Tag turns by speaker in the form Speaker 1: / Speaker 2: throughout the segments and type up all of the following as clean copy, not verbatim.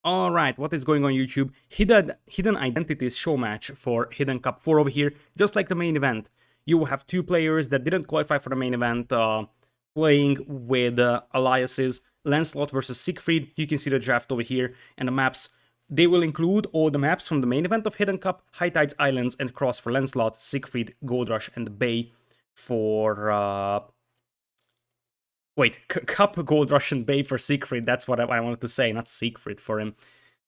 Speaker 1: Alright, what is going on YouTube? Hidden Identities Showmatch for Hidden Cup 4 over here, just like the main event. You will have two players that didn't qualify for the main event playing with aliases. Lancelot versus Sigfried, you can see the draft over here, and the maps. They will include all the maps from the main event of Hidden Cup, High Tides Islands and Cross for Lancelot, Sigfried, Gold Rush and the Bay for... Cup, Gold Rush and Bay for Sigfried, that's what I wanted to say, not Siegfried for him.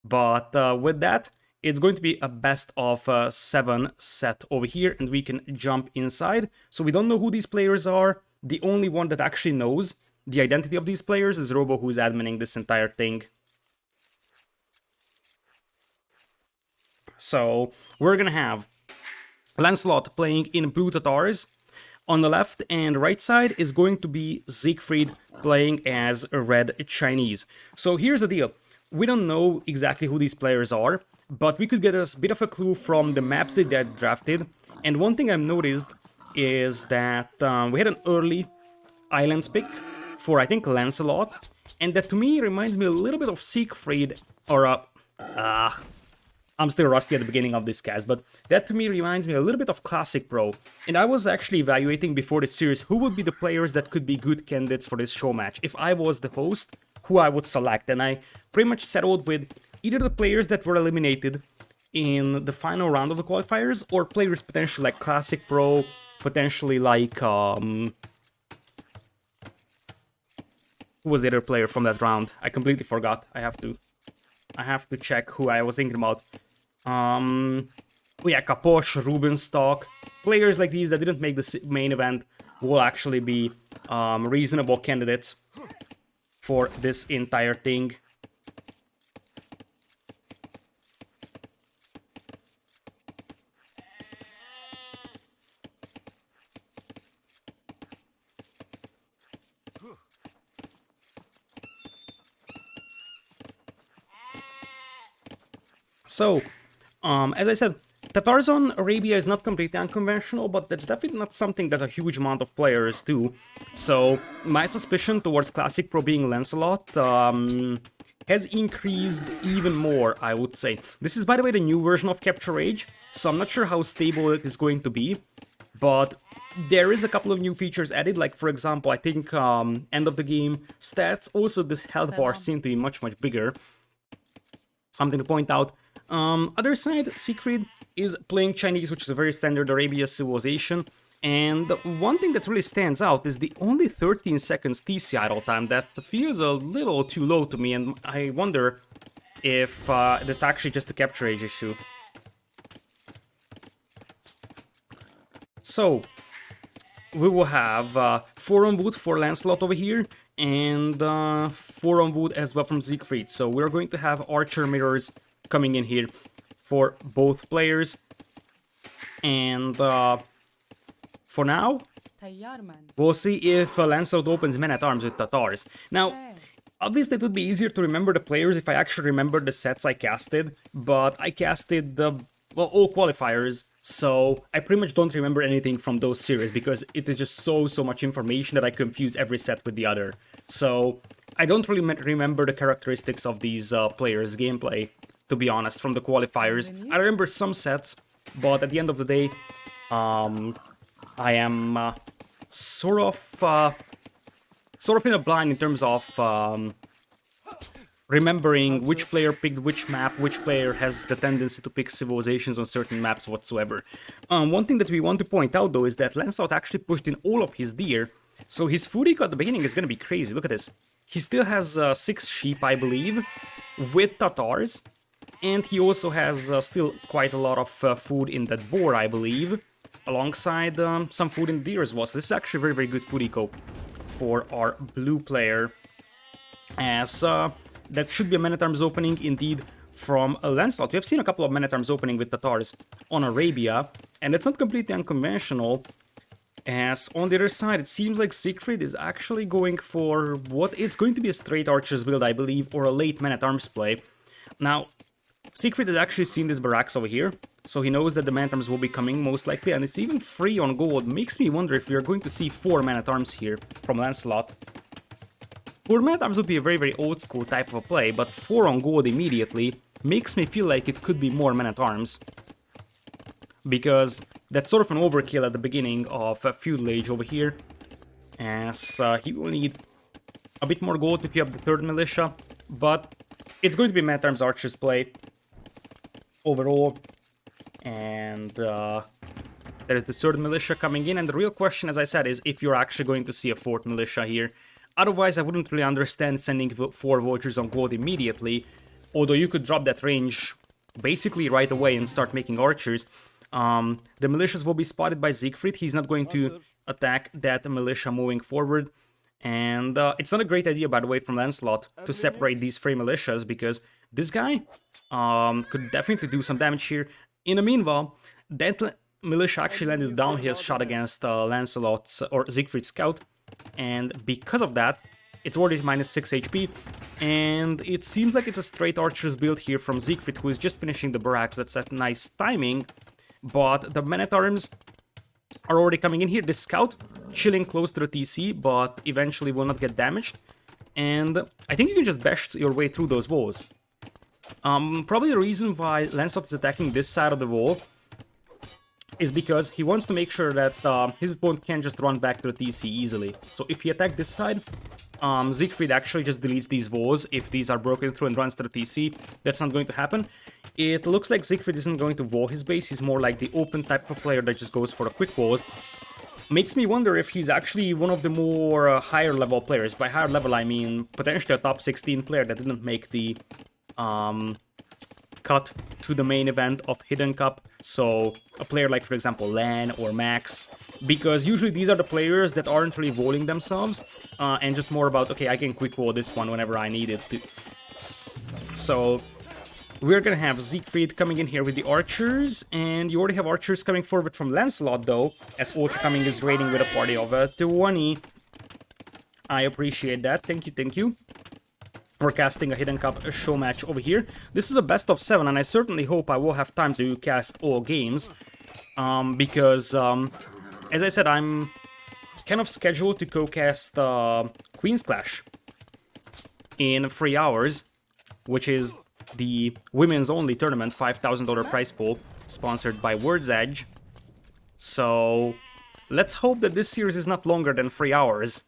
Speaker 1: But with that, it's going to be a best of 7 set over here, and we can jump inside. So we don't know who these players are. The only one that actually knows the identity of these players is Robo, who's adminning this entire thing. So we're gonna have Lancelot playing in blue Tatars. On the left and right side is going to be Siegfried playing as a red Chinese. So here's the deal. We don't know exactly who these players are, but we could get a bit of a clue from the maps that they drafted. And one thing I've noticed is that we had an early Islands pick for, I think, Lancelot. And that to me reminds me a little bit of Siegfried, or I'm still rusty at the beginning of this cast, but that to me reminds me a little bit of Classic Pro. And I was actually evaluating before this series who would be the players that could be good candidates for this show match. If I was the host, who I would select. And I pretty much settled with either the players that were eliminated in the final round of the qualifiers, or players potentially like Classic Pro, potentially like... who was the other player from that round? I completely forgot. I have to check who I was thinking about. Kaposh, Rubenstock, players like these that didn't make the main event will actually be reasonable candidates for this entire thing. So, as I said, Tatars on Arabia is not completely unconventional, but that's definitely not something that a huge amount of players do. So, my suspicion towards Classic Pro being Lancelot has increased even more, I would say. This is, by the way, the new version of Capture Rage, so I'm not sure how stable it is going to be, but there is a couple of new features added, like, for example, I think end of the game stats. Also, the health bars seem to be much bigger. Something to point out. Other side, Siegfried is playing Chinese, which is a very standard Arabia civilization. And one thing that really stands out is the only 13 seconds TC idle time. That feels a little too low to me, and I wonder if that's actually just a Capture Age issue. So, we will have 4 on wood for Lancelot over here, and 4 on wood as well from Siegfried. So we're going to have archer mirrors coming in here for both players. And for now, we'll see if Lancelot opens men-at-arms with Tatars. Now, obviously it would be easier to remember the players if I actually remembered the sets I casted, but I casted all qualifiers, so I pretty much don't remember anything from those series because it is just so much information that I confuse every set with the other. So I don't really remember the characteristics of these players' gameplay, to be honest, from the qualifiers. I remember some sets, but at the end of the day, I am sort of in a blind in terms of remembering which player picked which map, which player has the tendency to pick civilizations on certain maps whatsoever. One thing that we want to point out, though, is that Lancelot actually pushed in all of his deer, so his food eco at the beginning is going to be crazy. Look at this. He still has 6 sheep, I believe, with Tatars, and he also has still quite a lot of food in that boar, I believe, alongside some food in the deer as well. So this is actually very good food eco for our blue player, as that should be a men-at-arms opening indeed from Lancelot. We have seen a couple of men-at-arms opening with Tatars on Arabia, and it's not completely unconventional, as on the other side it seems like Siegfried is actually going for what is going to be a straight archers build, I believe, or a late men-at-arms play. Now, Siegfried has actually seen this barracks over here, so he knows that the men-at-arms will be coming most likely, and it's even free on gold. Makes me wonder if we are going to see 4 men-at-arms here from Lancelot. 4 mana arms would be a very, very old school type of a play, but 4 on gold immediately makes me feel like it could be more mana arms. Because that's sort of an overkill at the beginning of Feudal Age over here, as he will need a bit more gold to queue up the third militia, but it's going to be mana arms archers play overall, and there's the third militia coming in, and the real question, as I said, is if you're actually going to see a fourth militia here. Otherwise, I wouldn't really understand sending 4 vultures on gold immediately, although you could drop that range basically right away and start making archers. The militias will be spotted by Siegfried. He's not going to attack that militia moving forward. And it's not a great idea, by the way, from Lancelot to separate these 3 militias, because this guy could definitely do some damage here. In the meanwhile, that militia actually landed a downhill shot against Lancelot's or Siegfried's scout. And because of that, it's already minus 6 HP. And it seems like it's a straight archer's build here from Siegfried, who is just finishing the barracks. That's a nice timing. But the men-at-arms are already coming in here. This scout chilling close to the TC, but eventually will not get damaged. And I think you can just bash your way through those walls. Probably the reason why Lancelot is attacking this side of the wall is because he wants to make sure that his opponent can't just run back to the TC easily. So if he attacks this side, Siegfried actually just deletes these walls if these are broken through and runs to the TC. That's not going to happen. It looks like Siegfried isn't going to wall his base. He's more like the open type of player that just goes for the quick walls. Makes me wonder if he's actually one of the more higher level players. By higher level, I mean potentially a top 16 player that didn't make the cut to the main event of Hidden Cup. So a player like, for example, Lan or Max. Because usually these are the players that aren't really walling themselves and just more about, okay, I can quick wall this one whenever I need it to. So we're gonna have Siegfried coming in here with the archers, and you already have archers coming forward from Lancelot though, as Ultra coming is raiding with a party of 20. I appreciate that, thank you, thank you. We're casting a Hidden Cup Showmatch over here. This is a best of 7, and I certainly hope I will have time to cast all games, because as I said, I'm kind of scheduled to co-cast Queen's Clash in 3 hours, which is the women's only tournament, $5,000 prize pool, sponsored by Words Edge. So let's hope that this series is not longer than 3 hours.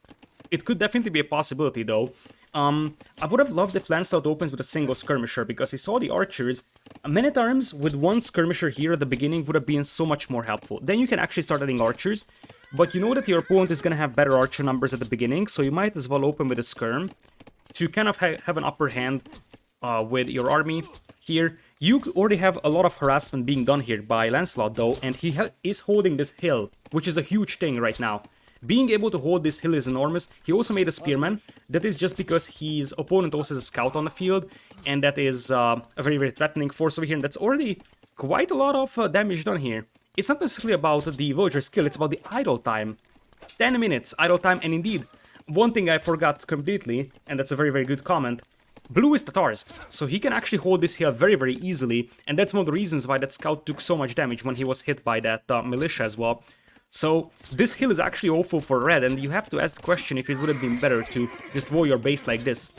Speaker 1: It could definitely be a possibility though. I would have loved if Lancelot opens with a single skirmisher, because he saw the archers. Men-at-arms with 1 skirmisher here at the beginning would have been so much more helpful. Then you can actually start adding archers, but you know that your opponent is going to have better archer numbers at the beginning, so you might as well open with a skirm to kind of have an upper hand with your army here. You already have a lot of harassment being done here by Lancelot though, and he is holding this hill, which is a huge thing right now. Being able to hold this hill is enormous. He also made a spearman. That is just because his opponent also has a scout on the field, and that is a very, very threatening force over here, and that's already quite a lot of damage done here. It's not necessarily about the villager skill, it's about the idle time. 10 minutes idle time, and indeed, one thing I forgot completely, and that's a very, very good comment, Blue is Tatars, so he can actually hold this hill very, very easily, and that's one of the reasons why that scout took so much damage when he was hit by that militia as well. So this hill is actually awful for red, and you have to ask the question if it would have been better to just wall your base like this.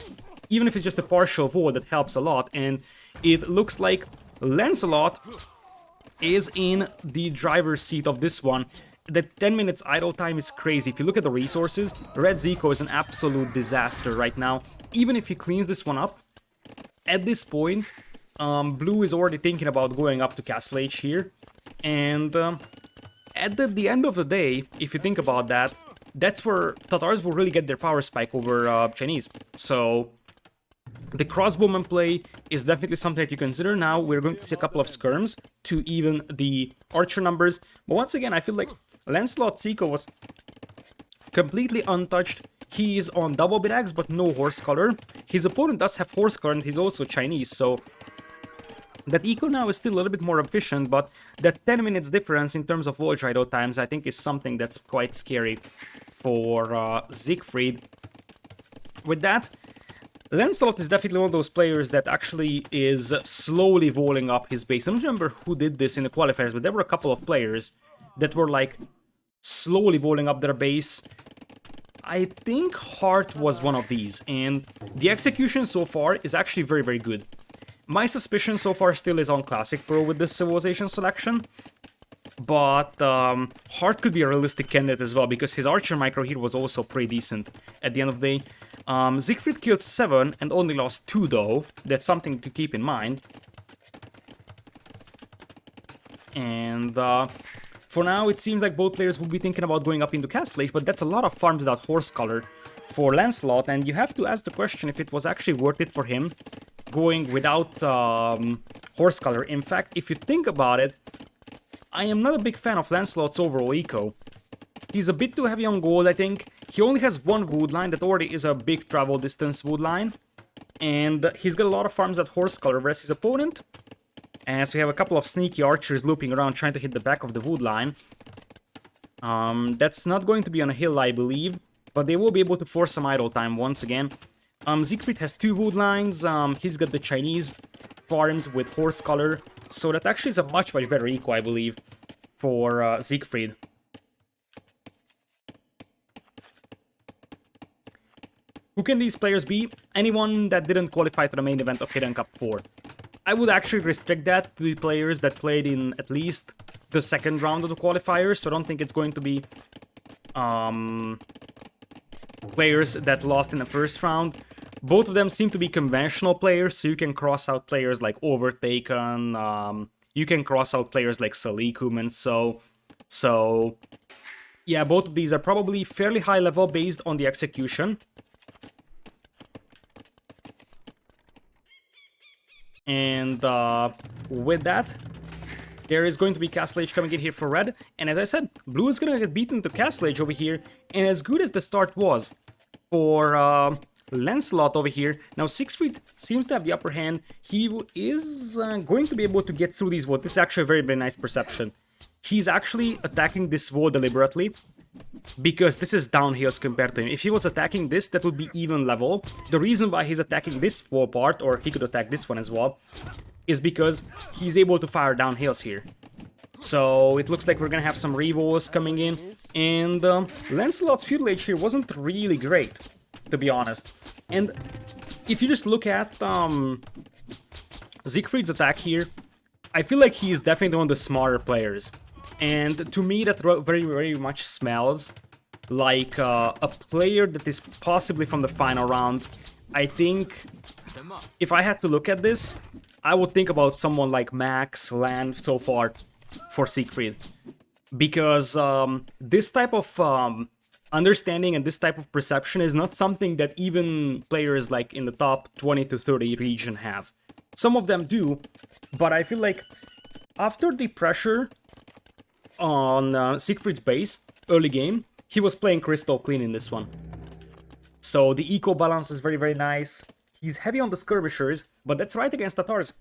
Speaker 1: Even if it's just a partial wall, that helps a lot, and it looks like Lancelot is in the driver's seat of this one. The 10 minutes idle time is crazy. If you look at the resources, Red Zico is an absolute disaster right now. Even if he cleans this one up, at this point, Blue is already thinking about going up to Castle Age here, and at the end of the day, if you think about that, that's where Tatars will really get their power spike over Chinese. So the crossbowman play is definitely something that you consider. Now we're going to see a couple of skirms to even the archer numbers. But once again, I feel like Lancelot Zico was completely untouched. He is on double birags but no horse color. His opponent does have horse color, and he's also Chinese, so that eco now is still a little bit more efficient, but that 10 minutes difference in terms of voyage idle times I think is something that's quite scary for Siegfried. With that, Lancelot is definitely one of those players that actually is slowly walling up his base. I don't remember who did this in the qualifiers, but there were a couple of players that were like slowly walling up their base. I think Heart was one of these, and the execution so far is actually very, very good. My suspicion so far still is on Classic Pro with this Civilization selection, but Heart could be a realistic candidate as well, because his Archer micro here was also pretty decent at the end of the day. Siegfried killed 7 and only lost 2 though, that's something to keep in mind. And for now, it seems like both players will be thinking about going up into Castle Age, but that's a lot of farms without Horse Color for Lancelot, and you have to ask the question if it was actually worth it for him going without Horse Color. In fact, if you think about it, I am not a big fan of Lancelot's overall eco. He's a bit too heavy on gold, I think. He only has one wood line that already is a big travel distance wood line, and he's got a lot of farms at Horse Color, whereas his opponent, as we have a couple of sneaky archers looping around trying to hit the back of the wood line. That's not going to be on a hill, I believe, but they will be able to force some idle time once again. Siegfried has 2 wood lines, he's got the Chinese farms with Horse Color, so that actually is a much better eco, I believe, for Siegfried. Who can these players be? Anyone that didn't qualify to the main event of Hidden Cup 4. I would actually restrict that to the players that played in at least the second round of the qualifiers, so I don't think it's going to be players that lost in the first round. Both of them seem to be conventional players, so you can cross out players like Overtaken, you can cross out players like Salikum, and so yeah, both of these are probably fairly high level based on the execution. And with that, there is going to be Castle Age coming in here for red. And as I said, blue is going to get beaten to Castle Age over here. And as good as the start was for Lancelot over here, now Sigfried seems to have the upper hand. He is going to be able to get through these walls. This is actually a very, very nice perception. He's actually attacking this wall deliberately, because this is downhills compared to him. If he was attacking this, that would be even level. The reason why he's attacking this wall part, or he could attack this one as well, is because he's able to fire downhills here. So it looks like we're gonna have some revos coming in, and Lancelot's feudal age here wasn't really great, to be honest. And if you just look at Siegfried's attack here, I feel like he is definitely one of the smarter players. And to me, that very, very much smells like a player that is possibly from the final round. I think if I had to look at this, I would think about someone like Max, Land, so far for Siegfried. Because this type of understanding and this type of perception is not something that even players like in the top 20 to 30 region have. Some of them do, but I feel like after the pressure on Siegfried's base early game, he was playing crystal clean in this one. So the eco balance is very, very nice. He's heavy on the skirmishers, but that's right against Tatars.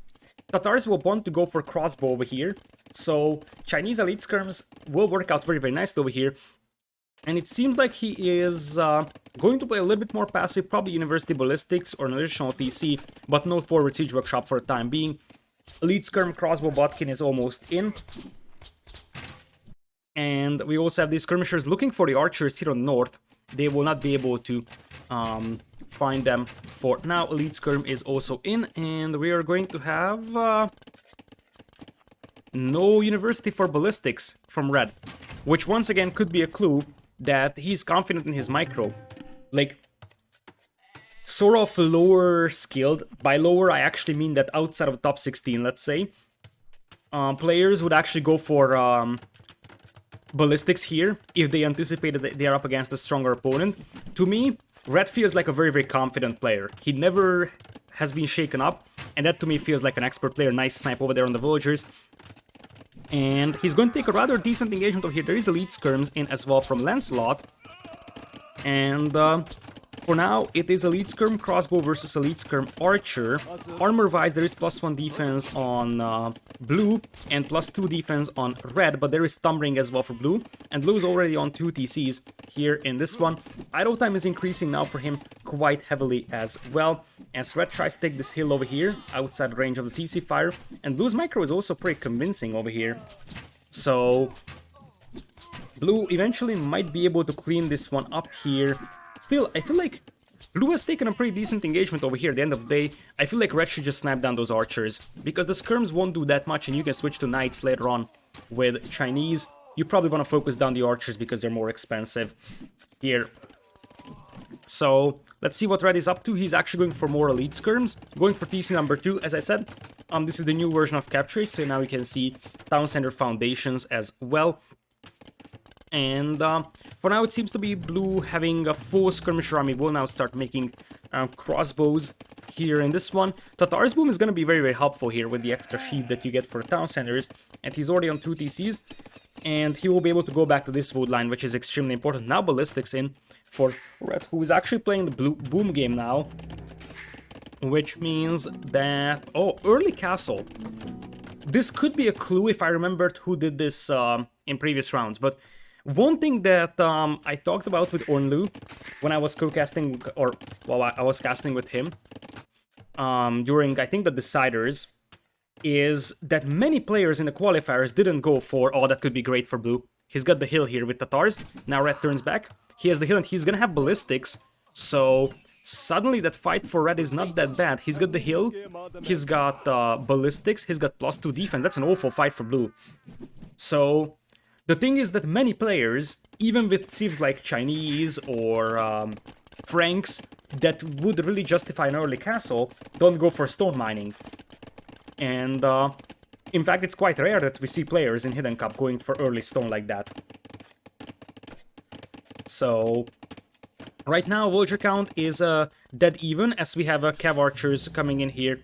Speaker 1: Tatars will want to go for crossbow over here, so Chinese elite skirms will work out very, very nicely over here. And it seems like he is going to play a little bit more passive, probably University Ballistics or an additional TC, but no forward siege workshop for the time being. Elite skirm crossbow botkin is almost in. And we also have these skirmishers looking for the archers here on the north. They will not be able to find them for now. Elite skirm is also in, and we are going to have no university for ballistics from red, which once again could be a clue that he's confident in his micro. Like, sort of lower skilled. By lower, I actually mean that outside of the top 16, let's say, players would actually go for ballistics here if they anticipated that they are up against a stronger opponent. To me, red feels like a very, very confident player. He never has been shaken up, and that to me feels like an expert player. Nice snipe over there on the villagers. And he's going to take a rather decent engagement over here. There is elite skirms in as well from Lancelot. And for now, it is elite skirm crossbow versus elite skirm archer. Armor-wise, there is +1 defense on blue and +2 defense on red, but there is stumbling as well for blue. And blue is already on 2 TCs here in this one. Idle time is increasing now for him quite heavily as well, as red tries to take this hill over here, outside range of the TC fire. And blue's micro is also pretty convincing over here. So blue eventually might be able to clean this one up here Still, I feel like Blue has taken a pretty decent engagement over here at the end of the day. I feel like Red should just snap down those archers, because the skirms won't do that much and you can switch to knights later on with Chinese. You probably want to focus down the archers because they're more expensive here. So let's see what Red is up to. He's actually going for more elite skirms, going for TC number 2, as I said. This is the new version of Capture It, so now we can see Town Center Foundations as well. And for now, it seems to be Blue having a full skirmisher army. Will now start making crossbows here in this one. Tatar's Boom is going to be very, very helpful here with the extra sheep that you get for town centers. And he's already on 2 TCs. And he will be able to go back to this wood line, which is extremely important. Now Ballistics in for Red, who is actually playing the Blue Boom game now. Which means that... Oh, early castle. This could be a clue if I remembered who did this in previous rounds. But one thing that I talked about with Ornlu when I was co-casting, or well, I was casting with him during, I think, the deciders, is that many players in the qualifiers didn't go for, oh, that could be great for Blue. He's got the hill here with Tatars. Now Red turns back. He has the hill and he's gonna have Ballistics. So suddenly that fight for Red is not that bad. He's got the hill, he's got Ballistics, he's got +2 defense. That's an awful fight for Blue. So the thing is that many players, even with civs like Chinese or Franks, that would really justify an early castle, don't go for stone mining. And in fact, it's quite rare that we see players in Hidden Cup going for early stone like that. So right now, Vulture count is dead even, as we have Cav Archers coming in here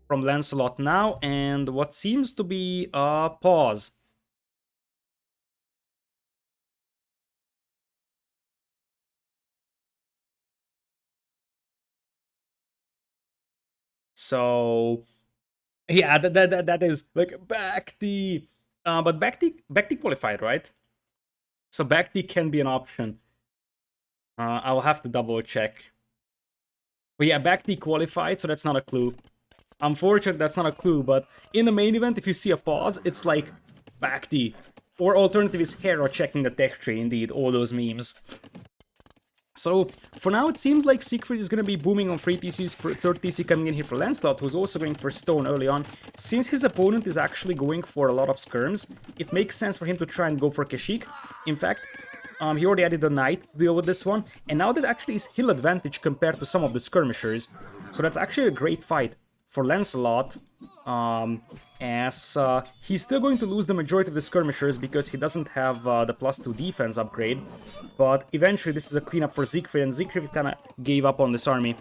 Speaker 1: from Lancelot now, and what seems to be a pause. So yeah, that is like Bhakti. But Bhakti qualified, right? So Bhakti can be an option. I'll have to double check. But yeah, Bhakti qualified, so that's not a clue. Unfortunately, that's not a clue, but in the main event, if you see a pause, it's like Bhakti. Or alternative is Hera checking the tech tree, indeed, all those memes. So, for now, it seems like Sigfried is going to be booming on 3 TCs, for 3rd TC coming in here for Lancelot, who's also going for stone early on. Since his opponent is actually going for a lot of skirms, it makes sense for him to try and go for Kashyyyk. In fact, he already added a knight to deal with this one, and now that actually is hill advantage compared to some of the skirmishers. So that's actually a great fight for Lancelot, as he's still going to lose the majority of the skirmishers because he doesn't have the +2 defense upgrade, but eventually this is a cleanup for Sigfried, and Sigfried kind of gave up on this army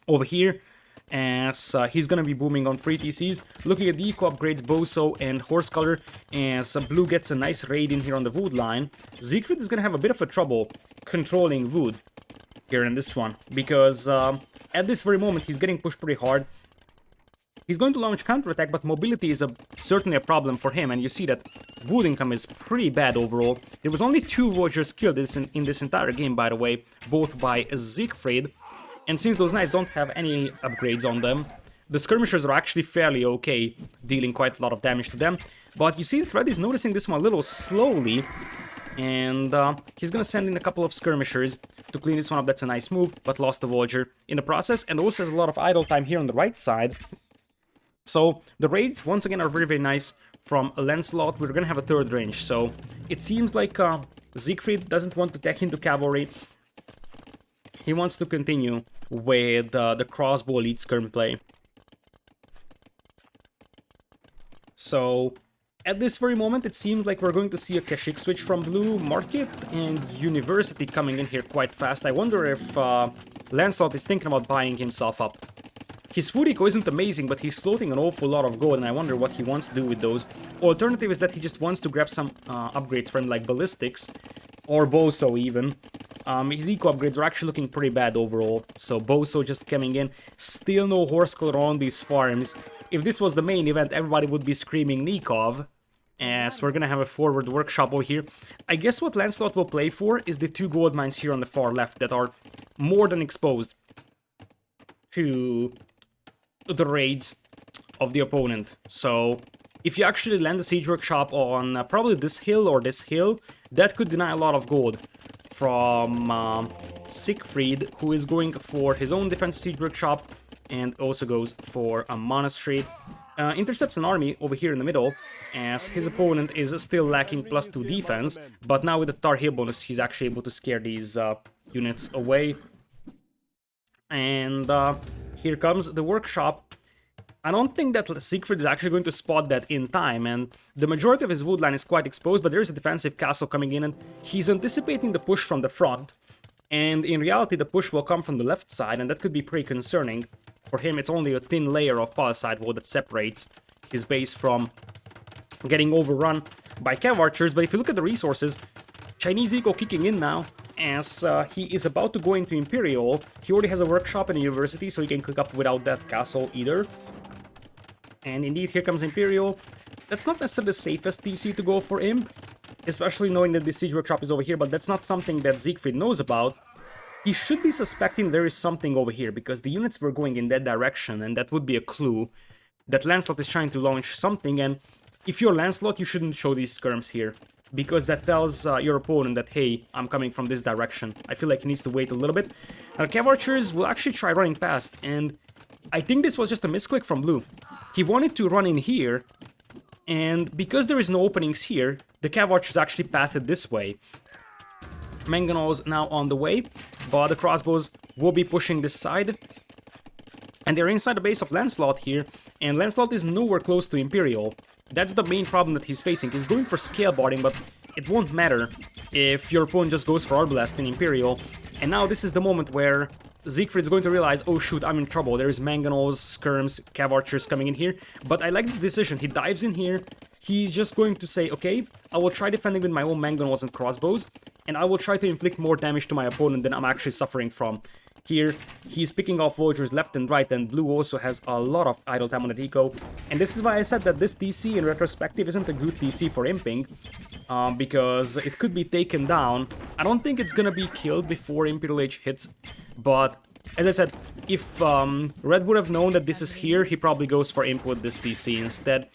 Speaker 1: over here, as he's gonna be booming on 3 TCs. Looking at the eco upgrades, Boso and Horsecolor, as Blue gets a nice raid in here on the wood line. Sigfried is gonna have a bit of a trouble controlling wood here in this one, because at this very moment he's getting pushed pretty hard. He's going to launch counterattack, but mobility is certainly a problem for him, and you see that wood income is pretty bad overall. There was only 2 villagers killed in this entire game, by the way, both by Sigfried, and since those knights don't have any upgrades on them, the skirmishers are actually fairly okay, dealing quite a lot of damage to them. But you see that Red is noticing this one a little slowly, and he's gonna send in a couple of skirmishers to clean this one up. That's a nice move, but lost the villager in the process, and also has a lot of idle time here on the right side. So the raids, once again, are very, very nice from Lancelot. We're gonna have a 3rd range, so it seems like Sigfried doesn't want to tech into cavalry. He wants to continue with the crossbow elite skirm play. So at this very moment, it seems like we're going to see a Kashyyyk switch from Blue. Market and University coming in here quite fast. I wonder if Lancelot is thinking about buying himself up. His food eco isn't amazing, but he's floating an awful lot of gold, and I wonder what he wants to do with those. Alternative is that he just wants to grab some upgrades from like Ballistics, or Boso even. His eco upgrades are actually looking pretty bad overall, so Boso just coming in. Still no Horsecolor on these farms. If this was the main event, everybody would be screaming Nikov, as we're gonna have a forward workshop over here. I guess what Lancelot will play for is the 2 gold mines here on the far left that are more than exposed to the raids of the opponent. So if you actually land a siege workshop on probably this hill or this hill, that could deny a lot of gold from Sigfried, who is going for his own defensive siege workshop and also goes for a monastery. Intercepts an army over here in the middle, as his opponent is still lacking +2 defense, but now with the Tar Heel bonus, he's actually able to scare these units away. And here comes the workshop. I don't think that Sigfried is actually going to spot that in time, and the majority of his wood line is quite exposed, but there is a defensive castle coming in, and he's anticipating the push from the front. And in reality, the push will come from the left side, and that could be pretty concerning. For him, it's only a thin layer of palisade wall that separates his base from getting overrun by cav archers. But if you look at the resources, Chinese eco kicking in now, as he is about to go into Imperial. He already has a workshop and a university, so he can click up without that castle either. And indeed, here comes Imperial. That's not necessarily the safest TC to go for Imp, especially knowing that the siege workshop is over here, but that's not something that Siegfried knows about. He should be suspecting there is something over here, because the units were going in that direction, and that would be a clue that Lancelot is trying to launch something, and if you're Lancelot, you shouldn't show these skirms here, because that tells your opponent that, hey, I'm coming from this direction. I feel like he needs to wait a little bit. Now, Cav Archers will actually try running past, and I think this was just a misclick from Blue. He wanted to run in here, and because there is no openings here, the Cav Archers actually pathed this way. Mangonels now on the way, but the crossbows will be pushing this side. And they're inside the base of Lancelot here, and Lancelot is nowhere close to Imperial. That's the main problem that he's facing. He's going for scale barding, but it won't matter if your opponent just goes for Arbalest in Imperial. And now this is the moment where Siegfried's going to realize, oh shoot, I'm in trouble. There's Mangonels, Skirms, Cav Archers coming in here. But I like the decision. He dives in here. He's just going to say, okay, I will try defending with my own Mangonels and crossbows, and I will try to inflict more damage to my opponent than I'm actually suffering from. Here, he's picking off vultures left and right, and Blue also has a lot of idle time on the eco. And this is why I said that this TC in retrospective isn't a good TC for imping, because it could be taken down. I don't think it's gonna be killed before Imperial Age hits, but as I said, if Red would have known that this is here, he probably goes for imp with this TC instead.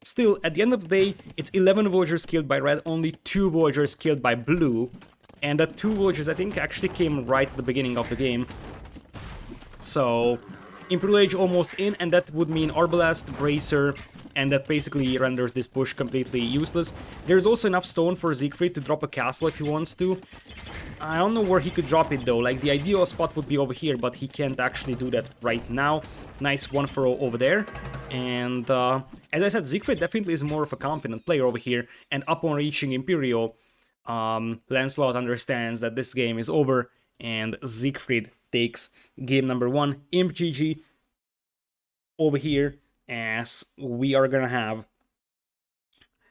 Speaker 1: Still, at the end of the day, it's 11 villagers killed by Red, only 2 villagers killed by Blue. And the 2 villagers, I think, actually came right at the beginning of the game. So, Imperial Age almost in, and that would mean Arbalest, Bracer, and that basically renders this push completely useless. There's also enough stone for Siegfried to drop a castle if he wants to. I don't know where he could drop it though, like the ideal spot would be over here, but he can't actually do that right now. Nice 1-for-0 over there. And as I said, Siegfried definitely is more of a confident player over here, and upon reaching Imperial, Lancelot understands that this game is over, and Siegfried takes game number 1. Imp GG over here, as we are gonna have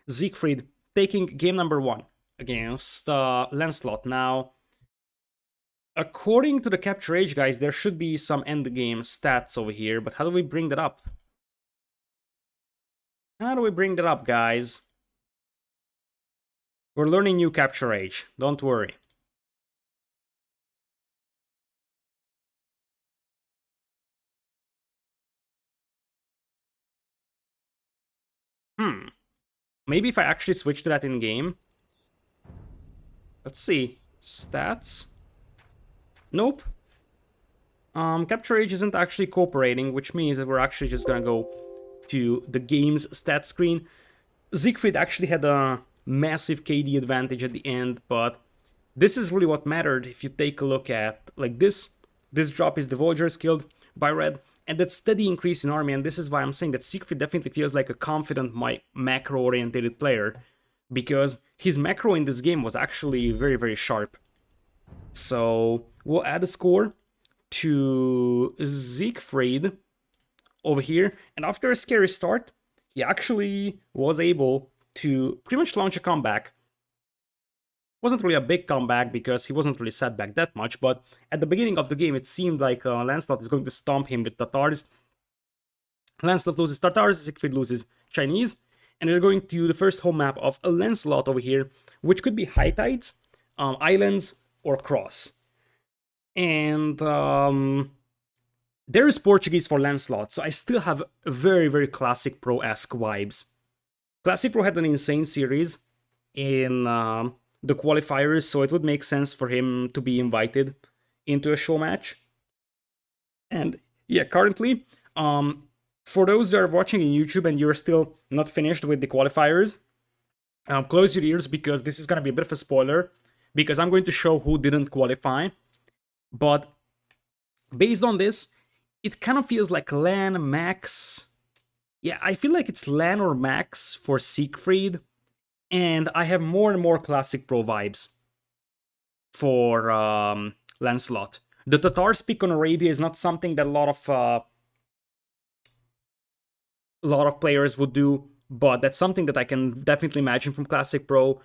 Speaker 1: Siegfried taking game number 1 against Lancelot. Now, according to the capture age, guys, there should be some end game stats over here, but how do we bring that up? How do we bring that up, guys? We're learning new capture age, don't worry. Maybe if I actually switch to that in-game. Let's see. Stats? Nope. Capture age isn't actually cooperating, which means that we're actually just gonna go to the game's stat screen. Siegfried actually had a massive KD advantage at the end, but this is really what mattered. If you take a look at, like, this drop is the villagers killed by Red, and that steady increase in army, and this is why I'm saying that Siegfried definitely feels like a confident, macro-oriented player, because his macro in this game was actually very, very sharp. So we'll add a score to Siegfried over here, and after a scary start, he actually was able to pretty much launch a comeback. Wasn't really a big comeback because he wasn't really set back that much, but at the beginning of the game it seemed like Lancelot is going to stomp him with Tatars. Lancelot loses Tatars, Siegfried loses Chinese, and we're going to the first home map of a Lancelot over here, which could be High Tides, Islands, or Cross. And there is Portuguese for Lancelot, so I still have very, very Classic Pro-esque vibes. Classic Pro had an insane series in the qualifiers, so it would make sense for him to be invited into a show match. And yeah, currently, for those that are watching in YouTube and you're still not finished with the qualifiers, close your ears because this is going to be a bit of a spoiler because I'm going to show who didn't qualify. But based on this, it kind of feels like Lan, Max. Yeah, I feel like it's Lan or Max for Sigfried. And I have more and more Classic Pro vibes for Lancelot. The Tatar's pick on Arabia is not something that a lot of players would do, but that's something that I can definitely imagine from Classic Pro.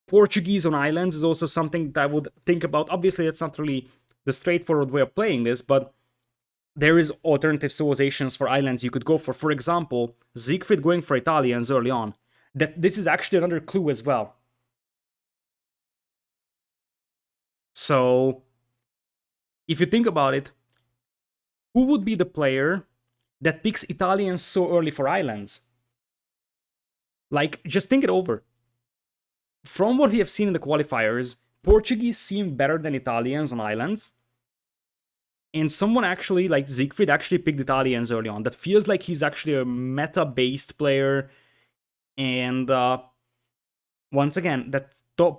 Speaker 1: Portuguese on islands is also something that I would think about. Obviously, that's not really the straightforward way of playing this, but there is alternative civilizations for islands you could go for. For example, Siegfried going for Italians early on. That this is actually another clue as well. So, if you think about it, who would be the player that picks Italians so early for islands? Like, just think it over. From what we have seen in the qualifiers, Portuguese seem better than Italians on islands. And someone actually, like Siegfried, actually picked Italians early on. That feels like he's actually a meta-based player. And once again, that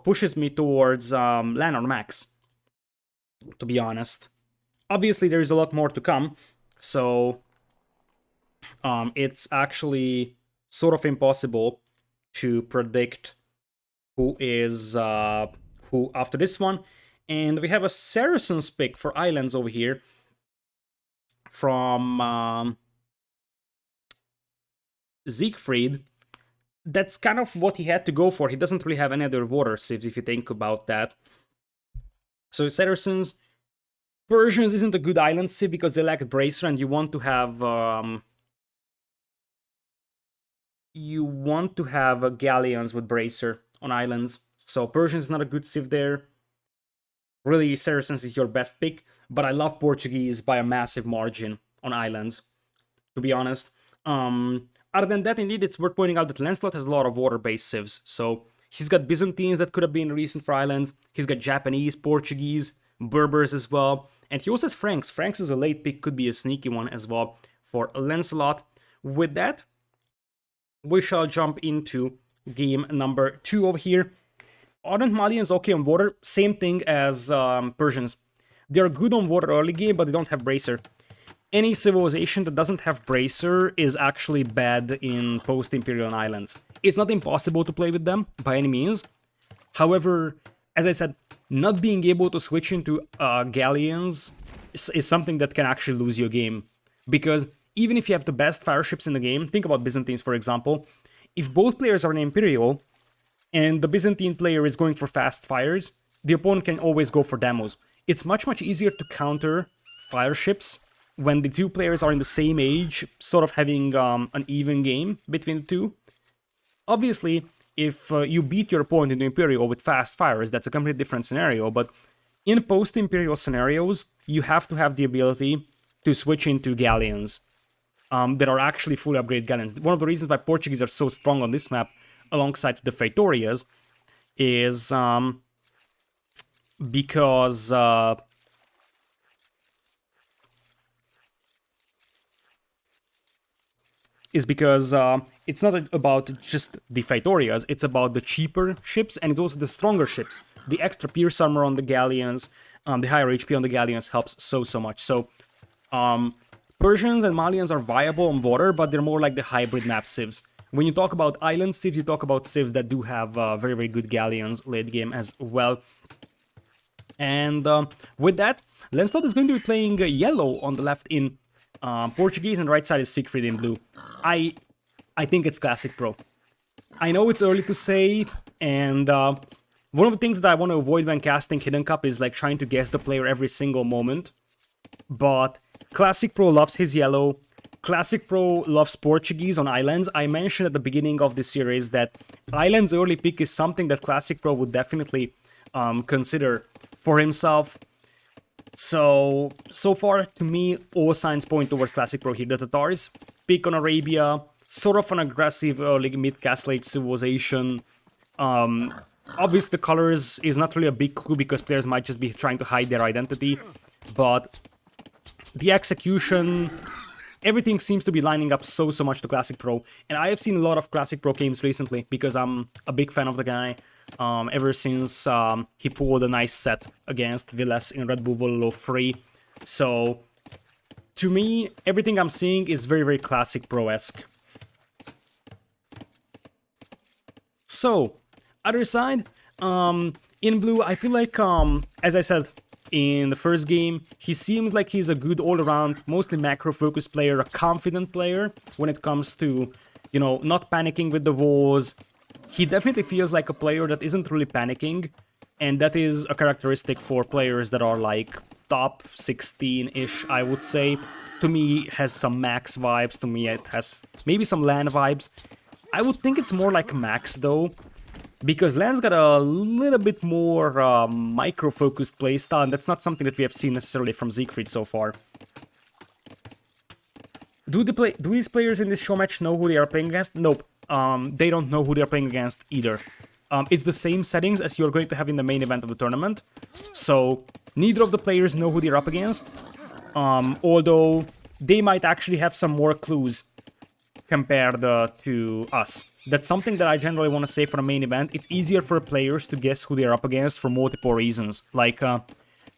Speaker 1: pushes me towards Lan or Max, to be honest. Obviously, there is a lot more to come. So it's actually sort of impossible to predict who is who after this one. And we have a Saracen's pick for islands over here from Siegfried. That's kind of what he had to go for. He doesn't really have any other water civs if you think about that. So Saracens, Persians isn't a good island civ because they lack bracer, and you want to have galleons with bracer on islands. So Persians is not a good civ there. Really, Saracens is your best pick, but I love Portuguese by a massive margin on islands, to be honest. Other than that, indeed, it's worth pointing out that Lancelot has a lot of water-based civs. So he's got Byzantines that could have been recent for islands. He's got Japanese, Portuguese, Berbers as well. And he also has Franks. Franks is a late pick, could be a sneaky one as well for Lancelot. With that, we shall jump into game number 2 over here. Ardent Malians okay on water, same thing as Persians. They're good on water early game, but they don't have bracer. Any civilization that doesn't have bracer is actually bad in post-Imperial islands. It's not impossible to play with them, by any means. However, as I said, not being able to switch into galleons is something that can actually lose you a game. Because even if you have the best fire ships in the game, think about Byzantines for example, if both players are an Imperial, and the Byzantine player is going for fast fires, the opponent can always go for demos. It's much easier to counter fire ships when the two players are in the same age, sort of having an even game between the two. Obviously, if you beat your opponent in the Imperial with fast fires, that's a completely different scenario, but in post-Imperial scenarios, you have to have the ability to switch into galleons that are actually fully upgraded galleons. One of the reasons why Portuguese are so strong on this map alongside the Freitorias is because it's not about just the Freitorias, it's about the cheaper ships, and it's also the stronger ships. The extra pierce armor on the galleons, the higher HP on the galleons helps so much. So Persians and Malians are viable on water, but they're more like the hybrid map civs. When you talk about island civs, you talk about civs that do have very good galleons late game as well. And with that, Lancelot is going to be playing yellow on the left in Portuguese, and right side is Sigfried in blue. I think it's Classic Pro. I know it's early to say, and one of the things that I want to avoid when casting Hidden Cup is like trying to guess the player every single moment. But Classic Pro loves his yellow. Classic Pro loves Portuguese on islands. I mentioned at the beginning of this series that islands early pick is something that Classic Pro would definitely consider for himself. So far, to me, all signs point towards Classic Pro here. The Tatars pick on Arabia, sort of an aggressive early mid-Castle Age civilization. Obviously, the colors is not really a big clue because players might just be trying to hide their identity. but the execution, everything seems to be lining up so much to Classic Pro. And I have seen a lot of Classic Pro games recently because I'm a big fan of the guy. Ever since he pulled a nice set against Villes in Red Bull Vololo 3. So, to me, everything I'm seeing is very Classic Pro-esque. So, other side, in blue, I feel like, as I said in the first game, he seems like he's a good all-around, mostly macro-focused player, a confident player when it comes to, you know, not panicking with the walls. He definitely feels like a player that isn't really panicking, and that is a characteristic for players that are like top 16-ish, I would say. To me, it has some max vibes, to me it has maybe some LAN vibes. I would think it's more like max though, because LAN's got a little bit more micro-focused playstyle, and that's not something that we have seen necessarily from Sigfried so far. Do these players in this show match know who they are playing against? Nope. They don't know who they are playing against either. It's the same settings as you're going to have in the main event of the tournament, so neither of the players know who they're up against, although they might actually have some more clues compared to us. That's something that I generally want to say for the main event. It's easier for players to guess who they're up against for multiple reasons. Like,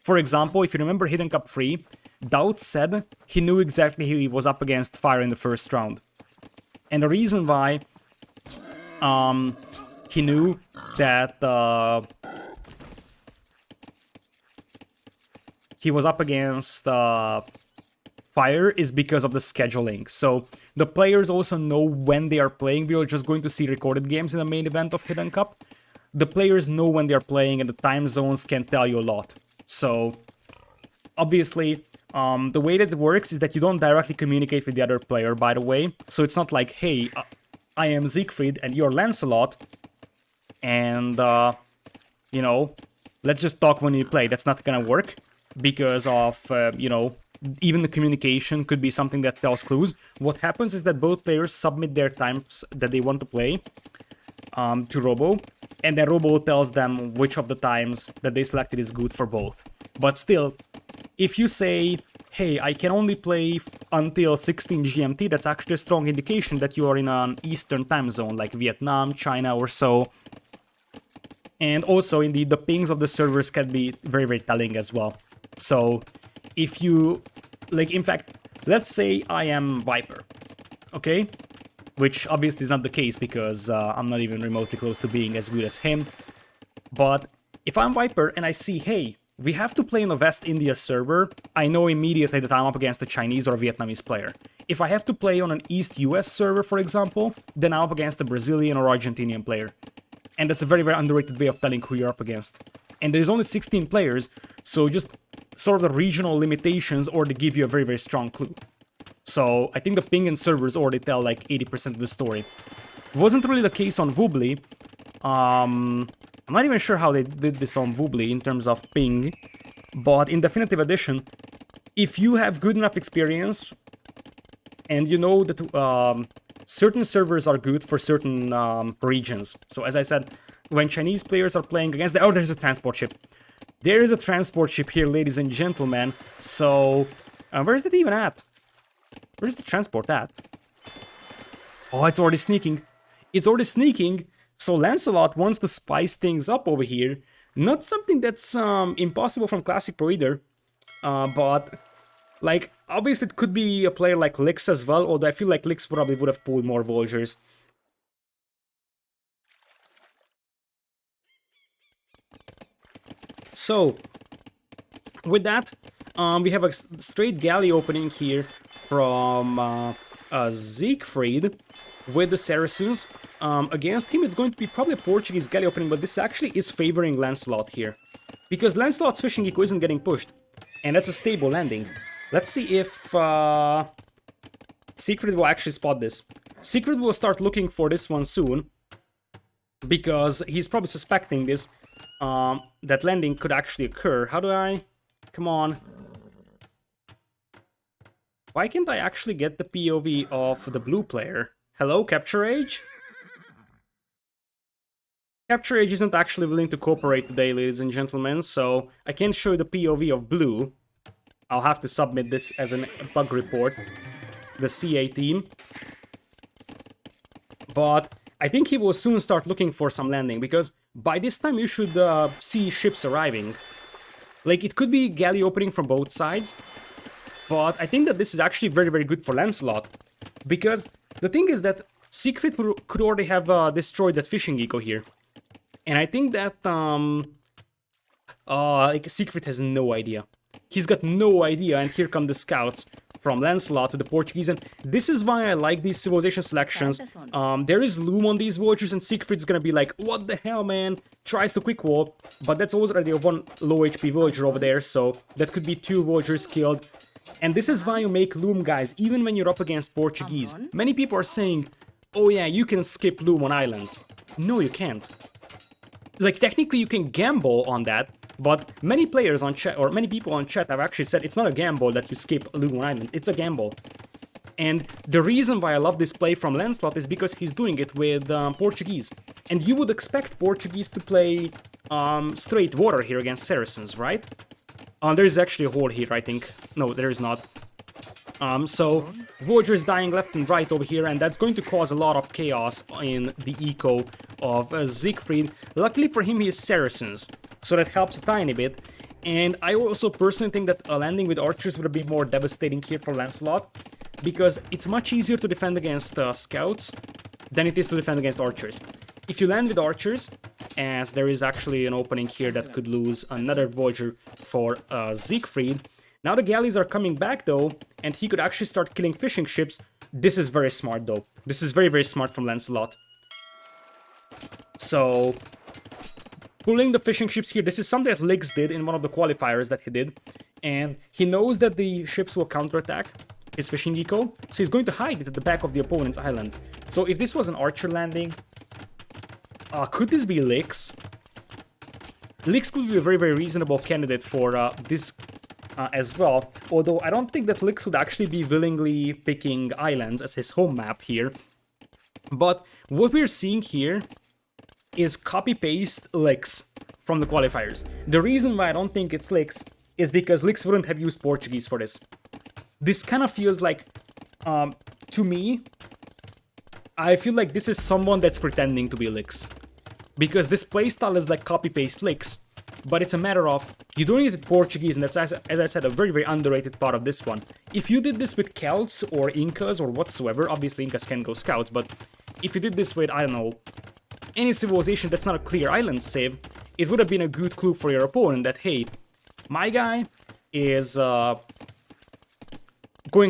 Speaker 1: for example, if you remember Hidden Cup 3, Doubt said he knew exactly who he was up against Fire in the first round. And the reason why he knew that he was up against Fire is because of the scheduling. So the players also know when they are playing. We are just going to see recorded games in the main event of Hidden Cup. The players know when they're playing, and the time zones can tell you a lot. So obviously, the way that it works is that you don't directly communicate with the other player, by the way. So it's not like, hey, I am Sigfried and you're Lancelot, and, you know, let's just talk when you play. That's not gonna work because of, you know, even the communication could be something that tells clues. What happens is that both players submit their times that they want to play to Robo, and then Robo tells them which of the times that they selected is good for both. But still, if you say, hey, I can only play until 16 GMT, that's actually a strong indication that you are in an Eastern time zone, like Vietnam, China, or so. And also, indeed, the pings of the servers can be very telling as well. So, if you, like, in fact, let's say I am Viper, okay? Which obviously is not the case because I'm not even remotely close to being as good as him. But if I'm Viper and I see, hey, we have to play in a West India server, I know immediately that I'm up against a Chinese or Vietnamese player. If I have to play on an East US server, for example, then I'm up against a Brazilian or Argentinian player. And that's a very underrated way of telling who you're up against. And there's only 16 players, so just sort of the regional limitations or they give you a very strong clue. So I think the ping and servers already tell like 80% of the story. It wasn't really the case on Woobly. I'm not even sure how they did this on Woobly in terms of ping, but in Definitive Edition, if you have good enough experience and you know that certain servers are good for certain regions. So as I said, when Chinese players are playing against oh, there's a transport ship. There is a transport ship here, ladies and gentlemen. So, where is it even at? Where's the transport at? Oh, it's already sneaking. It's already sneaking. So Lancelot wants to spice things up over here. Not something that's impossible from Classic Pro either. But, like, obviously it could be a player like Lix as well, although I feel like Lix probably would have pulled more Vultures. So, with that, we have a straight galley opening here from Siegfried with the Saracens. Against him, it's going to be probably a Portuguese galley opening, but this actually is favoring Lancelot here. Because Lancelot's fishing eco isn't getting pushed, and that's a stable landing. Let's see if Sigfried will actually spot this. Sigfried will start looking for this one soon, because he's probably suspecting this, that landing could actually occur. How do I... Come on. Why can't I actually get the POV of the blue player? Hello, Capture Age? Capture Age isn't actually willing to cooperate today, ladies and gentlemen, so I can't show you the POV of blue. I'll have to submit this as a bug report. The CA team. But I think he will soon start looking for some landing, because by this time you should see ships arriving. Like, it could be galley opening from both sides, but I think that this is actually very, very good for Lancelot, because the thing is that Sigfried could already have destroyed that fishing eco here. And I think that, like, Sigfried has no idea. He's got no idea, and here come the scouts from Lancelot to the Portuguese, and this is why I like these civilization selections. There is loom on these villagers, and Siegfried's gonna be like, what the hell, man? Tries to quick wall, but that's already one low HP villager over there, so that could be 2 villagers killed. And this is why you make loom, guys, even when you're up against Portuguese. Many people are saying, oh yeah, you can skip loom on islands. No, you can't. Like, technically you can gamble on that, but many players on chat, or many people on chat, have actually said it's not a gamble that you skip Loom Island, it's a gamble. And the reason why I love this play from Lancelot is because he's doing it with Portuguese. And you would expect Portuguese to play straight water here against Saracens, right? There's actually a hole here, I think. No, there is not. So, villagers dying left and right over here, and that's going to cause a lot of chaos in the eco of Siegfried. Luckily for him, he is Saracens, so that helps a tiny bit. And I also personally think that a landing with archers would be more devastating here for Lancelot, because it's much easier to defend against scouts than it is to defend against archers. If you land with archers, as there is actually an opening here that could lose another villager for Siegfried. Now the galleys are coming back though, and he could actually start killing fishing ships. This is very smart though. This is very, very smart from Lancelot. So, pulling the fishing ships here, this is something that Lix did in one of the qualifiers that he did. And he knows that the ships will counterattack his fishing eco, so he's going to hide it at the back of the opponent's island. So if this was an archer landing, could this be Lix? Lix could be a very, very reasonable candidate for this as well, although I don't think that Lix would actually be willingly picking islands as his home map here. But what we're seeing here is copy-paste Lix from the qualifiers. The reason why I don't think it's Lix is because Lix wouldn't have used Portuguese for this. This kind of feels like, to me, I feel like this is someone that's pretending to be Lix. Because this playstyle is like copy-paste Lix, but it's a matter of, you're doing it with Portuguese, and that's, as I said, a very, very underrated part of this one. If you did this with Celts or Incas or whatsoever, obviously Incas can go scouts, but if you did this with, I don't know, any civilization that's not a clear island save, it would have been a good clue for your opponent that, hey, my guy is going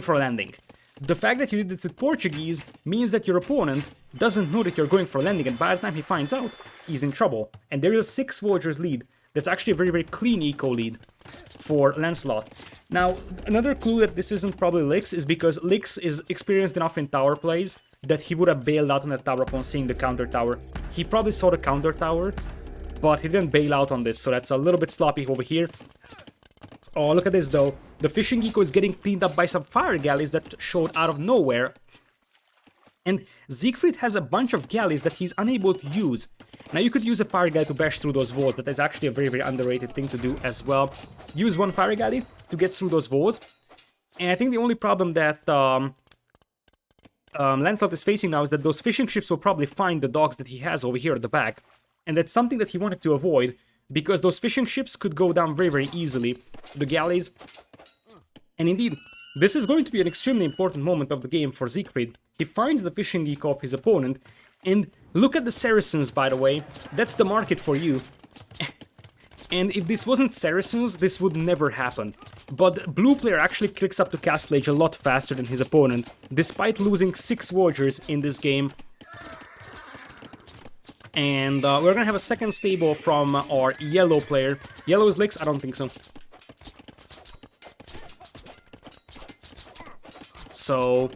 Speaker 1: for a landing. The fact that you did it with Portuguese means that your opponent doesn't know that you're going for a landing, and by the time he finds out, he's in trouble. And there is a 6 villagers lead. That's actually a very, very clean eco lead for Lancelot. Now, another clue that this isn't probably Lix is because Lix is experienced enough in tower plays that he would have bailed out on that tower upon seeing the counter tower. He probably saw the counter tower, but he didn't bail out on this, so that's a little bit sloppy over here. Oh, look at this though. The fishing eco is getting cleaned up by some fire galleys that showed out of nowhere. And Siegfried has a bunch of galleys that he's unable to use. Now you could use a fire galley to bash through those walls. That is actually a very, very underrated thing to do as well. Use one fire galley to get through those walls. And I think the only problem that Lancelot is facing now is that those fishing ships will probably find the dogs that he has over here at the back. And that's something that he wanted to avoid, because those fishing ships could go down very, very easily to the galleys. And indeed, this is going to be an extremely important moment of the game for Siegfried. He finds the fishing eco of his opponent, and look at the Saracens, by the way. That's the market for you. And if this wasn't Saracens, this would never happen. But blue player actually clicks up to Castle Age a lot faster than his opponent, despite losing 6 villagers in this game. And we're gonna have a second stable from our yellow player. Yellow is Lix? I don't think so. So,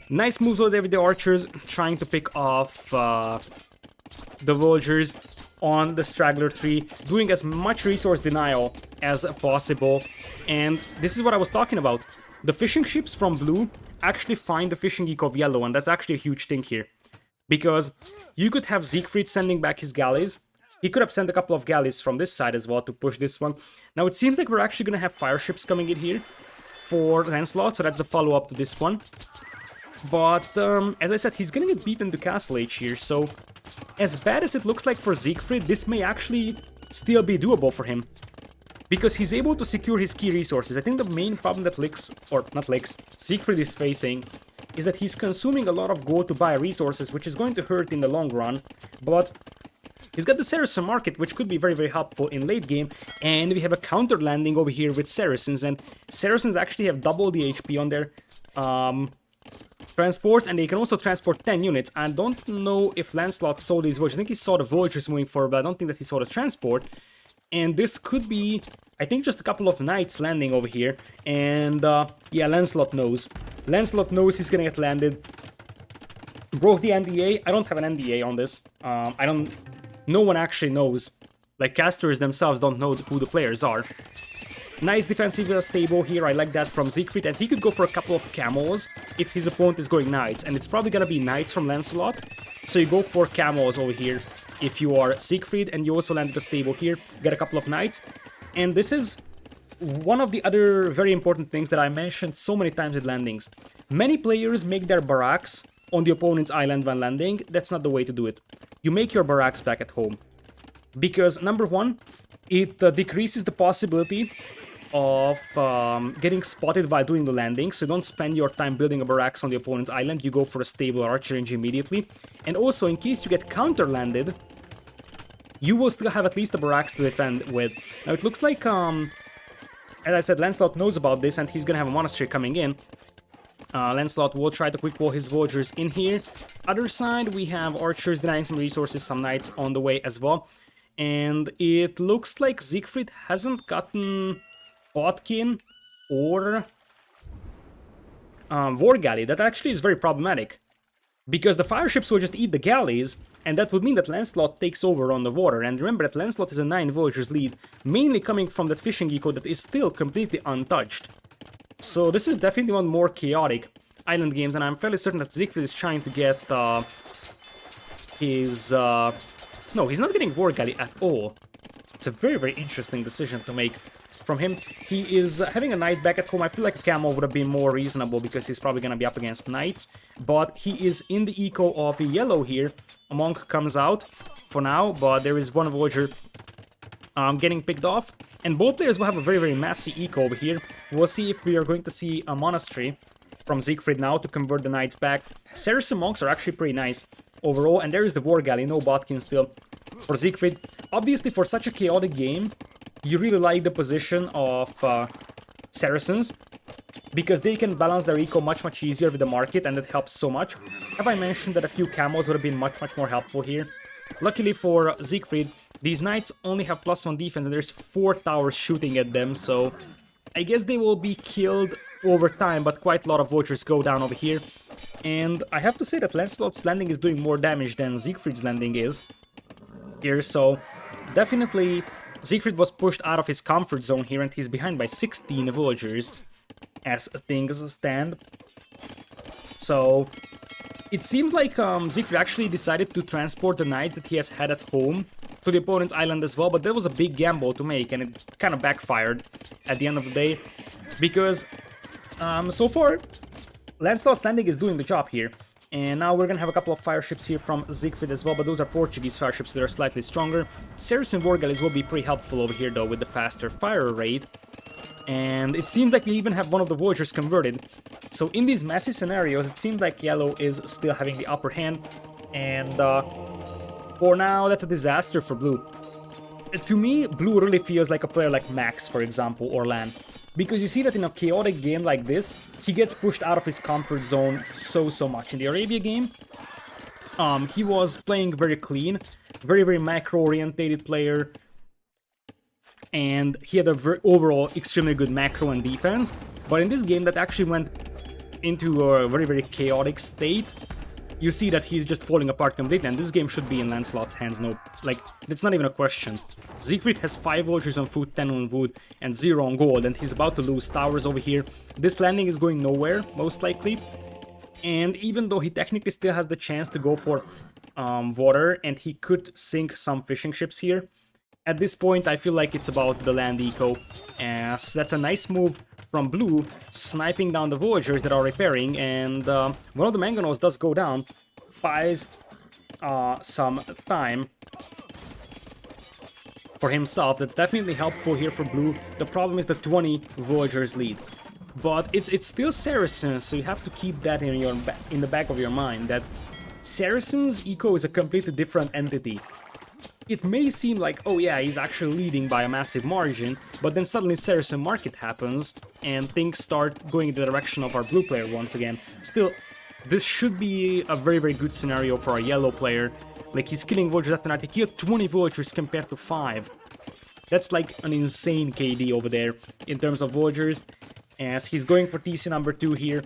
Speaker 1: nice moves over there with the archers, trying to pick off the villagers on the straggler tree, doing as much resource denial as possible. And this is what I was talking about. The fishing ships from blue actually find the fishing eco of yellow, and that's actually a huge thing here. Because you could have Siegfried sending back his galleys, He could have sent a couple of galleys from this side as well to push this one. Now it seems like we're actually going to have fire ships coming in here for Lancelot, so that's the follow-up to this one. But, as I said, he's going to get beaten to Castle Age here, so as bad as it looks like for Siegfried, this may actually still be doable for him. Because he's able to secure his key resources. I think the main problem that Siegfried is facing is that he's consuming a lot of gold to buy resources, which is going to hurt in the long run. But he's got the Saracen market, which could be very, very helpful in late game. And we have a counter landing over here with Saracens. And Saracens actually have double the HP on their transports, and they can also transport 10 units. I don't know if Lancelot saw these vultures. I think he saw the vultures moving forward, but I don't think that he saw the transport. And this could be, I think, just a couple of knights landing over here. And, yeah, Lancelot knows. Lancelot knows he's gonna get landed. Broke the NDA. I don't have an NDA on this. No one actually knows. Like, casters themselves don't know who the players are. Nice defensive stable here, I like that from Siegfried, and he could go for a couple of camels if his opponent is going knights, and it's probably gonna be knights from Lancelot, so you go for camels over here if you are Siegfried, and you also landed a stable here, get a couple of knights, and this is one of the other very important things that I mentioned so many times with landings. Many players make their barracks on the opponent's island when landing. That's not the way to do it. You make your barracks back at home, because number one, it decreases the possibility of getting spotted while doing the landing, so don't spend your time building a barracks on the opponent's island, you go for a stable archer range immediately. And also, in case you get counter-landed, you will still have at least a barracks to defend with. Now, it looks like, as I said, Lancelot knows about this, and he's gonna have a monastery coming in. Lancelot will try to quick wall his vultures in here. Other side, we have archers denying some resources, some knights on the way as well. And it looks like Siegfried hasn't gotten Botkin or War Galley. That actually is very problematic, because the fire ships will just eat the galleys, and that would mean that Lancelot takes over on the water. And remember that Lancelot is a 9 vultures lead, mainly coming from that fishing eco that is still completely untouched. So this is definitely one more chaotic island games, and I'm fairly certain that Siegfried is trying to get his... No, he's not getting War Galley at all. It's a very, very interesting decision to make from him. He is having a knight back at home. I feel like a camel would have been more reasonable, because he's probably going to be up against knights. But he is in the eco of a yellow here. A monk comes out for now, but there is one vulture getting picked off. And both players will have a very, very messy eco over here. We'll see if we are going to see a monastery from Siegfried now to convert the knights back. Saracen monks are actually pretty nice overall. And there is the War Galley, no Botkin still for Siegfried. Obviously, for such a chaotic game, you really like the position of Saracens, because they can balance their eco much, much easier with the market, and it helps so much. Have I mentioned that a few camels would have been much, much more helpful here? Luckily for Siegfried, these knights only have +1 defense, and there's 4 towers shooting at them, so I guess they will be killed over time, but quite a lot of vultures go down over here. And I have to say that Lancelot's landing is doing more damage than Siegfried's landing is here, so definitely Siegfried was pushed out of his comfort zone here, and he's behind by 16 villagers as things stand. So it seems like Siegfried actually decided to transport the knights that he has had at home to the opponent's island as well, but that was a big gamble to make, and it kind of backfired at the end of the day, because so far Lancelot's landing is doing the job here. And now we're gonna have a couple of fire ships here from Siegfried as well, but those are Portuguese fire ships that are slightly stronger. Saracen War Galleys will be pretty helpful over here though, with the faster fire rate. And it seems like we even have one of the vultures converted. So in these messy scenarios, it seems like yellow is still having the upper hand. And for now, that's a disaster for blue. To me, blue really feels like a player like Max, for example, or Lan. Because you see that in a chaotic game like this, he gets pushed out of his comfort zone so much. In the Arabia game, he was playing very clean, very, very macro-orientated player, and he had a overall extremely good macro and defense. But in this game, that actually went into a very, very chaotic state. You see that he's just falling apart completely, and this game should be in Lancelot's hands. No, like, that's not even a question. Siegfried has 5 vultures on food, 10 on wood, and 0 on gold, and he's about to lose towers over here. This landing is going nowhere, most likely. And even though he technically still has the chance to go for water, and he could sink some fishing ships here. At this point, I feel like it's about the land eco, as that's a nice move from Blue, sniping down the villagers that are repairing, and one of the mangonels does go down, buys some time for himself. That's definitely helpful here for Blue. The problem is the 20 villagers lead. But it's still Saracens, so you have to keep that in the back of your mind, that Saracens eco is a completely different entity. It may seem like, oh yeah, he's actually leading by a massive margin, but then suddenly Saracen market happens, and things start going in the direction of our blue player once again. Still, this should be a very, very good scenario for our yellow player. Like, he's killing villagers left and right. He killed 20 villagers compared to 5. That's like an insane KD over there in terms of villagers, as he's going for TC number 2 here.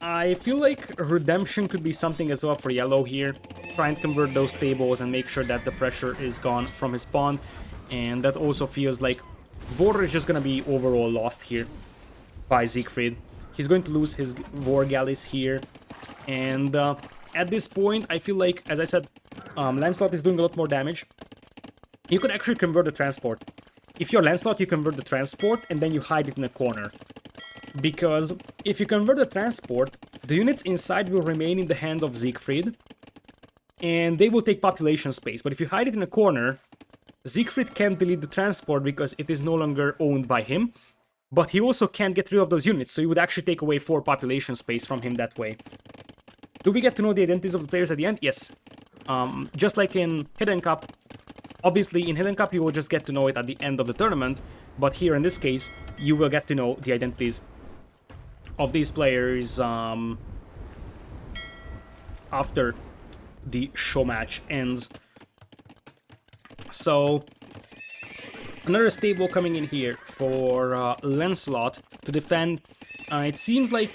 Speaker 1: I feel like redemption could be something as well for yellow here. Try and convert those stables and make sure that the pressure is gone from his pawn. And that also feels like Vor is just gonna be overall lost here by Siegfried. He's going to lose his war galleys here. And at this point, I feel like, as I said, Lancelot is doing a lot more damage. You could actually convert the transport. If you're Lancelot, you convert the transport and then you hide it in a corner. Because if you convert the transport, the units inside will remain in the hand of Siegfried, and they will take population space. But if you hide it in a corner, Siegfried can't delete the transport because it is no longer owned by him, but he also can't get rid of those units, so you would actually take away 4 population space from him that way. Do we get to know the identities of the players at the end? Yes. Just like in Hidden Cup, obviously in Hidden Cup you will just get to know it at the end of the tournament, but here in this case, you will get to know the identities of these players after the show match ends. So, another stable coming in here for Lancelot to defend. It seems like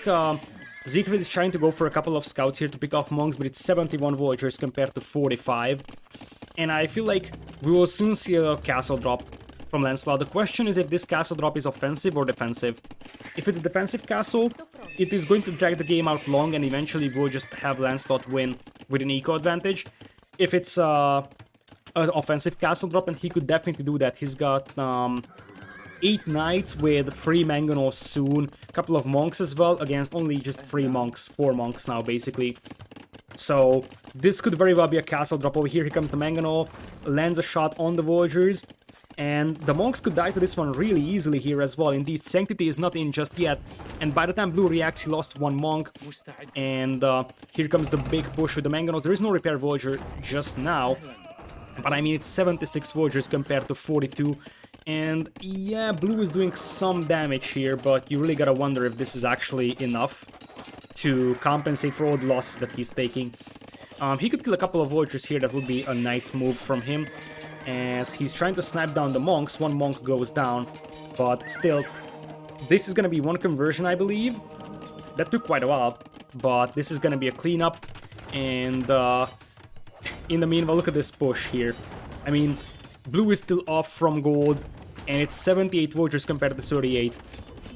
Speaker 1: Siegfried is trying to go for a couple of scouts here to pick off monks, but it's 71 villagers compared to 45. And I feel like we will soon see a castle drop from Lancelot. The question is if this castle drop is offensive or defensive. If it's a defensive castle, it is going to drag the game out long, and eventually we'll just have Lancelot win with an eco advantage. If it's an offensive castle drop, and he could definitely do that. He's got 8 knights with 3 mangonels soon, a couple of monks as well, against only just 3 monks, 4 monks now basically. So this could very well be a castle drop over here. Here comes the mangonel, lands a shot on the villagers. And the monks could die to this one really easily here as well. Indeed, Sanctity is not in just yet. And by the time Blue reacts, he lost 1 monk. And here comes the big push with the mangonels. There is no repair villager just now. But I mean, it's 76 villagers compared to 42. And yeah, Blue is doing some damage here, but you really gotta wonder if this is actually enough to compensate for all the losses that he's taking. He could kill a couple of villagers here. That would be a nice move from him, as he's trying to snipe down the monks. 1 monk goes down, but still, this is gonna be 1 conversion, I believe. That took quite a while, but this is gonna be a cleanup. And in the meanwhile, look at this push here. I mean, Blue is still off from gold, and it's 78 villagers compared to 38.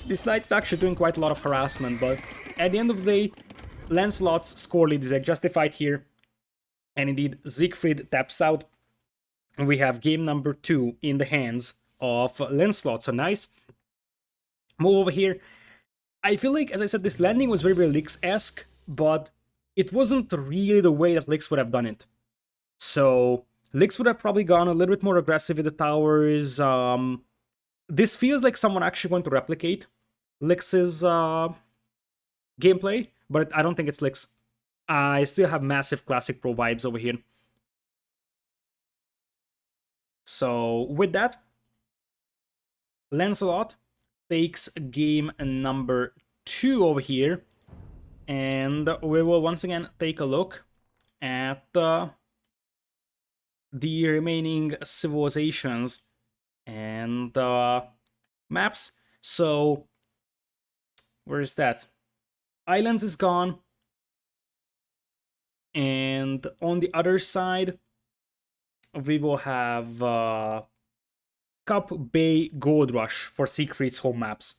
Speaker 1: This knight is actually doing quite a lot of harassment, but at the end of the day, Lancelot's score lead is justified here. And indeed, Siegfried taps out. We have game number 2 in the hands of Lancelot. So nice move over here. I feel like, as I said, this landing was very, very Lix-esque, but it wasn't really the way that Lix would have done it. So Lix would have probably gone a little bit more aggressive with the towers. This feels like someone actually going to replicate Lix's gameplay, but I don't think it's Lix. I still have massive Classic Pro vibes over here. So with that, Lancelot takes game number 2 over here, and we will once again take a look at the remaining civilizations and maps. So where is that? Islands is gone, and on the other side we will have Cup Bay Gold Rush for Siegfried's home maps.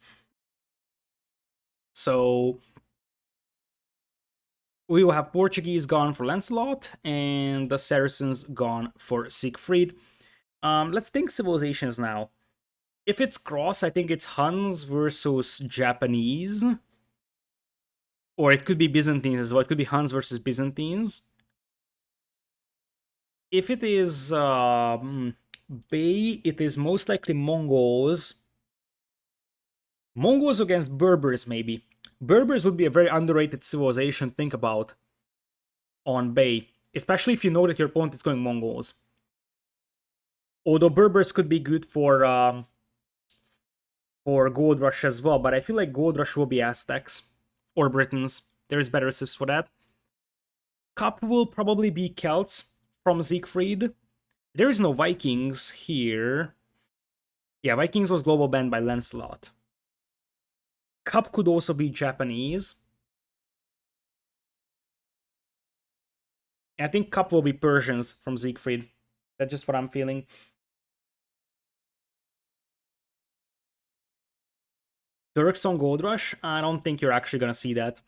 Speaker 1: So We will have Portuguese gone for Lancelot, and the Saracens gone for Siegfried. Let's think civilizations now. If it's cross, I think it's Huns versus Japanese, or it could be Byzantines as well. It could be Huns versus Byzantines. If it is Bay, it is most likely Mongols. Mongols against Berbers, maybe. Berbers would be a very underrated civilization. Think about on Bay, especially if you know that your opponent is going Mongols. Although Berbers could be good for Gold Rush as well, but I feel like Gold Rush will be Aztecs or Britons. There's better assists for that. Cup will probably be Celts from Siegfried. There is no Vikings here. Yeah, Vikings was global banned by Lancelot. Cup could also be Japanese. I think Cup will be Persians from Siegfried. That's just what I'm feeling. Turks on Gold Rush? I don't think you're actually gonna see that.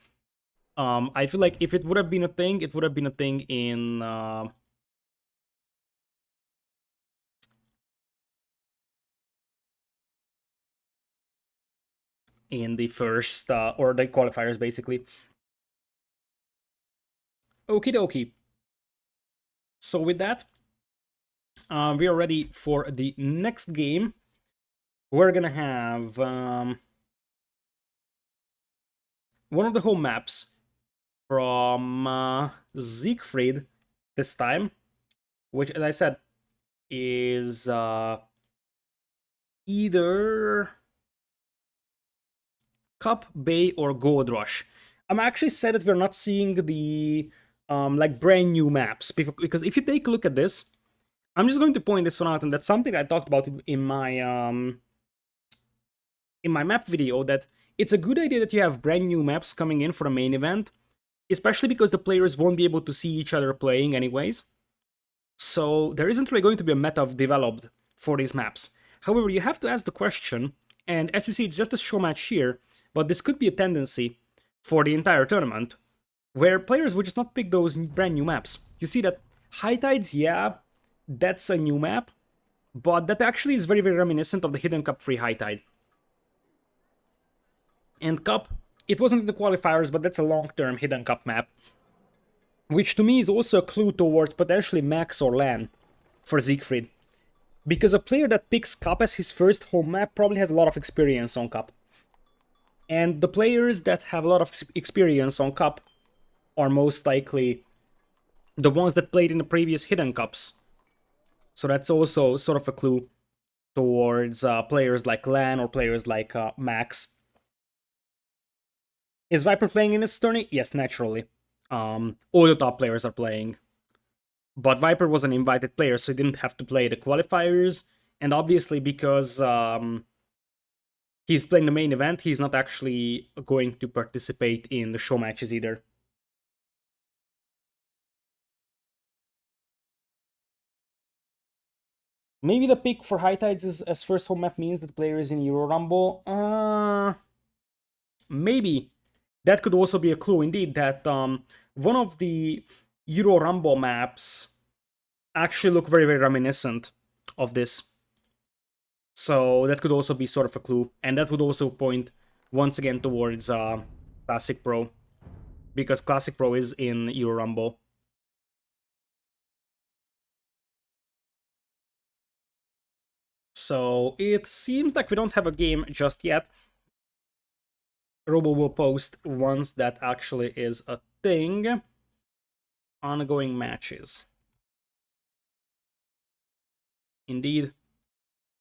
Speaker 1: I feel like if it would have been a thing, it would have been a thing in the first or the qualifiers basically. Okie dokie. So with that, we are ready for the next game. We're gonna have one of the home maps from Siegfried this time, which, as I said, is either Cup, Bay, or Gold Rush. I'm actually sad that we're not seeing the like brand new maps because if you take a look at this, I'm just going to point this one out, and that's something I talked about in my map video, that it's a good idea that you have brand new maps coming in for the main event, especially because the players won't be able to see each other playing anyways. So there isn't really going to be a meta developed for these maps. However, you have to ask the question, and as you see, it's just a show match here, but this could be a tendency for the entire tournament, where players would just not pick those brand new maps. You see that High Tides, yeah, that's a new map, but that actually is very, very reminiscent of the Hidden Cup free High Tide. And Cup, it wasn't in the qualifiers, but that's a long-term Hidden Cup map, which to me is also a clue towards potentially Max or Lan for Siegfried. Because a player that picks Cup as his first home map probably has a lot of experience on Cup. And the players that have a lot of experience on Cup are most likely the ones that played in the previous Hidden Cups. So that's also sort of a clue towards players like Lan or players like Max. Is Viper playing in this tourney? Yes, naturally. All the top players are playing. But Viper was an invited player, so he didn't have to play the qualifiers. And obviously, because he's playing the main event, he's not actually going to participate in the show matches either. Maybe the pick for High Tides is, as first home map means that the player is in Euro Rumble. Maybe. That could also be a clue, indeed, that one of the Euro Rumble maps actually look very, very reminiscent of this. So that could also be sort of a clue. And that would also point once again towards Classic Pro. Because Classic Pro is in Euro Rumble. So it seems like we don't have a game just yet. Robo will post once that actually is a thing. Ongoing matches. Indeed,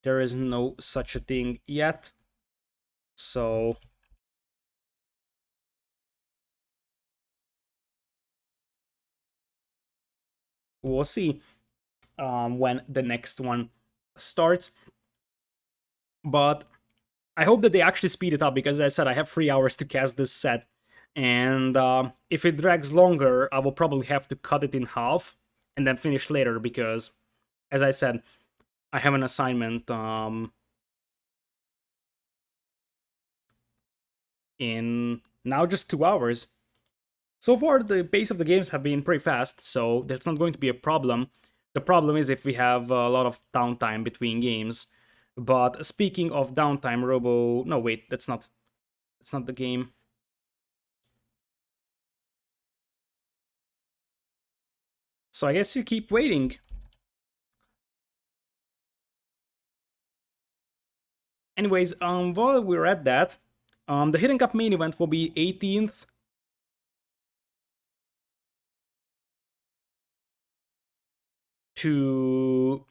Speaker 1: there is no such a thing yet. So we'll see when the next one starts. But I hope that they actually speed it up because, as I said, I have 3 hours to cast this set. And if it drags longer, I will probably have to cut it in half and then finish later because, as I said, I have an assignment in now just 2 hours. So far, the pace of the games have been pretty fast, so that's not going to be a problem. The problem is if we have a lot of downtime between games. But speaking of downtime, Robo... No, wait, that's not the game. So I guess you keep waiting. Anyways, while we're at that, the Hidden Cup main event will be 18th to...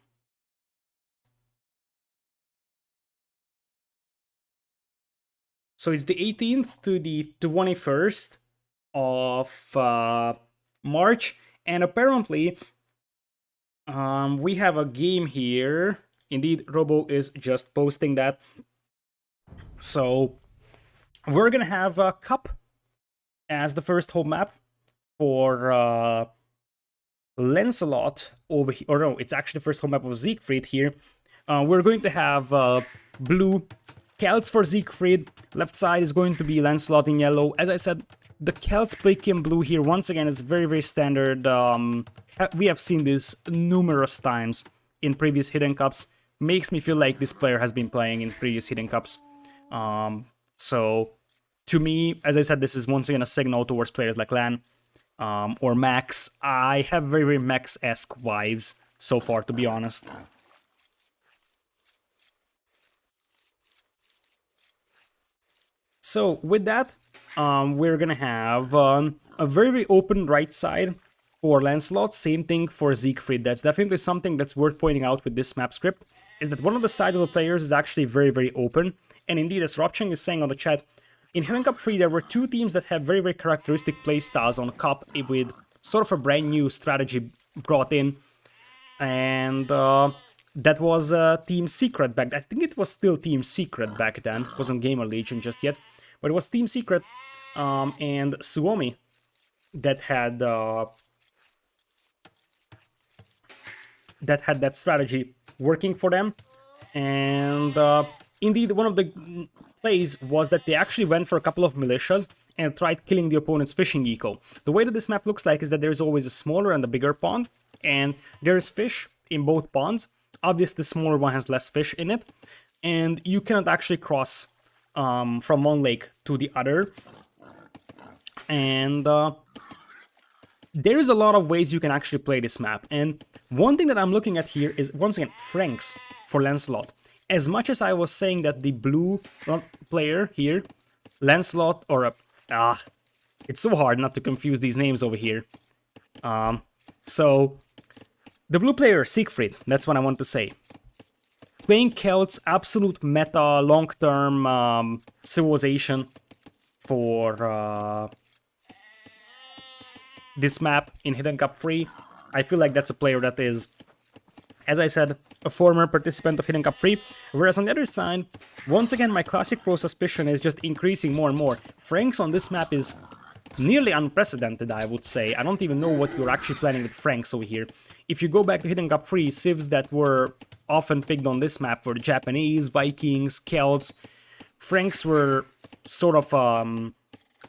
Speaker 1: So it's the 18th to the 21st of March, and apparently we have a game here. Indeed, Robo is just posting that. So we're gonna have a Cup as the first home map for Lancelot over here. Or no, it's actually the first home map of Siegfried here. We're going to have blue Celts for Siegfried. Left side is going to be Lancelot in yellow. As I said, the Celts pick in blue here once again is very, very standard. We have seen this numerous times in previous Hidden Cups. Makes me feel like this player has been playing in previous Hidden Cups. So, to me, as I said, this is once again a signal towards players like Lan or Max. I have very, very Max-esque vibes so far, to be honest. So with that, we're gonna have a very, very open right side for Lancelot. Same thing for Siegfried. That's definitely something that's worth pointing out with this map script, is that one of the sides of the players is actually very, very open. And indeed, as Robcheng is saying on the chat, in Hidden Cup 3 there were two teams that have very, very characteristic playstyles on Cup with sort of a brand new strategy brought in. And that was Team Secret back then. I think it was still Team Secret back then. It wasn't Gamer Legion just yet. But it was Team Secret and Suomi that had that strategy working for them. And indeed, one of the plays was that they actually went for a couple of militias and tried killing the opponent's fishing eco. The way that this map looks like is that there's always a smaller and a bigger pond, and there's fish in both ponds. Obviously, the smaller one has less fish in it, and you cannot actually cross from one lake to the other. And there is a lot of ways you can actually play this map. And one thing that I'm looking at here is, once again, Franks for Lancelot. As much as I was saying that the blue player here, Lancelot, or it's so hard not to confuse these names over here. So, the blue player, Siegfried, that's what I want to say. Playing Celts, absolute meta, long-term civilization for this map in Hidden Cup 3. I feel like that's a player that is, as I said, a former participant of Hidden Cup 3. Whereas on the other side, once again, my Classic Pro suspicion is just increasing more and more. Franks on this map is nearly unprecedented, I would say. I don't even know what you're actually planning with Franks over here. If you go back to Hidden Cup 3, civs that were often picked on this map were the Japanese, Vikings, Celts. Franks were sort of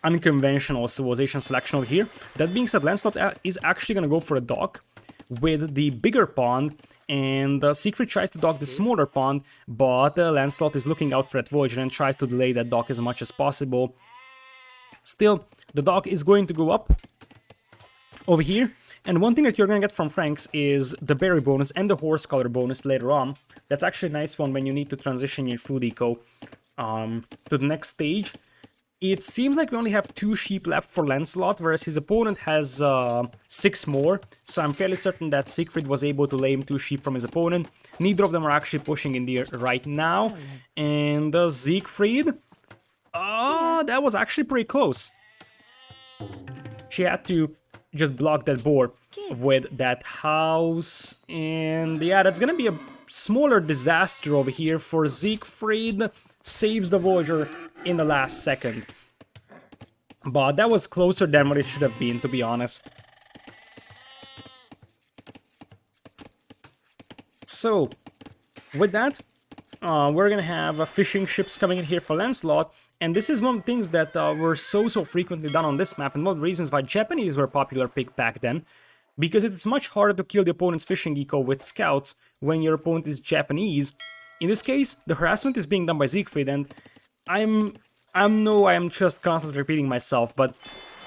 Speaker 1: unconventional civilization selection over here. That being said, Lancelot is actually going to go for a dock with the bigger pond, and Siegfried tries to dock the smaller pond, but Lancelot is looking out for that Voyager and tries to delay that dock as much as possible. Still, the dock is going to go up over here, and one thing that you're going to get from Franks is the berry bonus and the horse color bonus later on. That's actually a nice one when you need to transition your food eco to the next stage. It seems like we only have 2 sheep left for Lancelot, whereas his opponent has 6 more. So I'm fairly certain that Siegfried was able to lame 2 sheep from his opponent. Neither of them are actually pushing in there right now. And Siegfried... that was actually pretty close. She had to just block that board with that house. And yeah, that's gonna be a smaller disaster over here for Siegfried. Saves the Voyager in the last second. But that was closer than what it should have been, to be honest. So, with that, we're gonna have fishing ships coming in here for Lancelot, And this is one of the things that were so frequently done on this map, and one of the reasons why Japanese were a popular pick back then, because it's much harder to kill the opponent's fishing eco with scouts when your opponent is Japanese. In this case, the harassment is being done by Siegfried, and I am just constantly repeating myself, but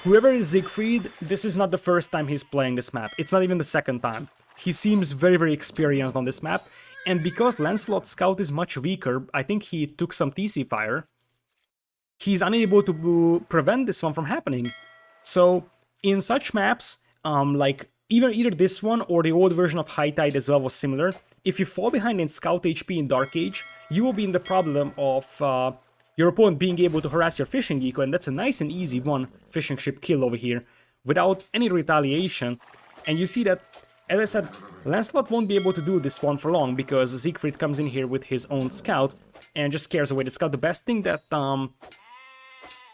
Speaker 1: whoever is Siegfried, this is not the first time he's playing this map. It's not even the second time. He seems very experienced on this map, and because Lancelot's scout is much weaker, I think he took some TC fire, he's unable to prevent this one from happening. So, in such maps, like either this one or the old version of High Tide as well was similar, if you fall behind in Scout HP in Dark Age, you will be in the problem of your opponent being able to harass your fishing eco, and that's a nice and easy one fishing ship kill over here, without any retaliation. And you see that, as I said, Lancelot won't be able to do this one for long, because Siegfried comes in here with his own scout, and just scares away the scout. The best thing that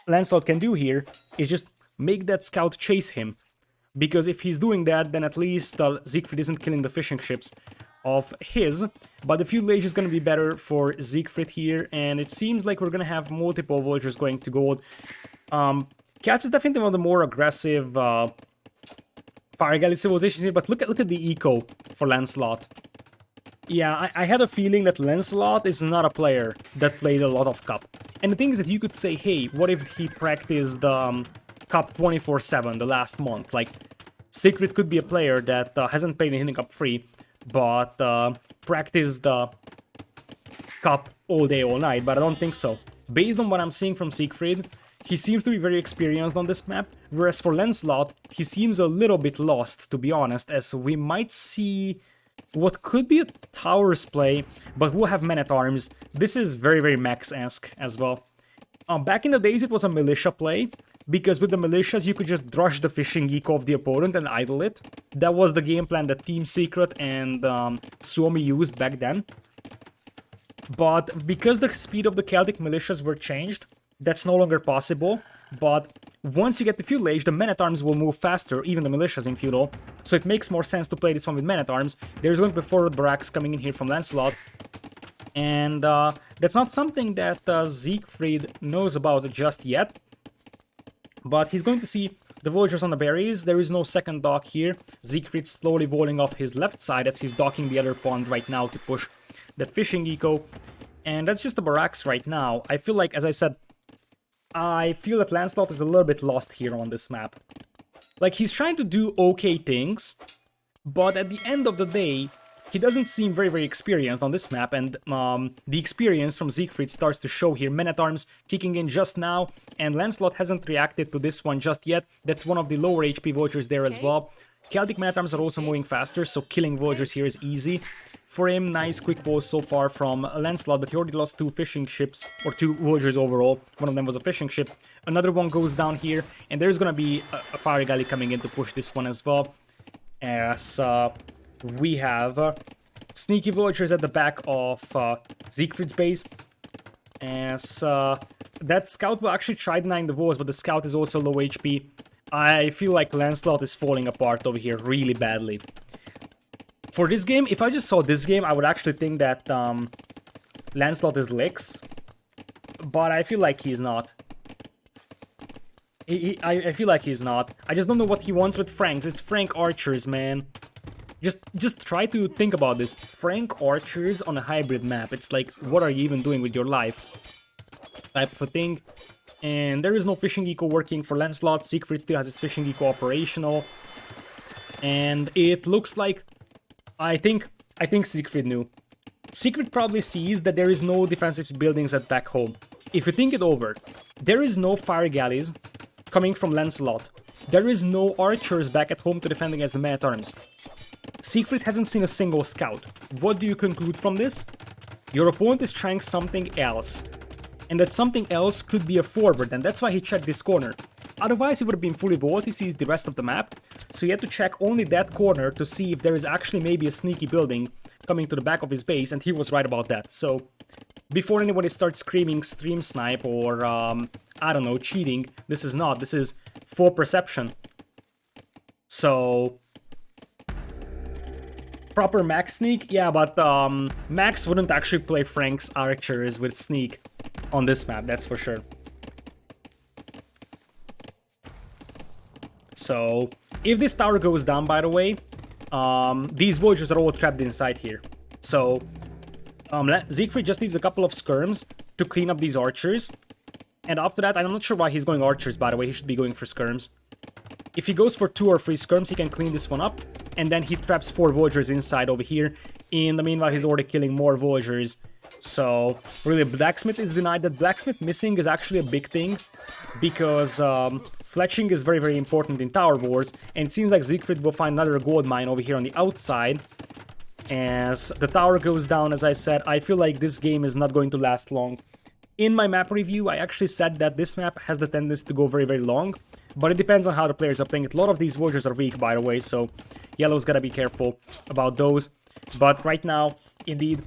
Speaker 1: Lancelot can do here is just make that scout chase him, because if he's doing that, then at least Siegfried isn't killing the fishing ships of his, but the fuel age is going to be better for Siegfried here, and it seems like we're going to have multiple villagers going to gold. Cats is definitely one of the more aggressive Fire Galley civilizations here, but look at the eco for Lancelot. Yeah, I had a feeling that Lancelot is not a player that played a lot of Cup. And the thing is that you could say, hey, what if he practiced Cup 24/7 the last month? Like, Sigfried could be a player that hasn't played anything Cup 3, but practiced the Cup all day, all night, but I don't think so. Based on what I'm seeing from Siegfried, he seems to be very experienced on this map, whereas for Lancelot, he seems a little bit lost, to be honest, as we might see what could be a Towers play, but we'll have Men-at-Arms. This is very Max-esque as well. Back in the days, it was a militia play, because with the militias, you could just drush the fishing eco of the opponent and idle it. That was the game plan that Team Secret and Suomi used back then. But because the speed of the Celtic militias were changed, that's no longer possible. But once you get the Feudal Age, the Men-at-Arms will move faster, even the militias in Feudal. So it makes more sense to play this one with Men-at-Arms. There's going to be forward barracks coming in here from Lancelot. And that's not something that Siegfried knows about just yet. But he's going to see the villagers on the berries. There is no second dock here. Siegfried slowly walling off his left side as he's docking the other pond right now to push that fishing eco. And that's just the barracks right now. I feel like, as I said, I feel that Lancelot is a little bit lost here on this map. Like, he's trying to do okay things, but at the end of the day, he doesn't seem very experienced on this map, and the experience from Siegfried starts to show here. Men-at-Arms kicking in just now, and Lancelot hasn't reacted to this one just yet. That's one of the lower HP villagers there as well. Celtic Men-at-Arms are also moving faster, so killing villagers here is easy. For him, nice quick walls so far from Lancelot, but he already lost 2 fishing ships, or 2 villagers overall. One of them was a fishing ship. Another one goes down here, and there's gonna be a fire galley coming in to push this one as well. As we have sneaky villagers at the back of Siegfried's base. As that scout will actually try denying the walls, but the scout is also low HP. I feel like Lancelot is falling apart over here really badly. For this game, if I just saw this game, I would actually think that Lancelot is licks. But I feel like he's not. I feel like he's not. I just don't know what he wants with Franks. It's Frank Archers, man. Just try to think about this. Frank Archers on a hybrid map. It's like, what are you even doing with your life? Type of a thing. And there is no fishing eco working for Lancelot. Siegfried still has his fishing eco operational. And it looks like... I think Siegfried knew. Siegfried probably sees that there is no defensive buildings at back home. If you think it over, there is no fire galleys coming from Lancelot. There is no archers back at home to defend against the Men-at-Arms. Siegfried hasn't seen a single scout. What do you conclude from this? Your opponent is trying something else. And that something else could be a forward, and that's why he checked this corner. Otherwise, he would have been fully vault, he sees the rest of the map, so he had to check only that corner to see if there is actually maybe a sneaky building coming to the back of his base, and he was right about that. So, before anybody starts screaming stream snipe or, I don't know, cheating, this is full perception. So... proper Max sneak? Yeah, but Max wouldn't actually play Frank's archers with sneak on this map, that's for sure. So, if this tower goes down, by the way, these Voyagers are all trapped inside here. So, Siegfried just needs a couple of skirms to clean up these archers. And after that, I'm not sure why he's going archers, by the way. He should be going for skirms. If he goes for 2 or 3 skirms, he can clean this one up. And then he traps 4 Voyagers inside over here. In the meanwhile, he's already killing more Voyagers. So, really, Blacksmith is denied. That Blacksmith missing is actually a big thing. Because fletching is very, very important in Tower Wars. And it seems like Siegfried will find another gold mine over here on the outside. As the tower goes down, as I said, I feel like this game is not going to last long. In my map review, I actually said that this map has the tendency to go very, very long. But it depends on how the players are playing it. A lot of these Voyagers are weak, by the way, so Yellow's gotta be careful about those. But right now, indeed,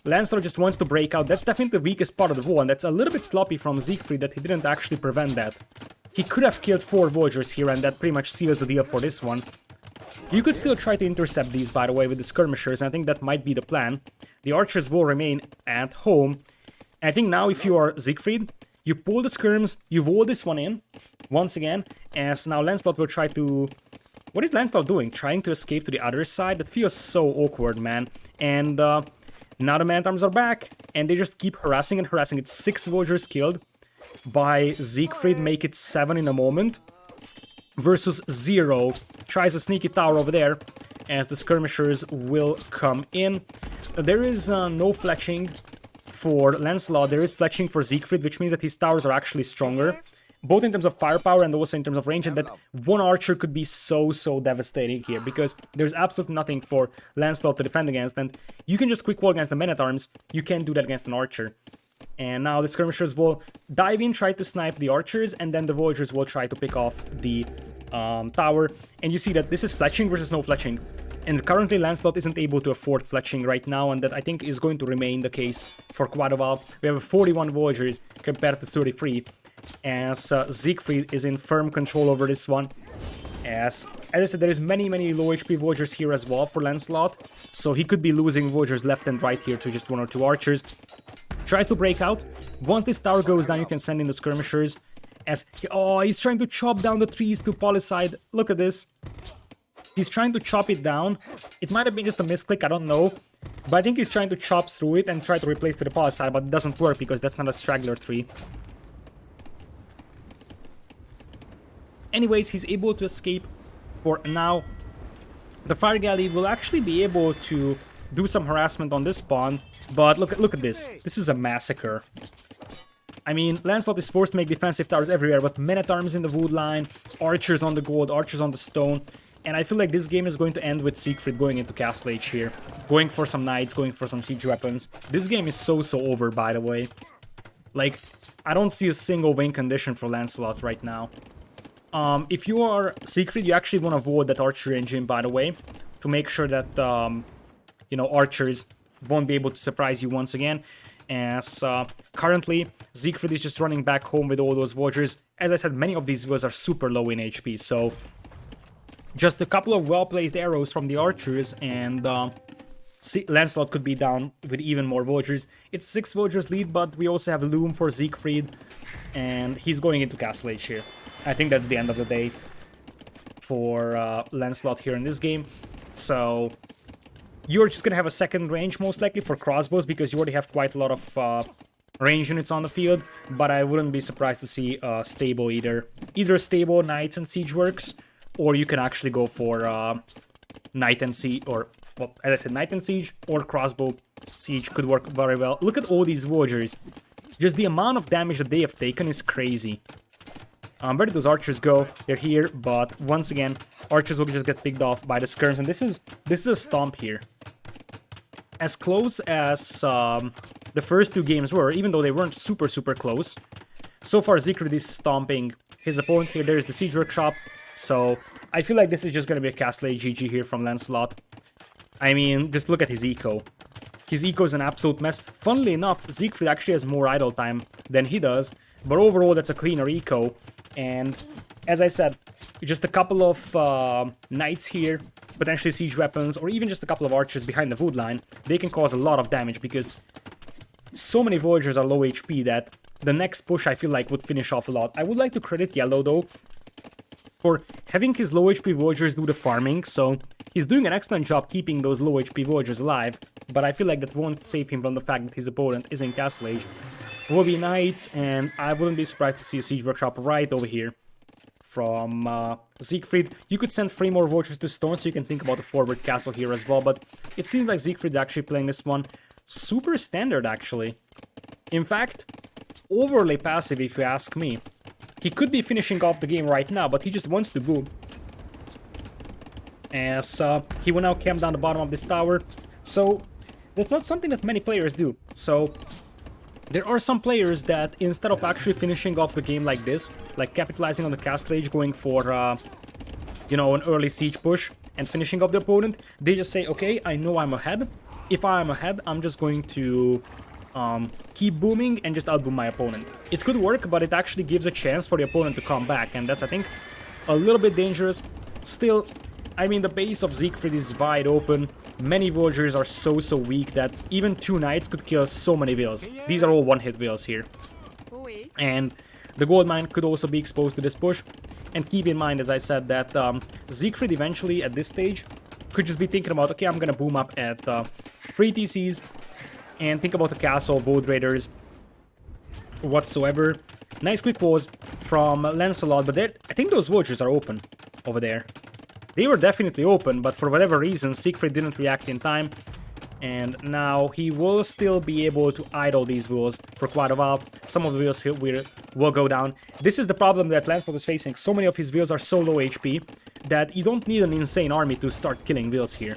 Speaker 1: Lancelot just wants to break out. That's definitely the weakest part of the wall, and that's a little bit sloppy from Siegfried that he didn't actually prevent that. He could have killed 4 Voyagers here, and that pretty much seals the deal for this one. You could still try to intercept these, by the way, with the skirmishers, and I think that might be the plan. The archers will remain at home. And I think now if you are Siegfried, you pull the skirms, you wall this one in, once again, as now Lancelot will try to... What is Lancelot doing? Trying to escape to the other side? That feels so awkward, man. And now the man-at-arms are back, and they just keep harassing and harassing. It's 6 Voyagers killed by Siegfried, make it 7 in a moment, versus 0. Tries a sneaky tower over there, as the skirmishers will come in. There is no fletching for Lancelot, there is fletching for Siegfried, which means that his towers are actually stronger, both in terms of firepower and also in terms of range, and that one archer could be so devastating here, because there's absolutely nothing for Lancelot to defend against, and you can just quick wall against the men-at-arms, you can't do that against an archer. And now the skirmishers will dive in, try to snipe the archers, and then the Voyagers will try to pick off the tower, and you see that this is fletching versus no fletching. And currently Lancelot isn't able to afford fletching right now, and that I think is going to remain the case for quite a while. We have 41 Voyagers compared to 33, as Siegfried is in firm control over this one. As I said, there is many low HP Voyagers here as well for Lancelot, so he could be losing Voyagers left and right here to just 1 or 2 archers. Tries to break out. Once this tower goes down, you can send in the skirmishers. As he's trying to chop down the trees to policide. Look at this. He's trying to chop it down. It might have been just a misclick, I don't know. But I think he's trying to chop through it and try to replace to the policide, but it doesn't work because that's not a straggler tree. Anyways, he's able to escape for now. The Fire Galley will actually be able to do some harassment on this spawn, but look at this. This is a massacre. I mean, Lancelot is forced to make defensive towers everywhere, but men-at-arms in the wood line, archers on the gold, archers on the stone, and I feel like this game is going to end with Siegfried going into Castle Age here, going for some knights, going for some siege weapons. This game is so over, by the way. Like, I don't see a single win condition for Lancelot right now. If you are Siegfried, you actually want to avoid that archery engine, by the way, to make sure that, you know, archers won't be able to surprise you once again. As currently, Siegfried is just running back home with all those Voyagers. As I said, many of these Voyagers are super low in HP, so just a couple of well-placed arrows from the archers, and Lancelot could be down with even more Voyagers. It's 6 Voyagers lead, but we also have Loom for Siegfried, and he's going into Castle Age here. I think that's the end of the day for Lancelot here in this game. So you're just gonna have a second range most likely for crossbows, because you already have quite a lot of range units on the field, but I wouldn't be surprised to see stable either stable knights and siege works, or you can actually go for knight and siege, or well, as I said, knight and siege or crossbow siege could work very well. Look at all these Voyagers. Just the amount of damage that they have taken is crazy. Where did those archers go? They're here, but once again, archers will just get picked off by the skirms, and this is a stomp here. As close as the first 2 games were, even though they weren't super close, so far Siegfried is stomping his opponent here. There's the siege workshop, so I feel like this is just gonna be a Castle Age GG here from Lancelot. I mean, just look at his eco. His eco is an absolute mess. Funnily enough, Siegfried actually has more idle time than he does, but overall that's a cleaner eco. And as I said, just a couple of knights here, potentially siege weapons, or even just a couple of archers behind the wood line, they can cause a lot of damage, because so many Voyagers are low HP that the next push I feel like would finish off a lot. I would like to credit Yellow though, for having his low HP villagers do the farming, so he's doing an excellent job keeping those low HP villagers alive, but I feel like that won't save him from the fact that his opponent is in Castle Age. Will be Knights, and I wouldn't be surprised to see a Siege Workshop right over here from Siegfried. You could send 3 more villagers to stone, so you can think about a forward castle here as well, but it seems like Siegfried's actually playing this one super standard, actually. In fact, overly passive if you ask me. He could be finishing off the game right now, but he just wants to boom. As he will now camp down the bottom of this tower. So that's not something that many players do. So there are some players that instead of actually finishing off the game like this, like capitalizing on the Castle Age, going for, you know, an early siege push and finishing off the opponent, they just say, okay, I know I'm ahead. If I'm ahead, I'm just going to keep booming and just outboom my opponent. It could work, but it actually gives a chance for the opponent to come back, and that's, I think, a little bit dangerous. Still, I mean, the base of Siegfried is wide open. Many villagers are so weak that even 2 knights could kill so many vills. These are all one-hit vills here. And the gold mine could also be exposed to this push. And keep in mind, as I said, that Siegfried eventually, at this stage, could just be thinking about, okay, I'm gonna boom up at 3 TCs, and think about the castle, Void Raiders, whatsoever. Nice quick pause from Lancelot, but I think those villagers are open over there. They were definitely open, but for whatever reason, Siegfried didn't react in time. And now he will still be able to idle these vills for quite a while. Some of the vills will go down. This is the problem that Lancelot is facing. So many of his vills are so low HP that you don't need an insane army to start killing vills here.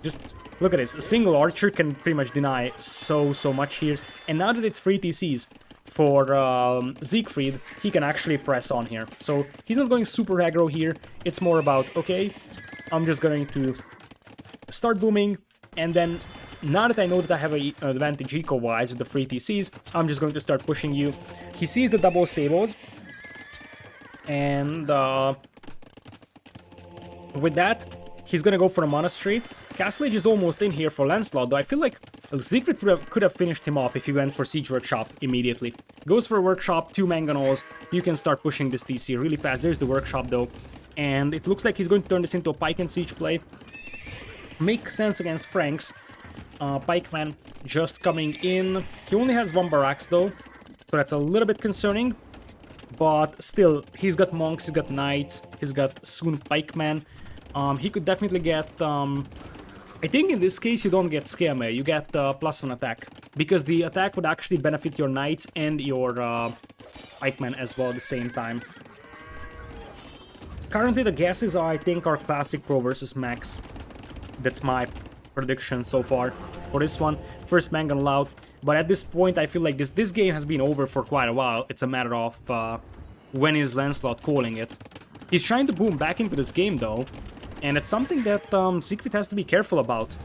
Speaker 1: Just look at this. A single archer can pretty much deny so much here. And now that it's 3 TCs for Siegfried, he can actually press on here. So he's not going super aggro here. It's more about, okay, I'm just going to start booming. And then, now that I know that I have an advantage eco-wise with the 3 TCs, I'm just going to start pushing you. He sees the double stables. And with that, he's gonna go for a monastery. Castle Age is almost in here for Lancelot, though I feel like Siegfried could have finished him off if he went for Siege Workshop immediately. Goes for a Workshop, 2 Mangonels, you can start pushing this TC really fast. There's the Workshop though, and it looks like he's going to turn this into a Pike and Siege play. Makes sense against Franks. Pikeman just coming in. He only has 1 barracks though, so that's a little bit concerning. But still, he's got monks, he's got knights, he's got soon pikemen. He could definitely get... I think in this case you don't get Scare, you get +1 attack. Because the attack would actually benefit your knights and your pikemen as well at the same time. Currently the guesses are, I think, are classic pro versus max. That's my prediction so far for this one. First Mangon allowed. But at this point, I feel like this game has been over for quite a while. It's a matter of when is Lancelot calling it. He's trying to boom back into this game, though. And it's something that Sigfried has to be careful about.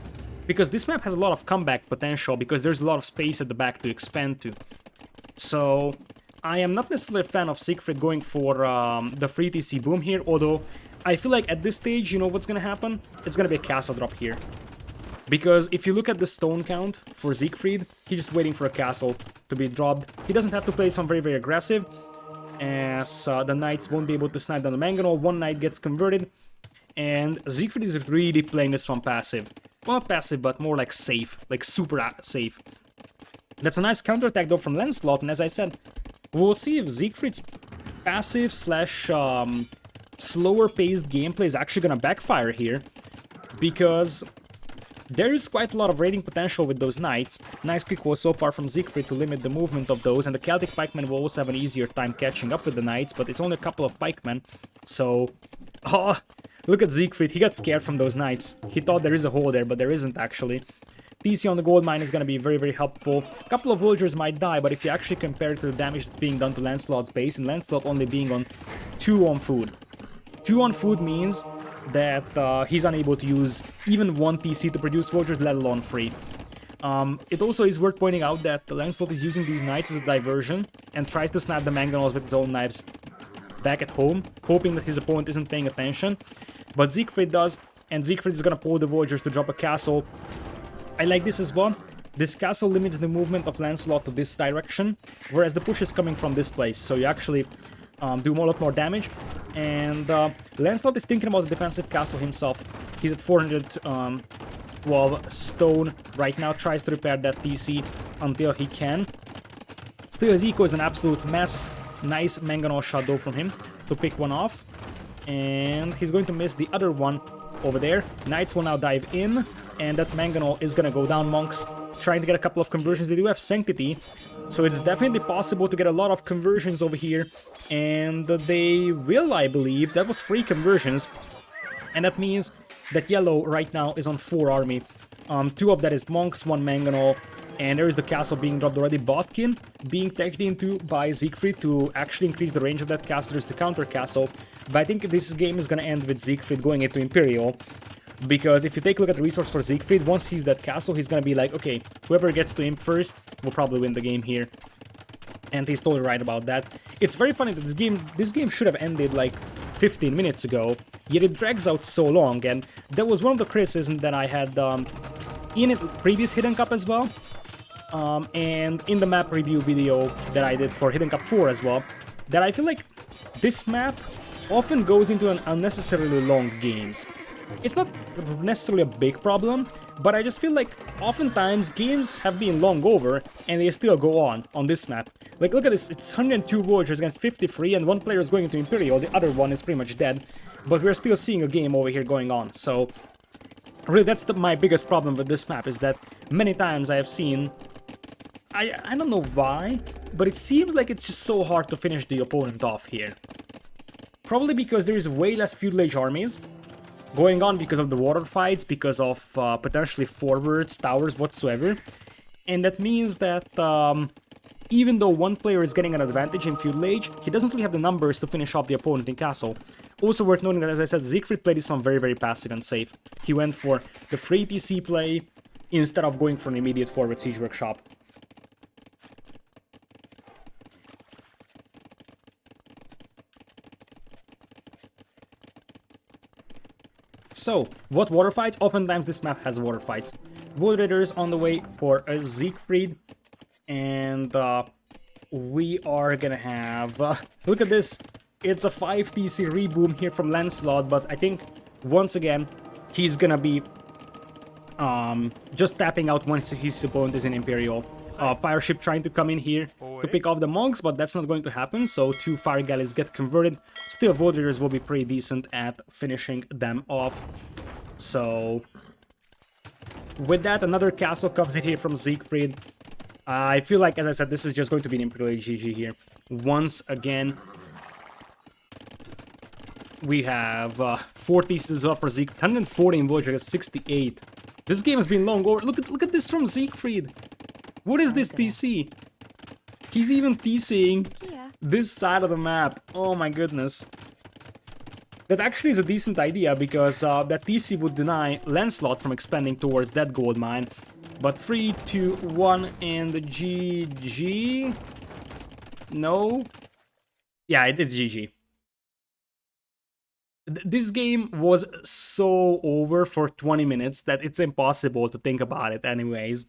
Speaker 1: Because this map has a lot of comeback potential, because there's a lot of space at the back to expand to. So, I am not necessarily a fan of Sigfried going for the free TC boom here, although I feel like at this stage, you know what's gonna happen? It's gonna be a castle drop here. Because if you look at the stone count for Siegfried, he's just waiting for a castle to be dropped. He doesn't have to play some very aggressive, as the knights won't be able to snipe down the Mangonel. 1 knight gets converted, and Siegfried is really playing this one passive. Well, not passive, but more like safe, like super safe. That's a nice counterattack though from Lancelot, and as I said, we'll see if Siegfried's passive slash slower paced gameplay is actually gonna backfire here, because there is quite a lot of raiding potential with those knights. Nice quick was so far from Siegfried to limit the movement of those, and the Celtic pikemen will also have an easier time catching up with the knights, but it's only a couple of pikemen, so... Oh, look at Siegfried, he got scared from those knights. He thought there is a hole there, but there isn't actually. TC on the gold mine is going to be very helpful. A couple of villagers might die, but if you actually compare it to the damage that's being done to Lancelot's base, and Lancelot only being on 2 on food. 2 on food means that he's unable to use even 1 TC to produce villagers, let alone 3. It also is worth pointing out that Lancelot is using these knights as a diversion and tries to snap the Mangonels with his own knives back at home, hoping that his opponent isn't paying attention. But Siegfried does, and Siegfried is gonna pull the villagers to drop a castle. I like this as well. This castle limits the movement of Lancelot to this direction, whereas the push is coming from this place, so you actually do a lot more damage. And Lancelot is thinking about the defensive castle himself. He's at 400 stone right now, tries to repair that TC until he can. Still, his eco is an absolute mess. Nice mangonel shot though from him to pick one off. And he's going to miss the other one over there. Knights will now dive in, and that mangonel is gonna go down. Monks trying to get a couple of conversions. They do have Sanctity, so it's definitely possible to get a lot of conversions over here. And they will, I believe. That was 3 conversions. And that means that yellow right now is on 4 army. 2 of that is monks, 1 mangonel, and there is the castle being dropped already. Botkin being teched into by Siegfried to actually increase the range of that castle. There's the counter castle, but I think this game is gonna end with Siegfried going into Imperial. Because if you take a look at the resource for Siegfried, once he's that castle, he's gonna be like, okay, whoever gets to him first will probably win the game here. And he's totally right about that. It's very funny that this game should have ended like 15 minutes ago, yet it drags out so long, and that was one of the criticisms that I had in a previous Hidden Cup as well, and in the map review video that I did for Hidden Cup 4 as well, that I feel like this map often goes into an unnecessarily long games. It's not necessarily a big problem, but I just feel like oftentimes games have been long over and they still go on this map. Like, look at this, it's 102 villagers against 53 and one player is going into Imperial, the other one is pretty much dead, but we're still seeing a game over here going on. So really, that's my biggest problem with this map, is that many times I have seen, I don't know why, but it seems like it's just so hard to finish the opponent off here. Probably because there is way less feudal age armies going on because of the water fights, because of potentially forwards, towers, whatsoever. And that means that even though one player is getting an advantage in feudal age, he doesn't really have the numbers to finish off the opponent in castle. Also worth noting that, as I said, Siegfried played this one very, very passive and safe. He went for the free TC play instead of going for an immediate forward siege workshop. So, what water fights? Oftentimes this map has water fights. Wood Raiders on the way for a Siegfried, and we are gonna have... look at this! It's a 5 TC reboom here from Lancelot, but I think, once again, he's gonna be just tapping out once his opponent is in Imperial. Fireship trying to come in here to pick off the monks, but that's not going to happen, so 2 fire galleys get converted. Still, Wood Raiders will be pretty decent at finishing them off. So, with that, another castle comes in here from Siegfried. I feel like, as I said, this is just going to be an Imperial GG here. Once again, we have 4 pieces up for Siegfried. 140 in village against 68. This game has been long over. Look at this from Siegfried. What is this TC? He's even TCing this side of the map. Oh my goodness. That actually is a decent idea, because that TC would deny Lancelot from expanding towards that gold mine. But 3, 2, 1, and GG? No? Yeah, it's GG. This game was so over for 20 minutes that it's impossible to think about it anyways.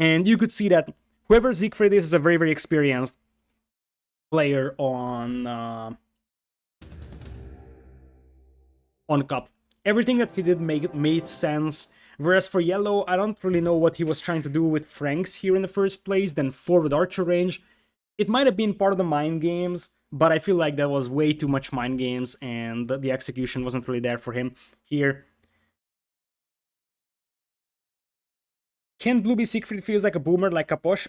Speaker 1: And you could see that whoever Siegfried is a very, very experienced player on Cup. Everything that he did made sense. Whereas for Yellow, I don't really know what he was trying to do with Franks here in the first place, then forward archer range. It might have been part of the mind games, but I feel like that was way too much mind games, and the execution wasn't really there for him here. Can Blue be Siegfried feels like a boomer like Kaposh?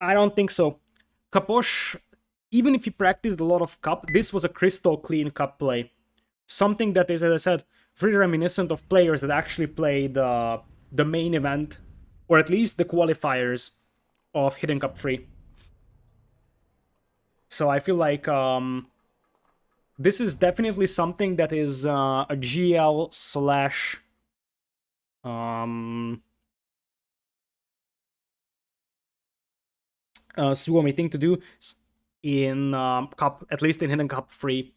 Speaker 1: I don't think so. Kaposh, even if he practiced a lot of Cup, this was a crystal clean Cup play. Something that is, as I said, very reminiscent of players that actually played the main event, or at least the qualifiers of Hidden Cup 3. So I feel like this is definitely something that is a GL slash Suomi thing to do in Cup, at least in Hidden Cup 3.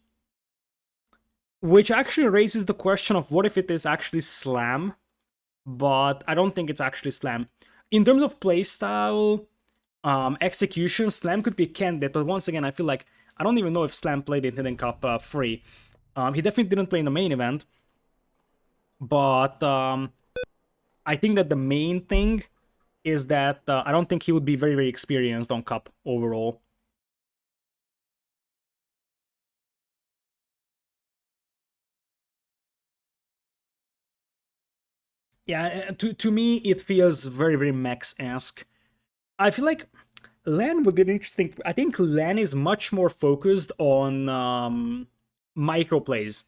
Speaker 1: Which actually raises the question of what if it is actually Slam, but I don't think it's actually Slam. In terms of playstyle, execution, Slam could be a candidate, but once again, I feel like I don't even know if Slam played in Hidden Cup 3. He definitely didn't play in the main event, but I think that the main thing is that I don't think he would be very, very experienced on Cup overall. Yeah, to me, it feels very, very Max-esque. I feel like Lan would be an interesting. I think Lan is much more focused on micro plays.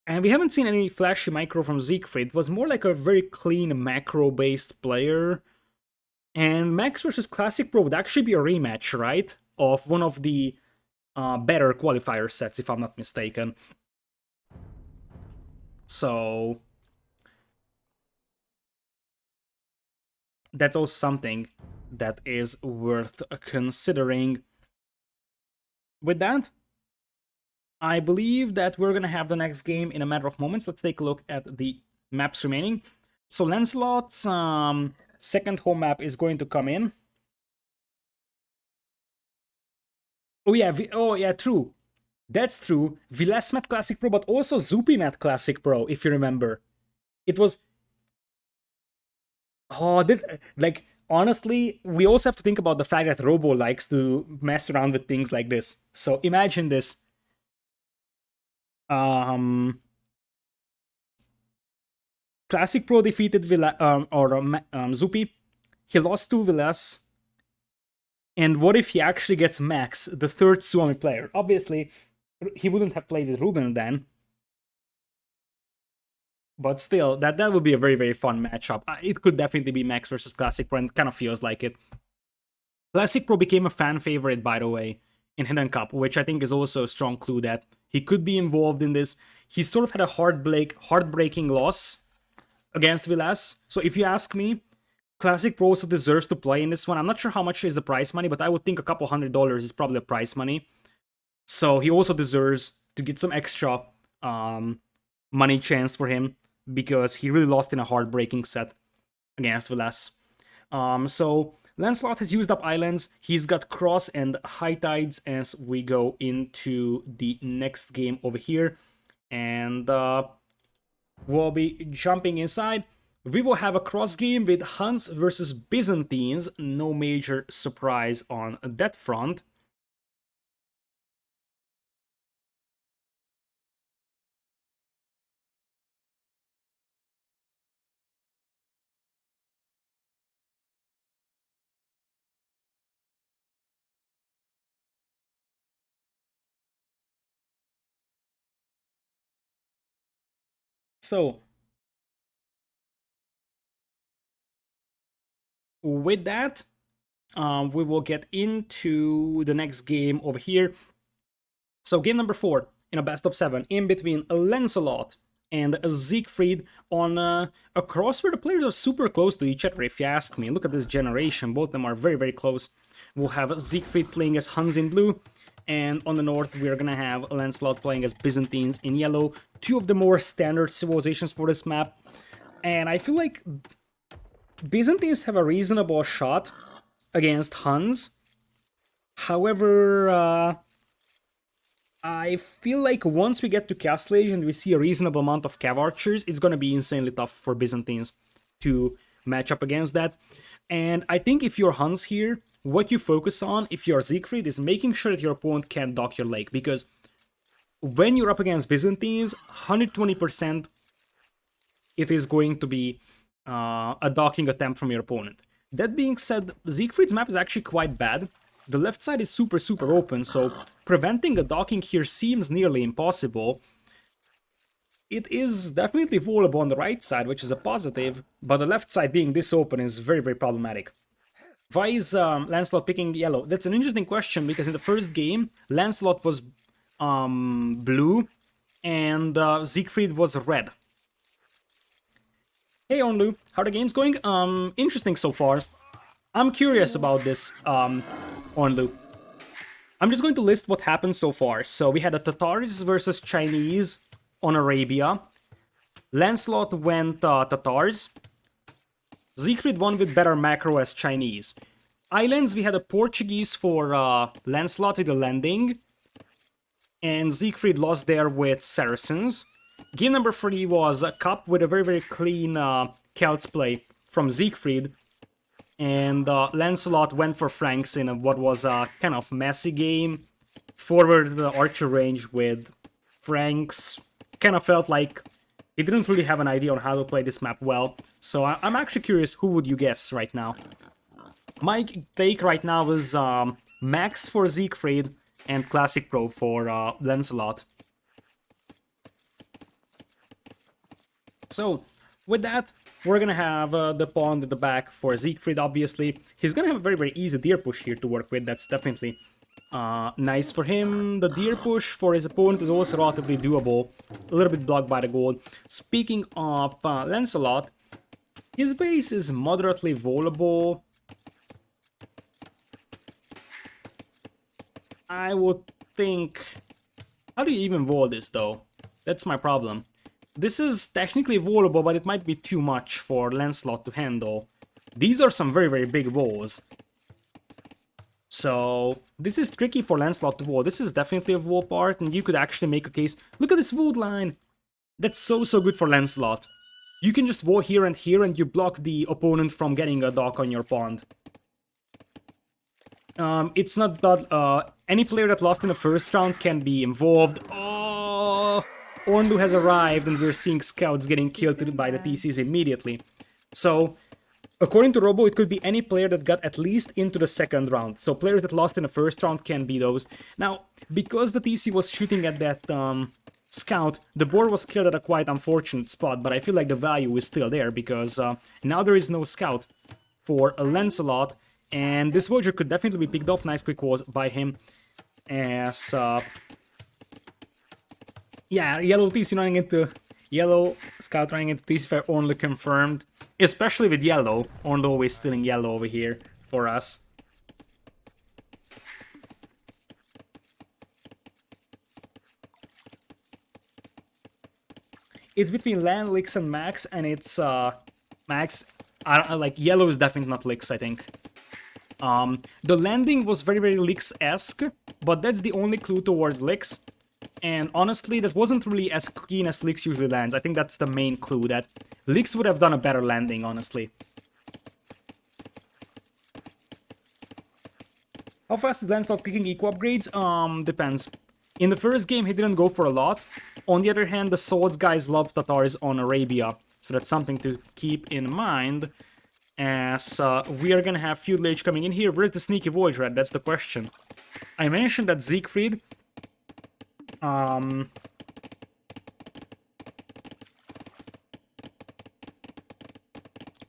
Speaker 1: And we haven't seen any flashy micro from Siegfried. It was more like a very clean macro based player. And Max versus Classic Pro would actually be a rematch, right? Of one of the better qualifier sets, if I'm not mistaken. So that's also something that is worth considering. With that, I believe that we're gonna have the next game in a matter of moments. Let's take a look at the maps remaining. So Lancelot's second home map is going to come in. Oh yeah, oh yeah, true. That's true. Vilas met Classic Pro, but also Zupi met Classic Pro, if you remember. It was like honestly, we also have to think about the fact that Robo likes to mess around with things like this. So imagine this. Classic Pro defeated Zupi. He lost to Vilas. And what if he actually gets Max, the third Suomi player? Obviously, he wouldn't have played with Ruben then. But still, that would be a very, very fun matchup. It could definitely be Max versus Classic Pro, and it kind of feels like it. Classic Pro became a fan favorite, by the way, in Hidden Cup, which I think is also a strong clue that he could be involved in this. He sort of had a heartbreaking loss against Vilas. So if you ask me, Classic Pro also deserves to play in this one. I'm not sure how much is the prize money, but I would think a couple $100 is probably the prize money. So he also deserves to get some extra money chance for him because he really lost in a heartbreaking set against Vilas. So Lancelot has used up islands. He's got cross and high tides as we go into the next game over here. And we'll be jumping inside. We will have a cross game with Huns versus Byzantines. No major surprise on that front. So, with that, we will get into the next game over here. So, game number 4 in a best of 7 in between Lancelot and Siegfried on a cross where the players are super close to each other, if you ask me. Look at this generation, both of them are very, very close. We'll have Siegfried playing as Huns in blue, and on the north, we're gonna have Lancelot playing as Byzantines in yellow. Two of the more standard civilizations for this map. And I feel like Byzantines have a reasonable shot against Huns. However, I feel like once we get to Castle Age and we see a reasonable amount of Cav archers, it's gonna be insanely tough for Byzantines to match up against that. And I think if you're Huns here, what you focus on, if you're Siegfried, is making sure that your opponent can't dock your lake, because when you're up against Byzantines, 120% it is going to be a docking attempt from your opponent. That being said, Siegfried's map is actually quite bad. The left side is super, super open, so preventing a docking here seems nearly impossible. It is definitely vulnerable on the right side, which is a positive, but the left side being this open is very, very problematic. Why is Lancelot picking yellow? That's an interesting question, because in the first game, Lancelot was blue, and Siegfried was red. Hey Onlu, how are the games going? Interesting so far. I'm curious about this, Onlu. I'm just going to list what happened so far. So we had a Tatars versus Chinese on Arabia. Lancelot went Tatars. Siegfried won with better macro as Chinese. Islands, we had a Portuguese for Lancelot with the landing, and Siegfried lost there with Saracens. Game number 3 was a Cup with a very, very clean Celts play from Siegfried, and Lancelot went for Franks in what was a kind of messy game. Forward the archer range with Franks. Kind of felt like he didn't really have an idea on how to play this map well. So I'm actually curious, who would you guess right now? My take right now is Max for Siegfried and Classic Pro for Lancelot. So, with that, we're gonna have the pawn at the back for Siegfried, obviously. He's gonna have a very, very easy deer push here to work with. That's definitely nice for him. The deer push for his opponent is also relatively doable. A little bit blocked by the gold. Speaking of Lancelot, his base is moderately vulnerable. I would think... How do you even wall this, though? That's my problem. This is technically wallable, but it might be too much for Lancelot to handle. These are some very, very big walls. So, this is tricky for Lancelot to wall. This is definitely a wall part, and you could actually make a case... Look at this wood line! That's so, so good for Lancelot. You can just wall here, and you block the opponent from getting a dock on your pond. It's not that any player that lost in the first round can be involved. Oh, Orndu has arrived, and we're seeing scouts getting killed by the TCs immediately. So, according to Robo, it could be any player that got at least into the second round. So players that lost in the first round can be those. Now, because the TC was shooting at that scout, the board was killed at a quite unfortunate spot, but I feel like the value is still there, because now there is no scout for a Lancelot, and this Voyager could definitely be picked off. Nice quick walls by him, as... yeah, yellow TC running into... Yellow scout running into TC fire only confirmed. Especially with yellow. Orndu always stealing yellow over here for us. It's between Lan, Lix, and Max, and it's Max. Like yellow is definitely not Lix, I think. The landing was very, very Lix-esque, but that's the only clue towards Lix. And honestly, that wasn't really as clean as Lix usually lands. I think that's the main clue, that Lix would have done a better landing, honestly. How fast is Lancelot clicking eco upgrades? Depends. In the first game, he didn't go for a lot. On the other hand, the Swords guys love Tatars on Arabia, so that's something to keep in mind. As we are gonna have Feudal Age coming in here. Where's the sneaky Voyager at? That's the question. I mentioned that Siegfried...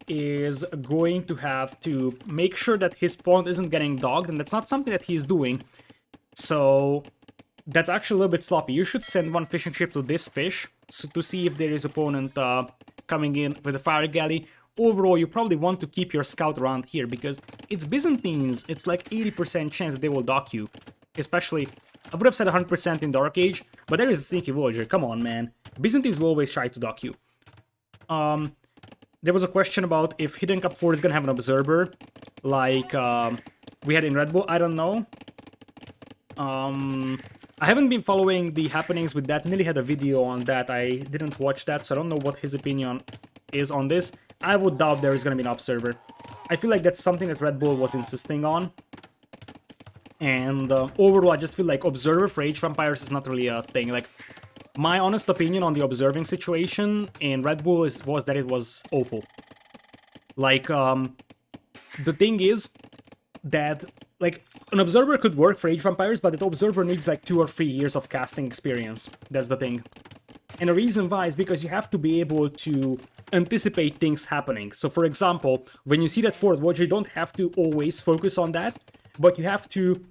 Speaker 1: is going to have to make sure that his pawn isn't getting dogged, and that's not something that he's doing. So that's actually a little bit sloppy. You should send one fishing ship to this fish to see if there is opponent coming in with a fire galley. Overall, you probably want to keep your scout around here, because it's Byzantines. It's like 80% chance that they will dock you. Especially, I would have said 100% in Dark Age, but there is a sneaky Voyager. Come on, man. Byzantines will always try to dock you. There was a question about if Hidden Cup 4 is gonna have an observer, like we had in Red Bull. I don't know. I haven't been following the happenings with that. Nilly had a video on that. I didn't watch that, so I don't know what his opinion is on this. I would doubt there is gonna be an observer. I feel like that's something that Red Bull was insisting on. And overall, I just feel like observer for Age Vampires is not really a thing. Like, my honest opinion on the observing situation in Red Bull was that it was awful. Like, the thing is that, like, an observer could work for Age Vampires, but that observer needs like 2 or 3 years of casting experience. That's the thing. And the reason why is because you have to be able to anticipate things happening. So, for example, when you see that fourth Voyager, you don't have to always focus on that, but you have to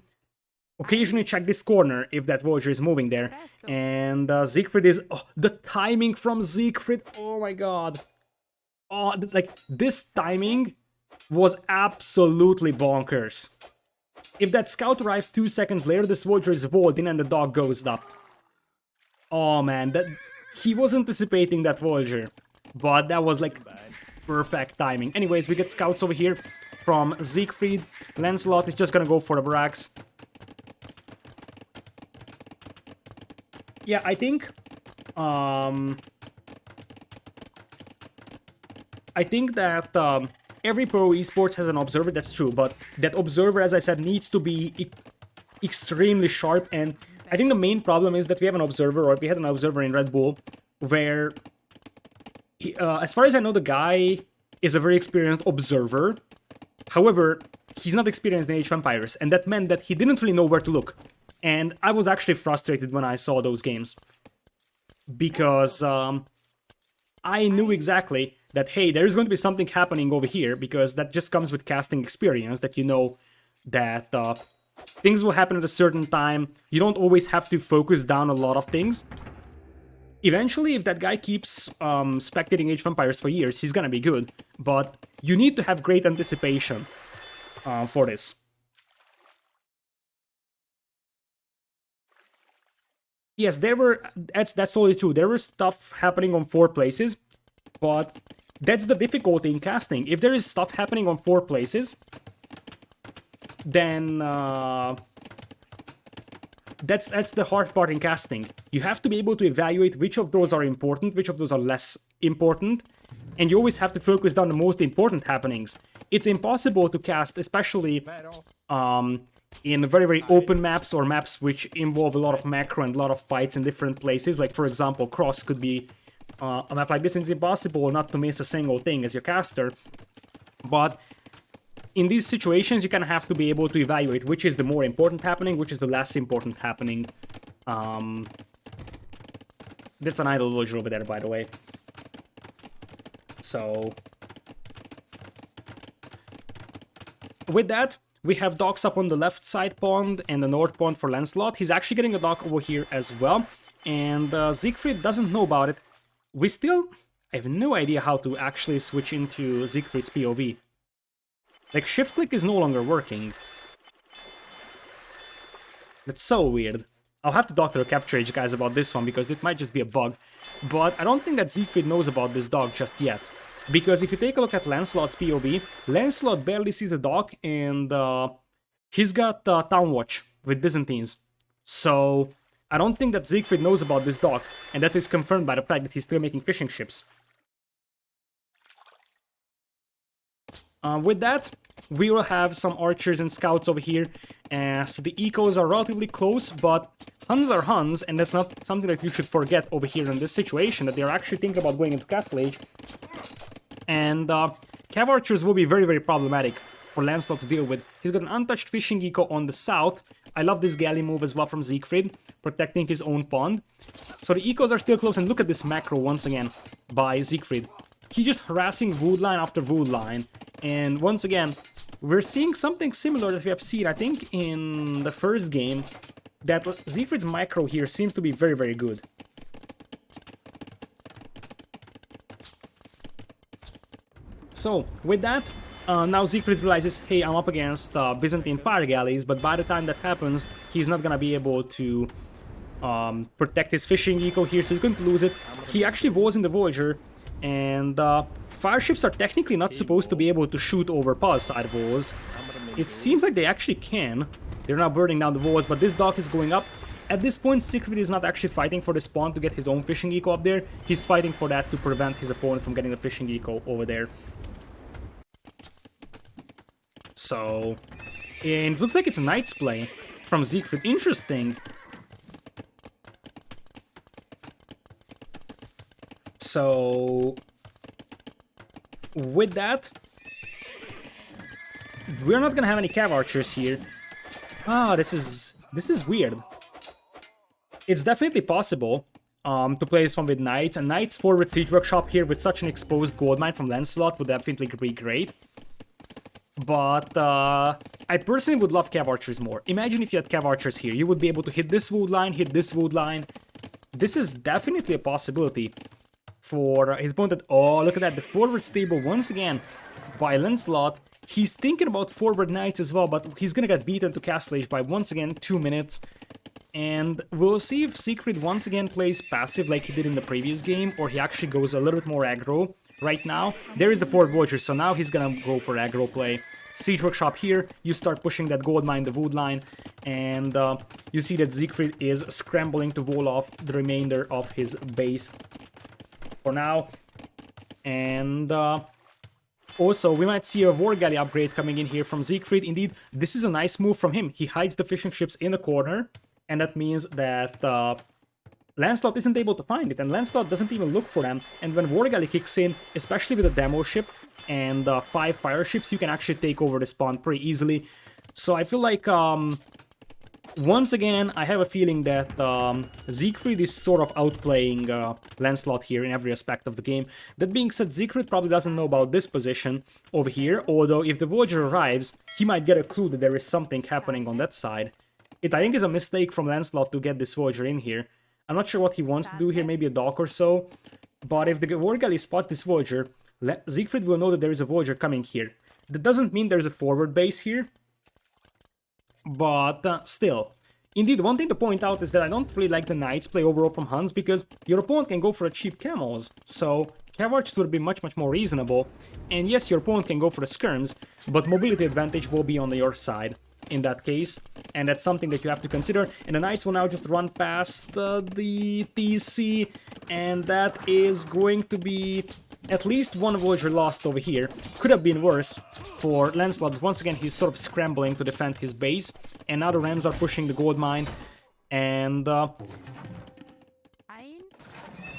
Speaker 1: occasionally check this corner if that Voyager is moving there. And Siegfried is... Oh, the timing from Siegfried! Oh my god! Oh, like, this timing was absolutely bonkers. If that scout arrives 2 seconds later, this Voyager is walled in and the dog goes up. Oh man, that... He was anticipating that Voyager. But that was like perfect timing. Anyways, we get scouts over here from Siegfried. Lancelot is just gonna go for the Brax. Yeah, I think that every pro esports has an observer, that's true, but that observer, as I said, needs to be extremely sharp, and I think the main problem is that we have an observer, or we had an observer in Red Bull, where, as far as I know, the guy is a very experienced observer. However, he's not experienced in Age of Empires, and that meant that he didn't really know where to look. And I was actually frustrated when I saw those games. Because I knew exactly that, hey, there's going to be something happening over here, because that just comes with casting experience, that you know that things will happen at a certain time. You don't always have to focus down a lot of things. Eventually, if that guy keeps spectating Age of Empires for years, he's gonna be good. But you need to have great anticipation for this. Yes, that's totally true. There was stuff happening on 4 places, but that's the difficulty in casting. If there is stuff happening on 4 places, then that's the hard part in casting. You have to be able to evaluate which of those are important, which of those are less important, and you always have to focus on the most important happenings. It's impossible to cast, especially in very, very open maps, or maps which involve a lot of macro and a lot of fights in different places. Like, for example, Cross could be a map like this, and it's impossible not to miss a single thing as your caster. But in these situations, you kind of have to be able to evaluate which is the more important happening, which is the less important happening. That's an idle villager over there, by the way. So with that, we have docks up on the left side pond and the north pond for Lancelot. He's actually getting a dock over here as well. And Siegfried doesn't know about it. I have no idea how to actually switch into Siegfried's POV. Like, shift click is no longer working. That's so weird. I'll have to talk to the capture age guys about this one, because it might just be a bug. But I don't think that Siegfried knows about this dog just yet. Because if you take a look at Lancelot's POV, Lancelot barely sees the dock, and he's got Town Watch with Byzantines. So I don't think that Siegfried knows about this dock, and that is confirmed by the fact that he's still making fishing ships. With that, we will have some archers and scouts over here, so the ecos are relatively close, but Huns are Huns, and that's not something that you should forget over here in this situation, that they're actually thinking about going into Castle Age. And Cav archers will be very, very problematic for Lancelot to deal with. He's got an untouched fishing eco on the south. I love this galley move as well from Siegfried, protecting his own pond. So the ecos are still close, and look at this macro once again by Siegfried. He's just harassing wood line after wood line, and once again, we're seeing something similar that we have seen, I think, in the first game, that Siegfried's micro here seems to be very, very good. So, with that, now Siegfried realizes, hey, I'm up against Byzantine fire galleys, but by the time that happens, he's not gonna be able to protect his fishing eco here, so he's going to lose it. He actually was in the Voyager, and fire ships are technically not supposed to be able to shoot over palace side walls. It seems like they actually can. They're now burning down the walls, but this dock is going up. At this point, Sigfried is not actually fighting for the spawn to get his own fishing eco up there. He's fighting for that to prevent his opponent from getting the fishing eco over there. So, and it looks like it's a Knight's play from Siegfried. Interesting. So, with that, we're not gonna have any Cav archers here. Ah, this is weird. It's definitely possible to play this one with Knights, and Knights forward siege workshop here with such an exposed gold mine from Lancelot would definitely be great. But I personally would love Cav archers more. Imagine if you had Cav archers here. You would be able to hit this wood line, hit this wood line. This is definitely a possibility for his opponent. Oh, look at that. The forward stable once again by Lancelot. He's thinking about forward knights as well, but he's gonna get beaten to Castle Age by once again 2 minutes. And we'll see if Sigfried once again plays passive like he did in the previous game, or he actually goes a little bit more aggro right now. There is the forward Voyager, so now he's gonna go for aggro play. Siege Workshop here, you start pushing that gold mine, the wood line, and you see that Siegfried is scrambling to wall off the remainder of his base for now. And also, we might see a War Galley upgrade coming in here from Siegfried. Indeed, this is a nice move from him. He hides the fishing ships in a corner, and that means that Lancelot isn't able to find it, and Lancelot doesn't even look for them. And when War Galley kicks in, especially with a demo ship and 5 fire ships, you can actually take over the spawn pretty easily. So I feel like, once again, I have a feeling that Siegfried is sort of outplaying Lancelot here in every aspect of the game. That being said, Siegfried probably doesn't know about this position over here, although if the Voyager arrives, he might get a clue that there is something happening on that side. It, I think, is a mistake from Lancelot to get this Voyager in here. I'm not sure what he wants to do here, maybe a dock or so. But if the War Galley spots this Voyager, Siegfried will know that there is a Voyager coming here. That doesn't mean there's a forward base here, but still. Indeed, one thing to point out is that I don't really like the Knights play overall from Huns, because your opponent can go for a cheap Camels, so Cav Archers would be much more reasonable. And yes, your opponent can go for the Skirms, but mobility advantage will be on your side in that case, and that's something that you have to consider. And the Knights will now just run past the TC, and that is going to be at least one Voyager lost over here. Could have been worse for Lancelot, but once again he's sort of scrambling to defend his base, and now the Rams are pushing the gold mine, and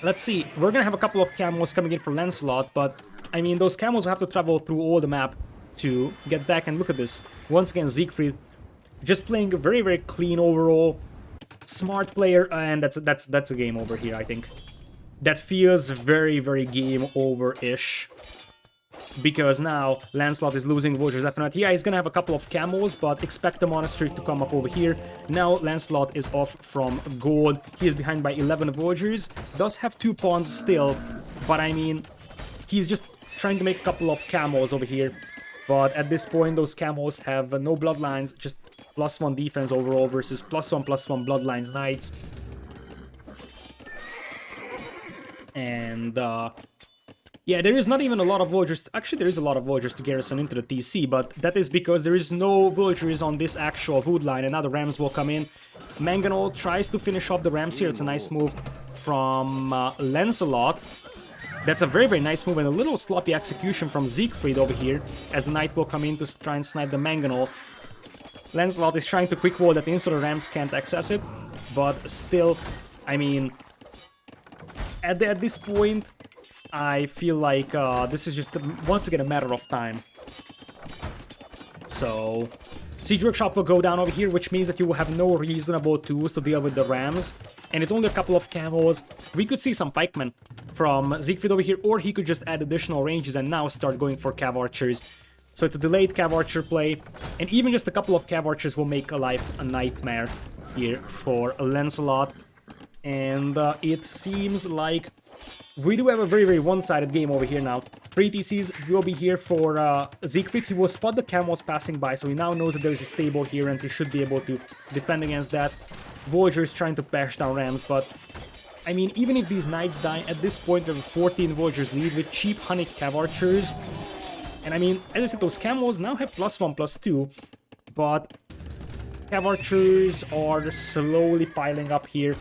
Speaker 1: let's see, we're gonna have a couple of camos coming in for Lancelot, but I mean, those camos will have to travel through all the map to get back. And look at this, once again Siegfried just playing a very clean overall, smart player, and that's a game over here. I think that feels very game over-ish, because now Lancelot is losing Voyagers left and right. Yeah, he's gonna have a couple of camos, but expect the Monastery to come up over here. Now Lancelot is off from gold. He is behind by 11 Voyagers, does have 2 pawns still, but I mean, he's just trying to make a couple of camos over here. But at this point, those camos have no bloodlines, just +1 defense overall versus +1/+1 bloodlines Knights. And yeah, there is not even a lot of Voyagers. Actually, there is a lot of Voyagers to garrison into the TC, but that is because there is no Voyagers on this actual wood line, and now the Rams will come in. Mangonel tries to finish off the Rams here. It's a nice move from Lancelot. That's a very nice move, and a little sloppy execution from Siegfried over here, as the Knight will come in to try and snipe the Mangonel. Lancelot is trying to quick wall that in so the Rams can't access it, but still, I mean, at this point, I feel like this is just, once again, a matter of time. So, Siege Workshop will go down over here, which means that you will have no reasonable tools to deal with the Rams, and it's only a couple of camos. We could see some pikemen from Siegfried over here, or he could just add additional ranges and now start going for Cav Archers. So it's a delayed Cav Archer play, and even just a couple of Cav Archers will make life a nightmare here for Lancelot. And it seems like we do have a very one-sided game over here now. 3 TCs will be here for Siegfried. He will spot the camos passing by, so he now knows that there is a stable here and he should be able to defend against that. Voyager is trying to bash down Rams, but I mean, even if these Knights die, at this point we have a 14 Voyagers lead with cheap Hunnic Cav Archers. And I mean, as I said, those camos now have +1/+2, but Cav Archers are slowly piling up here.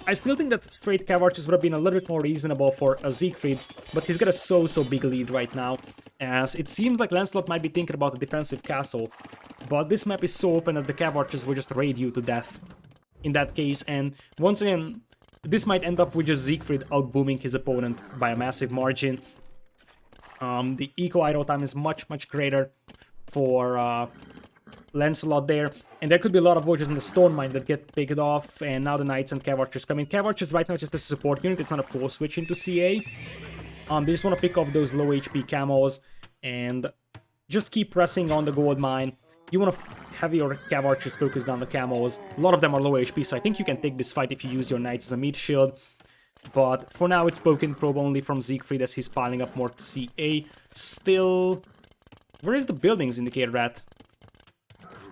Speaker 1: I still think that straight Cav Archers would have been a little bit more reasonable for Siegfried, but he's got a so big lead right now, as it seems like Lancelot might be thinking about a defensive castle, but this map is so open that the Cav Archers will just raid you to death in that case, and once again, this might end up with just Siegfried outbooming his opponent by a massive margin. The eco idle time is much greater for Lancelot there, and there could be a lot of Voyagers in the Stone Mine that get picked off, and now the Knights and Cav Archers come in. Cav Archers right now is just a support unit, it's not a full switch into CA. They just want to pick off those low HP camos and just keep pressing on the gold mine. You want to have your Cav Archers focus down the camos. A lot of them are low HP, so I think you can take this fight if you use your Knights as a meat shield. But for now, it's Poking Probe only from Siegfried as he's piling up more to CA. Still, where is the buildings indicator at?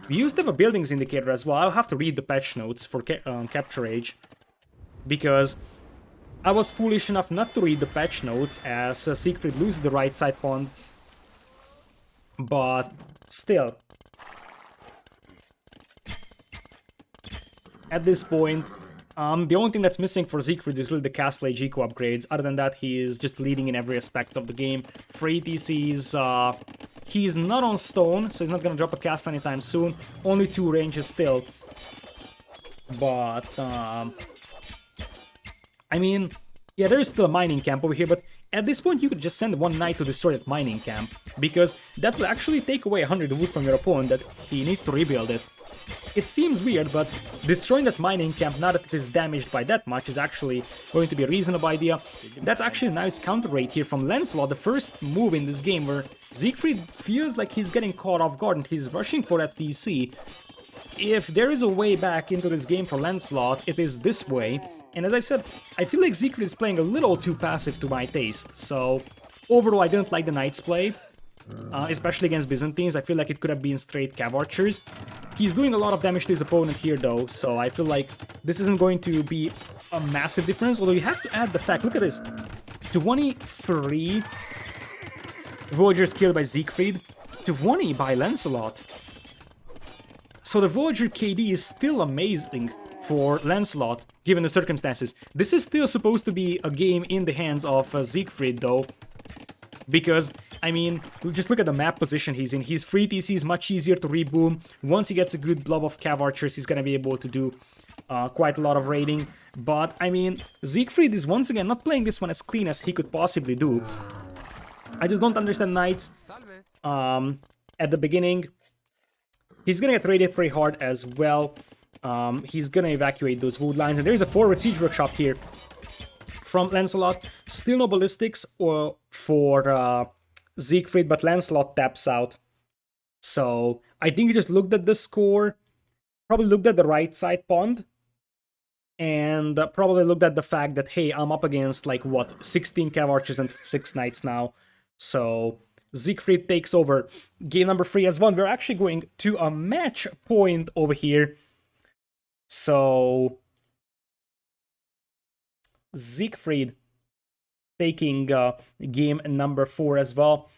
Speaker 1: We used to have a buildings indicator as well. I'll have to read the patch notes for Capture Age, because I was foolish enough not to read the patch notes as Siegfried loses the right side pawn But still, at this point, the only thing that's missing for Siegfried is really the Castle Age eco upgrades. Other than that, he is just leading in every aspect of the game. For ATCs, he's not on stone, so he's not gonna drop a cast anytime soon. Only 2 ranges still. But, I mean, yeah, there is still a mining camp over here, but at this point you could just send one knight to destroy that mining camp, because that will actually take away 100 wood from your opponent that he needs to rebuild it. It seems weird, but destroying that mining camp now that it is damaged by that much is actually going to be a reasonable idea. That's actually a nice counter raid here from Lancelot, the first move in this game where Siegfried feels like he's getting caught off guard and he's rushing for that TC. If there is a way back into this game for Lancelot, it is this way. And as I said, I feel like Siegfried is playing a little too passive to my taste, so overall I didn't like the Knight's play. Especially against Byzantines, I feel like it could have been straight Cav Archers. He's doing a lot of damage to his opponent here though, so I feel like this isn't going to be a massive difference, although you have to add the fact, look at this, 23 villagers killed by Siegfried, 20 by Lancelot. So the villager KD is still amazing for Lancelot, given the circumstances. This is still supposed to be a game in the hands of Siegfried though, because, I mean, just look at the map position he's in. His free TC is much easier to reboom. Once he gets a good blob of Cav Archers, he's gonna be able to do quite a lot of raiding. But, I mean, Siegfried is once again not playing this one as clean as he could possibly do. I just don't understand Knights. At the beginning, he's gonna get raided pretty hard as well. He's gonna evacuate those wood lines. And there's a forward siege workshop here from Lancelot. Still no ballistics or for Siegfried, but Lancelot taps out. So I think he just looked at the score, probably looked at the right side pond, and probably looked at the fact that, hey, I'm up against like what, 16 Cav Archers and 6 Knights now. So Siegfried takes over game number 3 as well. We're actually going to a match point over here. So Siegfried taking game number 4 as well.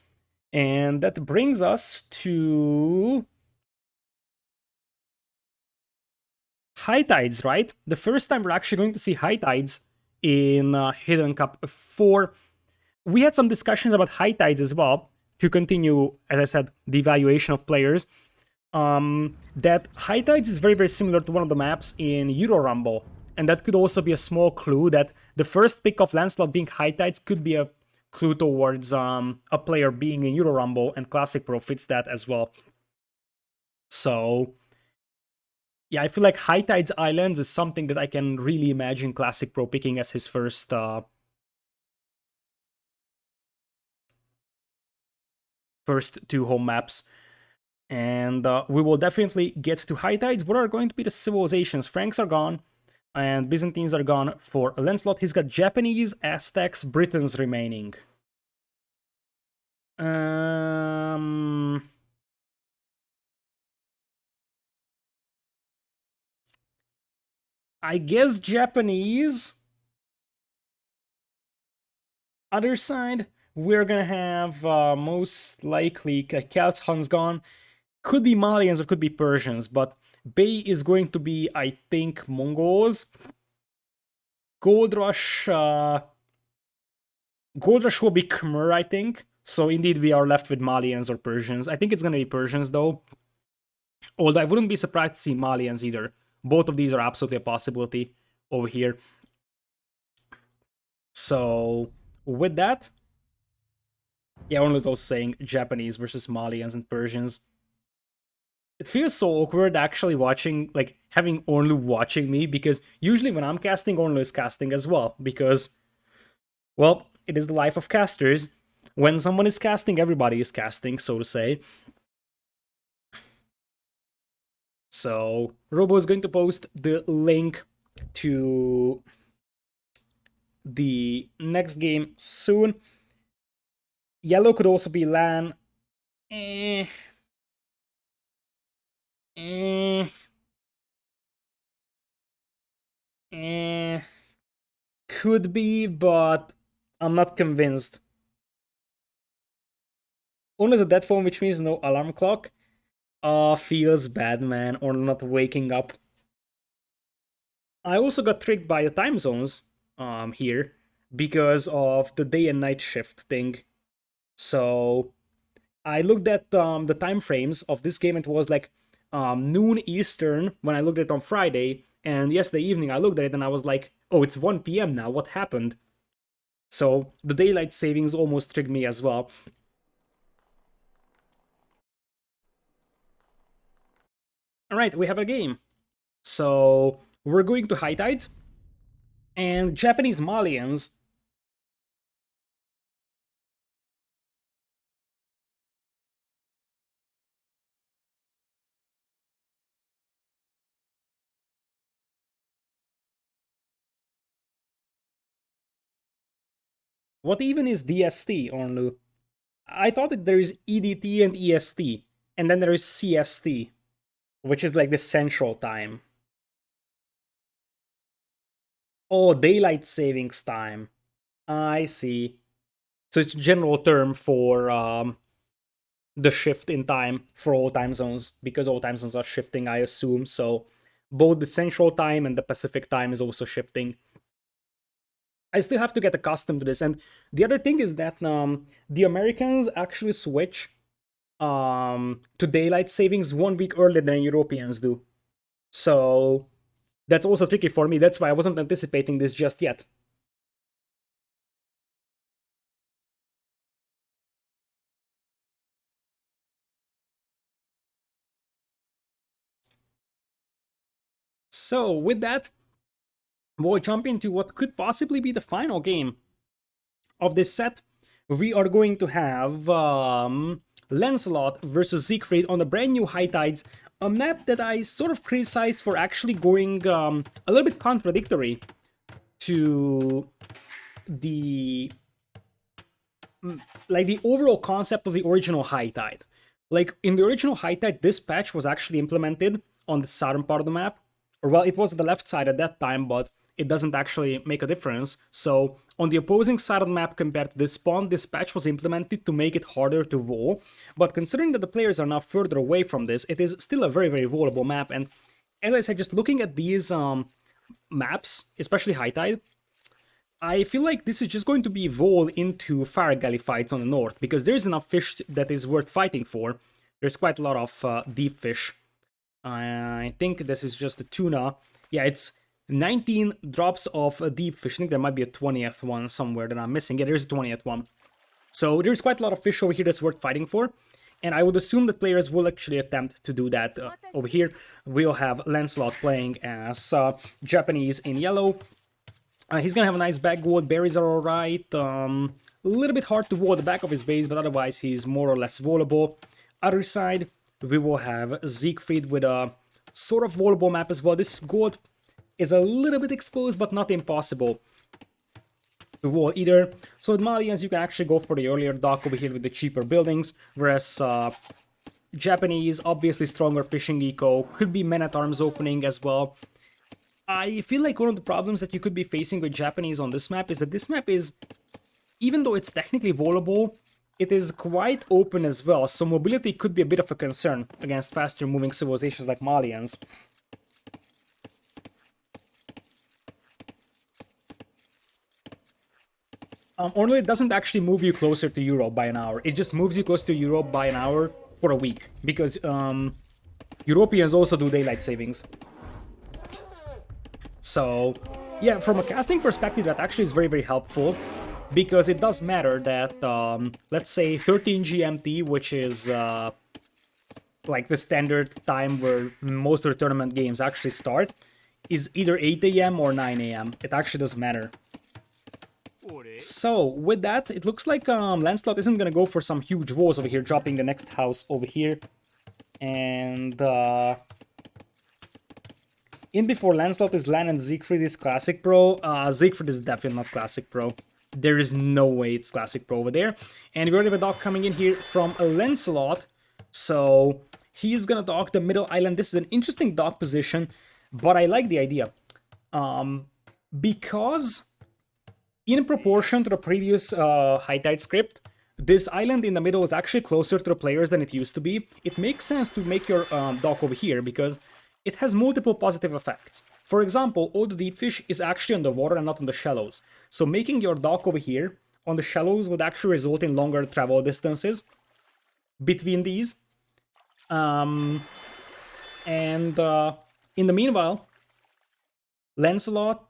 Speaker 1: And that brings us to High Tides, right? The first time we're actually going to see High Tides in Hidden Cup 4. We had some discussions about High Tides as well, to continue, as I said, the evaluation of players. That High Tides is very, very similar to one of the maps in Euro Rumble. And that could also be a small clue that the first pick of Lancelot being High Tides could be a clue towards a player being in Euro Rumble, and Classic Pro fits that as well. So, yeah, I feel like High Tides Islands is something that I can really imagine Classic Pro picking as his first first 2 home maps. And we will definitely get to High Tides. What are going to be the civilizations? Franks are gone, and Byzantines are gone for Lancelot. He's got Japanese, Aztecs, Britons remaining. I guess Japanese. Other side, we're gonna have most likely Celts, Huns gone. Could be Malians or could be Persians, but Bay is going to be, I think, Mongols. Gold Rush will be Khmer, I think. So indeed, we are left with Malians or Persians. I think it's gonna be Persians though. Although I wouldn't be surprised to see Malians either. Both of these are absolutely a possibility over here. So with that, yeah, one was also saying Japanese versus Malians and Persians. It feels so awkward actually watching, like, having Ornlu watching me, because usually when I'm casting, Ornlu is casting as well, because, well, it is the life of casters. When someone is casting, everybody is casting, so to say. So, Robo is going to post the link to the next game soon. Yellow could also be Lan. Eh. Eh. Eh. Could be, but I'm not convinced. Only the dead phone, which means no alarm clock. Feels bad, man, or not waking up. I also got tricked by the time zones here because of the day and night shift thing. So I looked at the time frames of this game. It was like noon Eastern when I looked at it on Friday, and yesterday evening I looked at it and I was like, oh, it's 1 p.m. now. What happened? So the daylight savings almost tricked me as well. All right, we have a game. So we're going to high tides and Japanese Malians. What even is DST, Ornlu? I thought that there is EDT and EST, and then there is CST, which is like the central time. Oh, daylight savings time. I see. So it's a general term for the shift in time for all time zones, because all time zones are shifting, I assume. So both the central time and the Pacific time is also shifting. I still have to get accustomed to this. And the other thing is that the Americans actually switch to daylight savings 1 week earlier than Europeans do. So that's also tricky for me. That's why I wasn't anticipating this just yet. So with that, we'll jump into what could possibly be the final game of this set. We are going to have Lancelot versus Siegfried on the brand new High Tides, a map that I sort of criticized for actually going a little bit contradictory to the like the overall concept of the original High Tide. Like in the original High Tide, this patch was actually implemented on the southern part of the map, or well, it was the left side at that time, but it doesn't actually make a difference. So on the opposing side of the map compared to this spawn, this patch was implemented to make it harder to wall. But considering that the players are now further away from this, it is still a very, very wallable map. And as I said, just looking at these maps, especially High Tide, I feel like this is just going to be evolved into fire galley fights on the north, because there's enough fish that is worth fighting for. There's quite a lot of deep fish. I think this is just the tuna. Yeah, it's 19 drops of deep fish. I think there might be a 20th one somewhere that I'm missing. Yeah, there's a 20th one. So there's quite a lot of fish over here that's worth fighting for. And I would assume that players will actually attempt to do that. Over here, we'll have Lancelot playing as Japanese in yellow. He's gonna have a nice back ward. Berries are alright. A little bit hard to ward the back of his base, but otherwise he's more or less vulnerable. Other side, we will have Siegfried with a sort of vulnerable map as well. This gold is a little bit exposed, but not impossible to wall either. So with Malians, you can actually go for the earlier dock over here with the cheaper buildings, whereas Japanese, obviously stronger fishing eco, could be men-at-arms opening as well. I feel like one of the problems that you could be facing with Japanese on this map is that this map is, even though it's technically vulnerable, it is quite open as well, so mobility could be a bit of a concern against faster moving civilizations like Malians. Or it doesn't actually move you closer to Europe by an hour, it just moves you close to Europe by an hour for a week, because Europeans also do daylight savings. So, yeah, from a casting perspective, that actually is very, very helpful, because it does matter that, let's say 13 GMT, which is like the standard time where most of the tournament games actually start, is either 8 a.m. or 9 a.m. It actually doesn't matter. So, with that, it looks like Lancelot isn't gonna go for some huge walls over here, dropping the next house over here. And in before Lancelot is Lan and Siegfried is Classic Pro. Siegfried is definitely not Classic Pro. There is no way it's Classic Pro over there. And we already have a dock coming in here from Lancelot. So he's gonna dock the middle island. This is an interesting dock position, but I like the idea. Because in proportion to the previous High Tide script, this island in the middle is actually closer to the players than it used to be. It makes sense to make your dock over here because it has multiple positive effects. For example, all the deep fish is actually on the water and not on the shallows. So making your dock over here on the shallows would actually result in longer travel distances between these. And in the meanwhile, Lancelot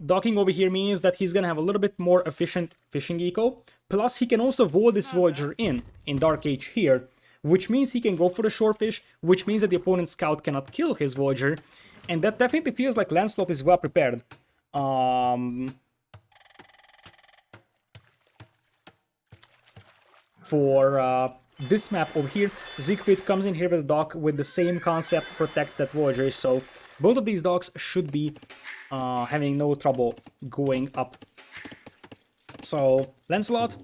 Speaker 1: docking over here means that he's gonna have a little bit more efficient fishing eco. Plus, he can also voll this Voyager in Dark Age here, which means he can go for the shorefish, which means that the opponent's scout cannot kill his Voyager, and that definitely feels like Lancelot is well prepared. For this map over here, Sigfried comes in here with a dock with the same concept, protects that Voyager, so both of these docks should be having no trouble going up. So Lancelot,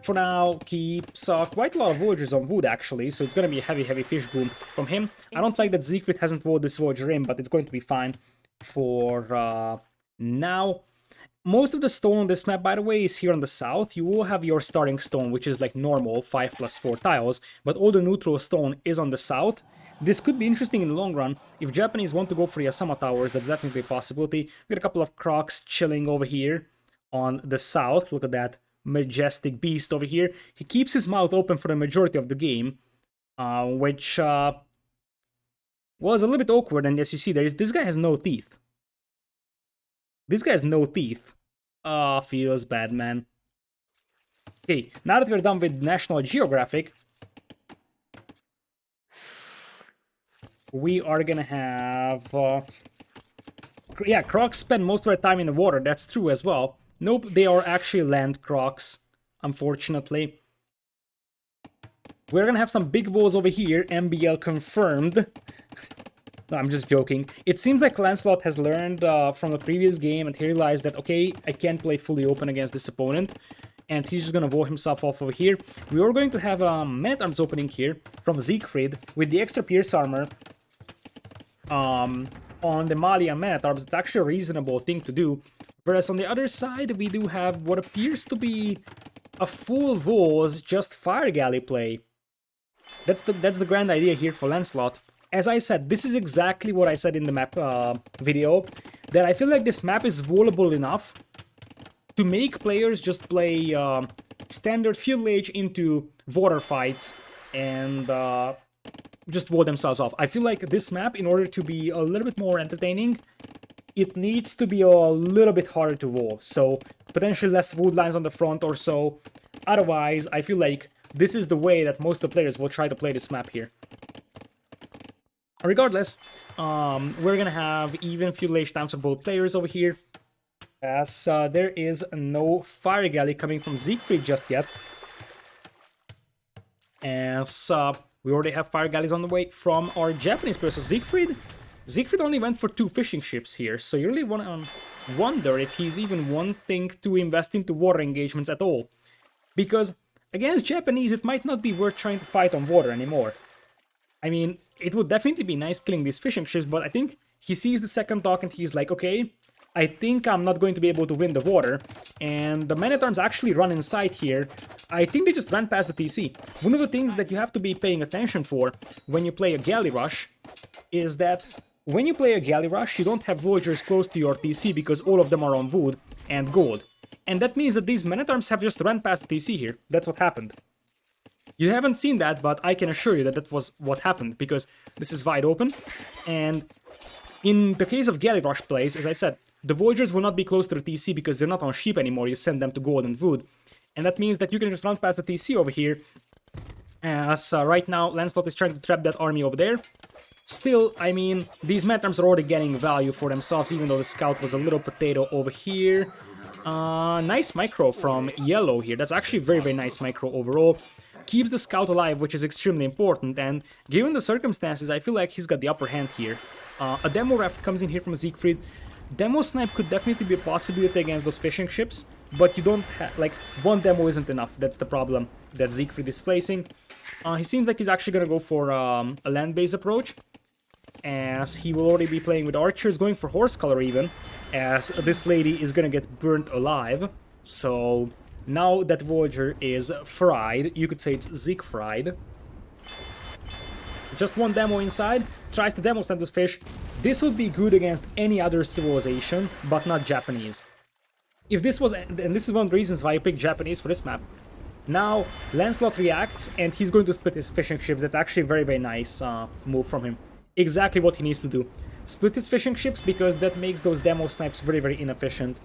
Speaker 1: for now, keeps quite a lot of Voyagers on wood actually, so it's going to be a heavy fish boom from him. I don't like that Siegfried hasn't walled this Voyager in, but it's going to be fine for now. Most of the stone on this map, by the way, is here on the south. You will have your starting stone, which is like normal, 5+4 tiles, but all the neutral stone is on the south. This could be interesting in the long run. If Japanese want to go for Yasama Towers, that's definitely a possibility. We got a couple of crocs chilling over here on the south. Look at that majestic beast over here. He keeps his mouth open for the majority of the game, which was a little bit awkward. And as you see, this guy has no teeth. This guy has no teeth. Feels bad, man. Okay, now that we're done with National Geographic, we are gonna have... yeah, crocs spend most of their time in the water, that's true as well. Nope, they are actually land crocs, unfortunately. We're gonna have some big balls over here, MBL confirmed. No, I'm just joking. It seems like Lancelot has learned from the previous game and he realized that, okay, I can't play fully open against this opponent. And he's just gonna wall himself off over here. We are going to have Man-at-Arms opening here from Siegfried with the extra Pierce Armor on the Malia Man-at-Arms. It's actually a reasonable thing to do. Whereas on the other side, we do have what appears to be a full Vos, just Fire Galley play. That's the grand idea here for Lancelot. As I said, this is exactly what I said in the map video, that I feel like this map is wallable enough to make players just play standard Field Age into water fights and just wall themselves off. I feel like this map, in order to be a little bit more entertaining, it needs to be a little bit harder to wall. So potentially less wood lines on the front or so. Otherwise, I feel like this is the way that most of the players will try to play this map here. Regardless, we're gonna have even Field Age times for both players over here, as there is no Fire Galley coming from Siegfried just yet. As we already have Fire Galleys on the way from our Japanese player. So Siegfried only went for 2 fishing ships here, so you really wanna wonder if he's even wanting to invest into water engagements at all. Because against Japanese, it might not be worth trying to fight on water anymore. I mean, it would definitely be nice killing these fishing ships, but I think he sees the second dock and he's like, okay, I think I'm not going to be able to win the water. And the Man-at-Arms actually run inside here. I think they just ran past the TC. One of the things that you have to be paying attention for when you play a Galley Rush is that when you play a Galley Rush, you don't have Voyagers close to your TC because all of them are on wood and gold. And that means that these Man-at-Arms have just run past the TC here. That's what happened. You haven't seen that, but I can assure you that that was what happened, because this is wide open, and in the case of Galley Rush plays, as I said, the Voyagers will not be close to the TC because they're not on sheep anymore, you send them to gold and wood, and that means that you can just run past the TC over here, as right now Lancelot is trying to trap that army over there. Still, I mean, these Man-at-Arms are already getting value for themselves, even though the scout was a little potato over here. Nice micro from Yellow here, that's actually very nice micro overall. Keeps the scout alive, which is extremely important, and given the circumstances, I feel like he's got the upper hand here. A Demo Raft comes in here from Siegfried. Demo Snipe could definitely be a possibility against those fishing ships, but you don't have, like, one demo isn't enough. That's the problem that Siegfried is facing. He seems like he's actually gonna go for a land-based approach, as he will already be playing with archers, going for horse color even, as this lady is gonna get burnt alive. So Now that Voyager is fried, you could say it's Siegfried. Just one demo inside, tries to demo stand with fish. This would be good against any other civilization, but not Japanese. If this was, and this is one of the reasons why I picked Japanese for this map. Now, Lancelot reacts, and he's going to split his fishing ships. That's actually a very, very nice move from him. Exactly what he needs to do. Split his fishing ships, because that makes those demo snipes very, very inefficient.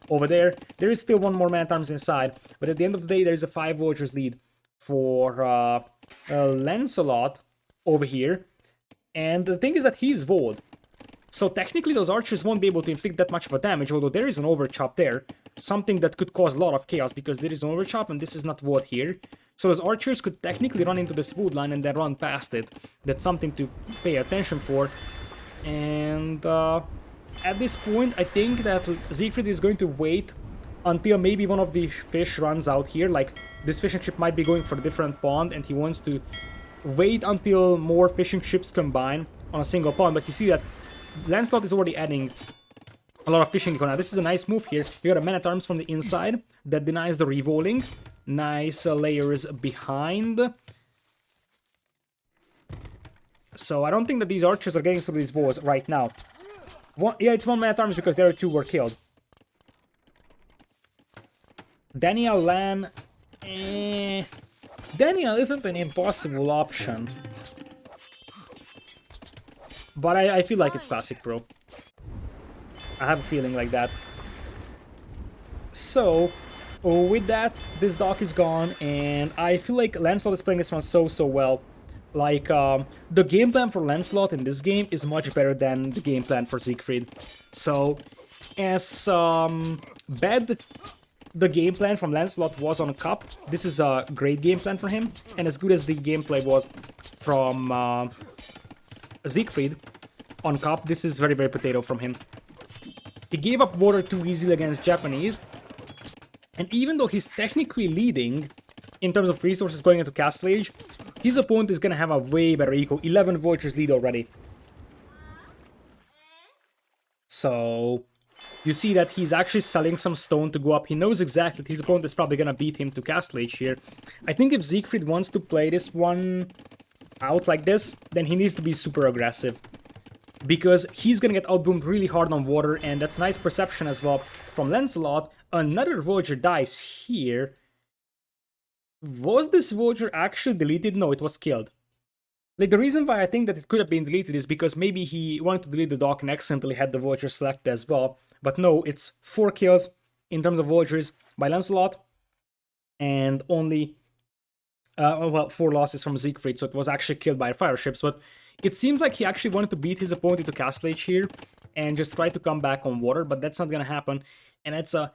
Speaker 1: Over there is still one more man-at-arms inside, but at the end of the day, there's a 5 Voyagers lead for Lancelot over here. And the thing is that he's Void. So technically those archers won't be able to inflict that much of a damage, although there is an overchop there. Something that could cause a lot of chaos, because there is an overchop and this is not Void here. So those archers could technically run into this wood line and then run past it. That's something to pay attention for. And at this point, I think that Siegfried is going to wait until maybe one of the fish runs out here. Like, this fishing ship might be going for a different pond, and he wants to wait until more fishing ships combine on a single pond. But you see that Lancelot is already adding a lot of fishing eco. Now, this is a nice move here. You got a man-at-arms from the inside that denies the revolving. Nice layers behind. So I don't think that these archers are getting through these walls right now. Yeah, it's one man-at-arms because the other two were killed. Daniel Lan... Daniel isn't an impossible option. But I feel like it's classic, bro. I have a feeling like that. So, with that, this dock is gone, and I feel like Lancelot is playing this one so well. Like, the game plan for Lancelot in this game is much better than the game plan for Siegfried. So, as bad the game plan from Lancelot was on Cup, this is a great game plan for him. And as good as the gameplay was from Siegfried on Cup, this is very, very potato from him. He gave up water too easily against Japanese. And even though he's technically leading in terms of resources going into Castle Age, his opponent is gonna have a way better eco. 11 Voyagers lead already. So you see that he's actually selling some stone to go up. He knows exactly that his opponent is probably gonna beat him to Castle Age here. I think if Siegfried wants to play this one out like this, then he needs to be super aggressive. Because he's gonna get outboomed really hard on water, and that's nice perception as well from Lancelot. Another Voyager dies here. Was this Voyager actually deleted? No, it was killed. Like, the reason why I think that it could have been deleted is because maybe he wanted to delete the dock and accidentally had the Voyager selected as well. But no, it's 4 kills in terms of Voyagers by Lancelot, and only, 4 losses from Siegfried, so it was actually killed by fire ships. But it seems like he actually wanted to beat his opponent into Castle Age here and just try to come back on water, but that's not gonna happen. And it's a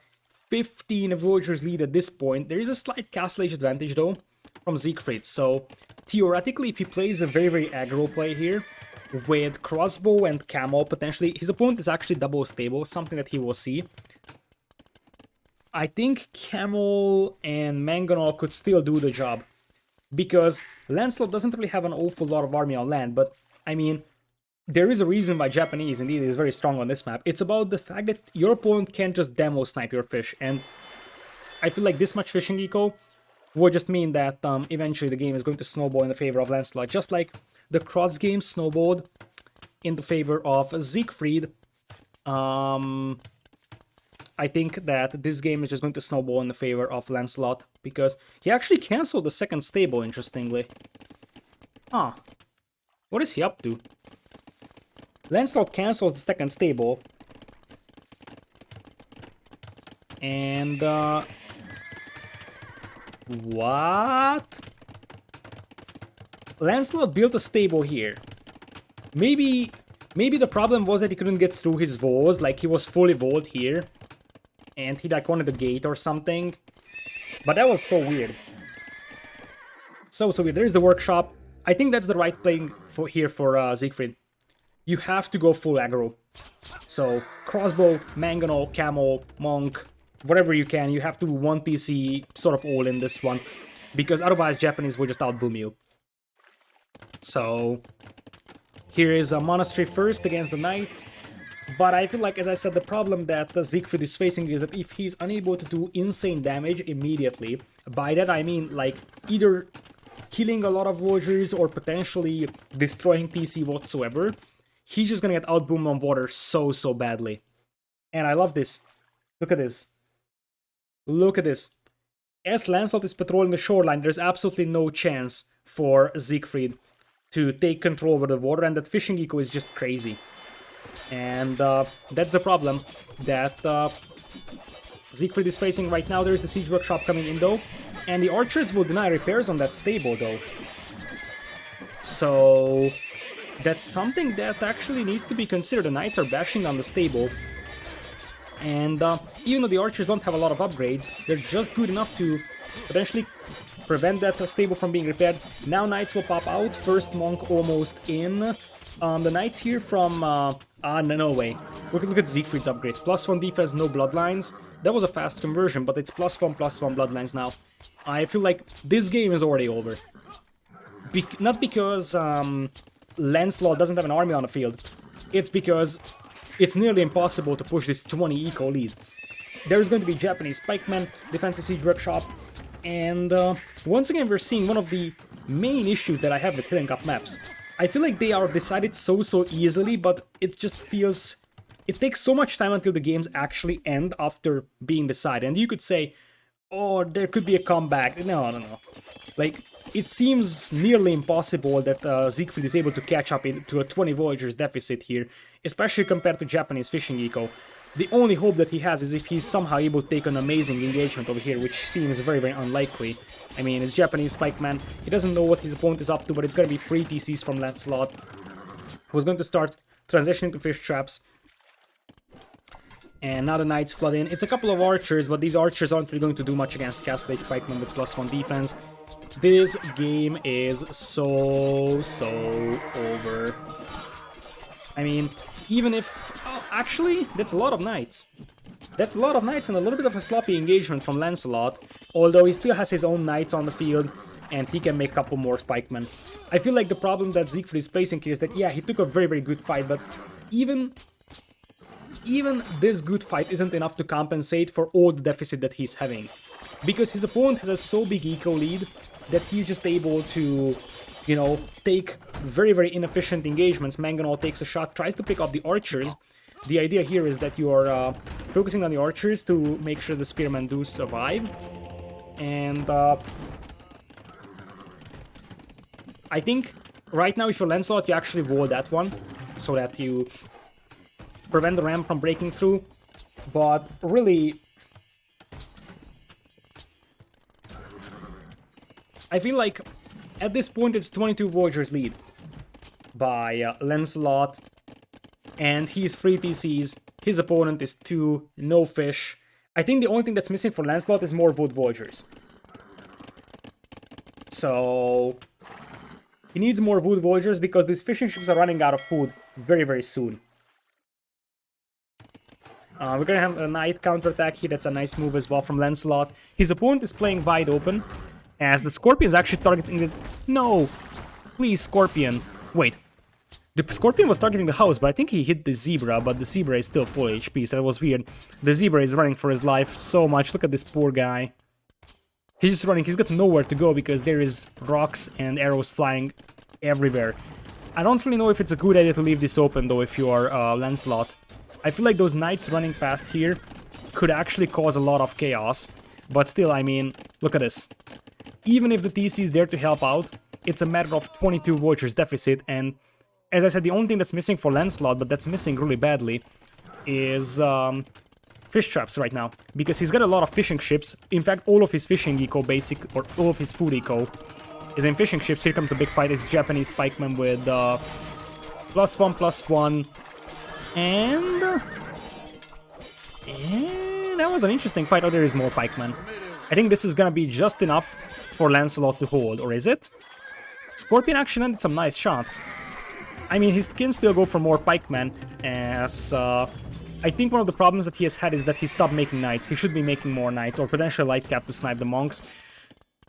Speaker 1: 15 Voyagers lead at this point. There is a slight Castle Age advantage though from Siegfried. So theoretically, if he plays a very, very aggro play here with crossbow and camo potentially, his opponent is actually double stable, something that he will see. I think Camel and Mangonel could still do the job, because Lancelot doesn't really have an awful lot of army on land, but I mean, there is a reason why Japanese indeed is very strong on this map. It's about the fact that your opponent can't just demo snipe your fish, and I feel like this much fishing eco would just mean that eventually the game is going to snowball in the favor of Lancelot, just like the cross game snowballed in the favor of Siegfried. I think that this game is just going to snowball in the favor of Lancelot, because he actually cancelled the second stable, interestingly. Huh. What is he up to? Lancelot cancels the second stable. And, what? Lancelot built a stable here. Maybe the problem was that he couldn't get through his walls, like he was fully walled here. And he like wanted the gate or something. But that was so weird. So weird. There's the workshop. I think that's the right playing for here for Siegfried. You have to go full aggro. So crossbow, mangonel, camel, monk, whatever you can. You have to 1 TC sort of all in this one, because otherwise Japanese will just outboom you. So here is a monastery first against the knights. But I feel like, as I said, the problem that Siegfried is facing is that if he's unable to do insane damage immediately, by that I mean like either killing a lot of villagers or potentially destroying TC whatsoever, he's just gonna get outboomed on water so badly. And I love this. Look at this. Look at this. As Lancelot is patrolling the shoreline, there's absolutely no chance for Siegfried to take control over the water, and that fishing eco is just crazy. And that's the problem that Siegfried is facing right now. There's the siege workshop coming in though, and the archers will deny repairs on that stable though. So that's something that actually needs to be considered. The knights are bashing on the stable, and even though the archers don't have a lot of upgrades, they're just good enough to potentially prevent that stable from being repaired. Now knights will pop out. First monk almost in. The knights here from... no way. Look at Siegfried's upgrades. +1 defense, no bloodlines. That was a fast conversion, but it's +1 bloodlines now. I feel like this game is already over. Not because Lancelot doesn't have an army on the field. It's because it's nearly impossible to push this 20 eco lead. There's going to be Japanese pikemen, defensive siege workshop, and once again we're seeing one of the main issues that I have with Hidden Cup maps. I feel like they are decided so easily, but it just feels... It takes so much time until the games actually end after being decided. And you could say, oh, there could be a comeback. No. Like, it seems nearly impossible that Siegfried is able to catch up to a 20 villagers deficit here, especially compared to Japanese fishing eco. The only hope that he has is if he's somehow able to take an amazing engagement over here, which seems very unlikely. I mean, it's Japanese pikeman. He doesn't know what his opponent is up to, but it's gonna be 3 TCs from Lancelot, who's going to start transitioning to fish traps. And now the knights flood in. It's a couple of archers, but these archers aren't really going to do much against Castle Age pikemen with +1 defense. This game is so over. I mean, even if... Oh, actually, that's a lot of knights. That's a lot of knights and a little bit of a sloppy engagement from Lancelot, although he still has his own knights on the field, and he can make a couple more pikemen. I feel like the problem that Siegfried is facing here is that, yeah, he took a very good fight, but even this good fight isn't enough to compensate for all the deficit that he's having. Because his opponent has a so big eco lead that he's just able to, you know, take very inefficient engagements. Mangonel takes a shot, tries to pick off the archers. The idea here is that you are focusing on the archers to make sure the spearmen do survive. And I think right now if you're Lancelot, you actually wall that one so that you prevent the ram from breaking through. But really, I feel like at this point it's 22 villagers lead by Lancelot, and he's 3 TCs, his opponent is 2, no fish. I think the only thing that's missing for Lancelot is more wood villagers. So he needs more wood villagers because these fishing ships are running out of food very soon. We're gonna have a knight counterattack here. That's a nice move as well from Lancelot. His opponent is playing wide open, as the Scorpion is actually targeting it. No! Please, Scorpion. Wait. The Scorpion was targeting the house, but I think he hit the Zebra, but the Zebra is still full HP, so that was weird. The Zebra is running for his life so much. Look at this poor guy. He's just running. He's got nowhere to go because there is rocks and arrows flying everywhere. I don't really know if it's a good idea to leave this open, though, if you are Lancelot. I feel like those knights running past here could actually cause a lot of chaos. But still, I mean, look at this. Even if the TC is there to help out, it's a matter of 22 villagers deficit, and as I said, the only thing that's missing for Lancelot, but that's missing really badly, is fish traps right now. Because he's got a lot of fishing ships. In fact, all of his fishing eco or all of his food eco is in fishing ships. Here comes the big fight. It's Japanese pikemen with +1/+1. And that was an interesting fight. Oh, there is more pikemen. I think this is gonna be just enough for Lancelot to hold, or is it? Scorpion actually landed some nice shots. I mean, he can still go for more pikemen, as I think one of the problems that he has had is that he stopped making knights. He should be making more knights, or potentially light cap to snipe the monks.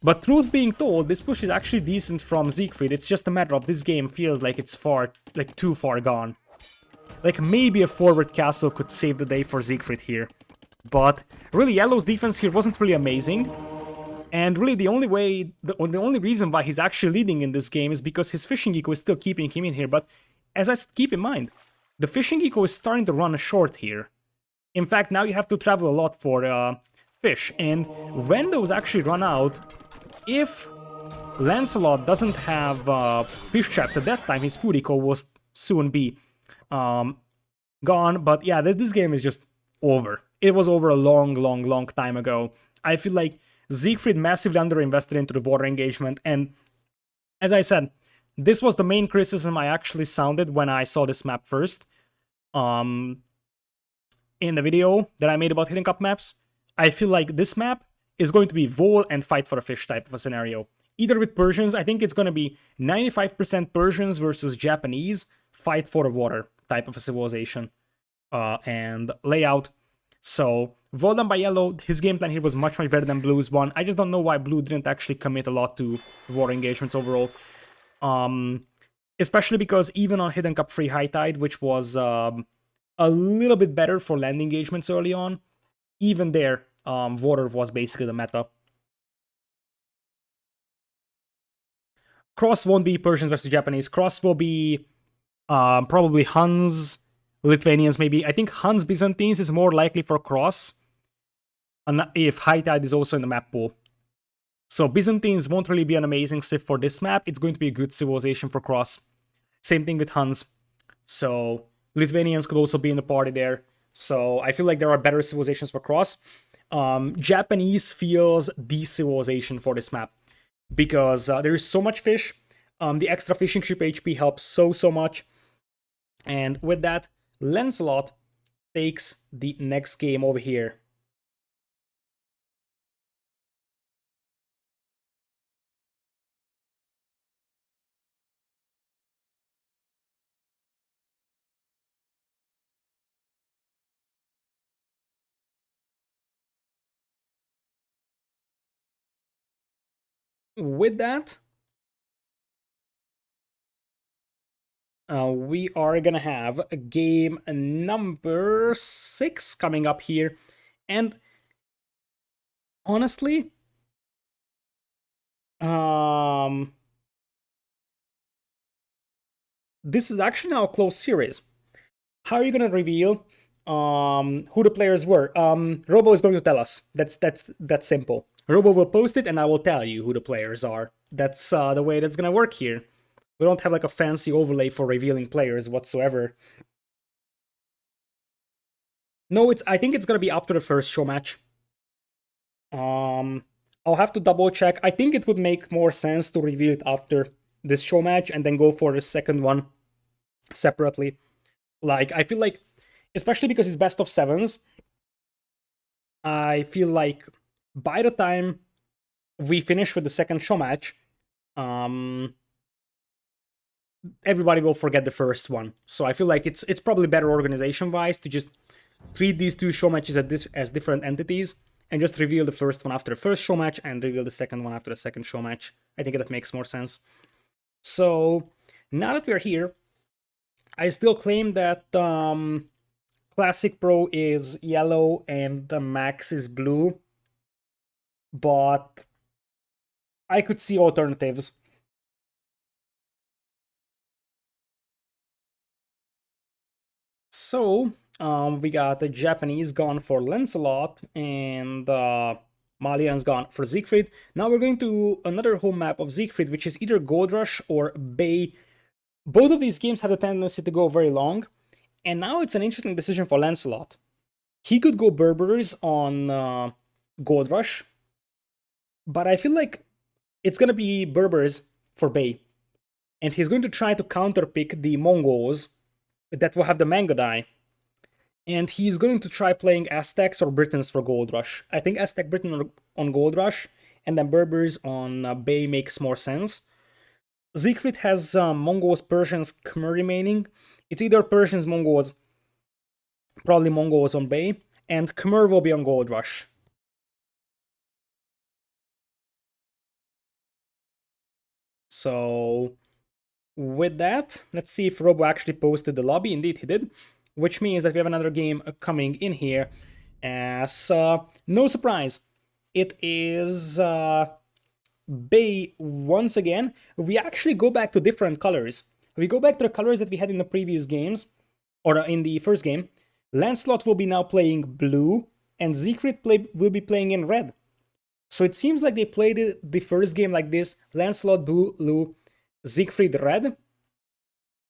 Speaker 1: But truth being told, this push is actually decent from Siegfried. It's just a matter of this game feels like it's too far gone. like maybe a forward castle could save the day for Siegfried here. But really, Yellow's defense here wasn't really amazing. And really, the only reason why he's actually leading in this game is because his fishing eco is still keeping him in here. But as I said, keep in mind, the fishing eco is starting to run short here. In fact, now you have to travel a lot for fish. And when those actually run out, if Lancelot doesn't have fish traps at that time, his food eco will soon be gone. But yeah, this game is just over. It was over a long time ago. I feel like Siegfried massively underinvested into the water engagement, and as I said, this was the main criticism I actually sounded when I saw this map first. In the video that I made about Hidden Cup maps, I feel like this map is going to be Vol and Fight for a Fish type of a scenario. Either with Persians, I think it's going to be 95% Persians versus Japanese, Fight for the Water type of a civilization and layout. So, well done by Yellow. His game plan here was much better than Blue's one. I just don't know why Blue didn't actually commit a lot to war engagements overall. Especially because even on Hidden Cup Free High Tide, which was a little bit better for land engagements early on, even there, water was basically the meta. Cross won't be Persians versus Japanese. Cross will be probably Huns, Lithuanians maybe. I think Huns Byzantines is more likely for cross if High Tide is also in the map pool. So Byzantines won't really be an amazing civ for this map. It's going to be a good civilization for cross. Same thing with Huns. So Lithuanians could also be in the party there. So I feel like there are better civilizations for cross. Japanese feels the civilization for this map because there is so much fish. The extra fishing ship HP helps so much. And with that, Lancelot takes the next game over here. With that, we are gonna have a game number 6 coming up here. And honestly, this is actually now a close series. How are you gonna reveal who the players were? Robo is going to tell us. That's simple. Robo will post it, and I will tell you who the players are. That's the way that's gonna work here. We don't have like a fancy overlay for revealing players whatsoever. No, I think it's gonna be after the first show match. I'll have to double check. I think it would make more sense to reveal it after this show match and then go for the second one separately. Like, I feel like, especially because it's best of sevens, I feel like by the time we finish with the second show match, everybody will forget the first one. So I feel like it's probably better organization-wise to just treat these two show matches as different entities and just reveal the first one after the first show match and reveal the second one after the second show match. I think that makes more sense. So now that we're here, I still claim that Classic Pro is yellow and Max is blue, but I could see alternatives. So, we got the Japanese gone for Lancelot, and Malian's gone for Siegfried. Now we're going to another home map of Siegfried, which is either Gold Rush or Bay. Both of these games have a tendency to go very long, and now it's an interesting decision for Lancelot. He could go Berbers on Gold Rush, but I feel like it's gonna be Berbers for Bay, and he's going to try to counterpick the Mongols that will have the Mango die. And he's going to try playing Aztecs or Britons for Gold Rush. I think Aztec Briton on Gold Rush and then Berbers on Bay makes more sense. Siegfried has Mongols, Persians, Khmer remaining. It's either Persians, Mongols, probably Mongols on Bay, and Khmer will be on Gold Rush. So with that, let's see if Robo actually posted the lobby. Indeed, he did, which means that we have another game coming in here. As no surprise, it is Bay once again. We actually go back to different colors. We go back to the colors that we had in the previous games, or in the first game. Lancelot will be now playing blue, and Siegfried will be playing in red. So it seems like they played the first game like this: Lancelot blue, Siegfried red,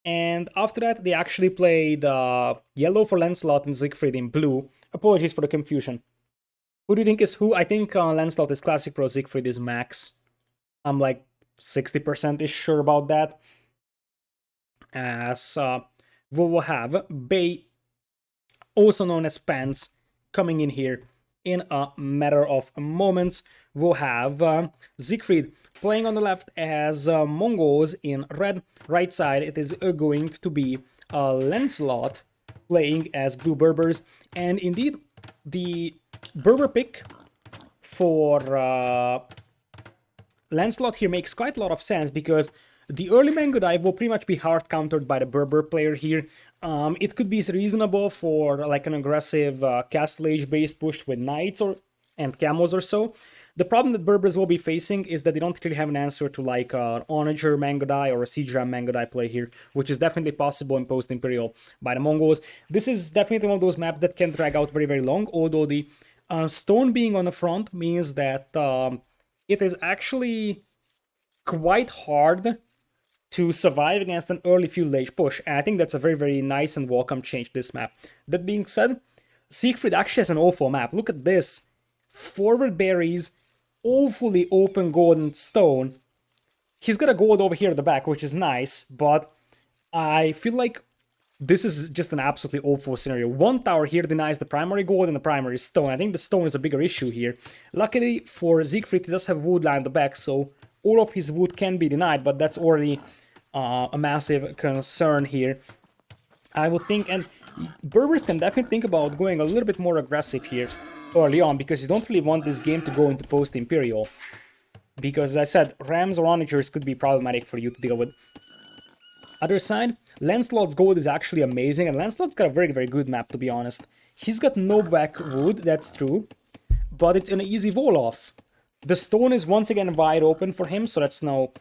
Speaker 1: and after that they actually played yellow for Lancelot and Siegfried in blue. Apologies for the confusion. Who do you think is who? I think Lancelot is Classic Pro, Siegfried is Max. I'm like 60% is sure about that. As we will have Bay, also known as Pants, coming in here in a matter of moments. We'll have Siegfried playing on the left as Mongols in red. Right side, it is going to be Lancelot playing as Blue Berbers. And indeed, the Berber pick for Lancelot here makes quite a lot of sense because the early Mango Dive will pretty much be hard countered by the Berber player here. It could be reasonable for like an aggressive Castle Age based push with Knights and Camos or so. The problem that Berbers will be facing is that they don't really have an answer to like an Onager Mango Dai or a Siege Ram Mango Dai play here, which is definitely possible in Post Imperial by the Mongols. This is definitely one of those maps that can drag out very, very long, although the stone being on the front means that it is actually quite hard to survive against an early Feudal Age push, and I think that's a very, very nice and welcome change to this map. That being said, Siegfried actually has an awful map. Look at this. Forward berries, awfully open golden stone. He's got a gold over here at the back, which is nice, but I feel like this is just an absolutely awful scenario. One tower here denies the primary gold and the primary stone. I think the stone is a bigger issue here. Luckily for Siegfried, he does have wood line at the back, so all of his wood can be denied, but that's already a massive concern here, I would think. And Berbers can definitely think about going a little bit more aggressive here early on, because you don't really want this game to go into post-Imperial. Because, as I said, Rams or Onagers could be problematic for you to deal with. Other side, Lancelot's gold is actually amazing, and Lancelot's got a very, very good map, to be honest. He's got no back wood, that's true, but it's an easy wall-off. The stone is once again wide open for him, so that's no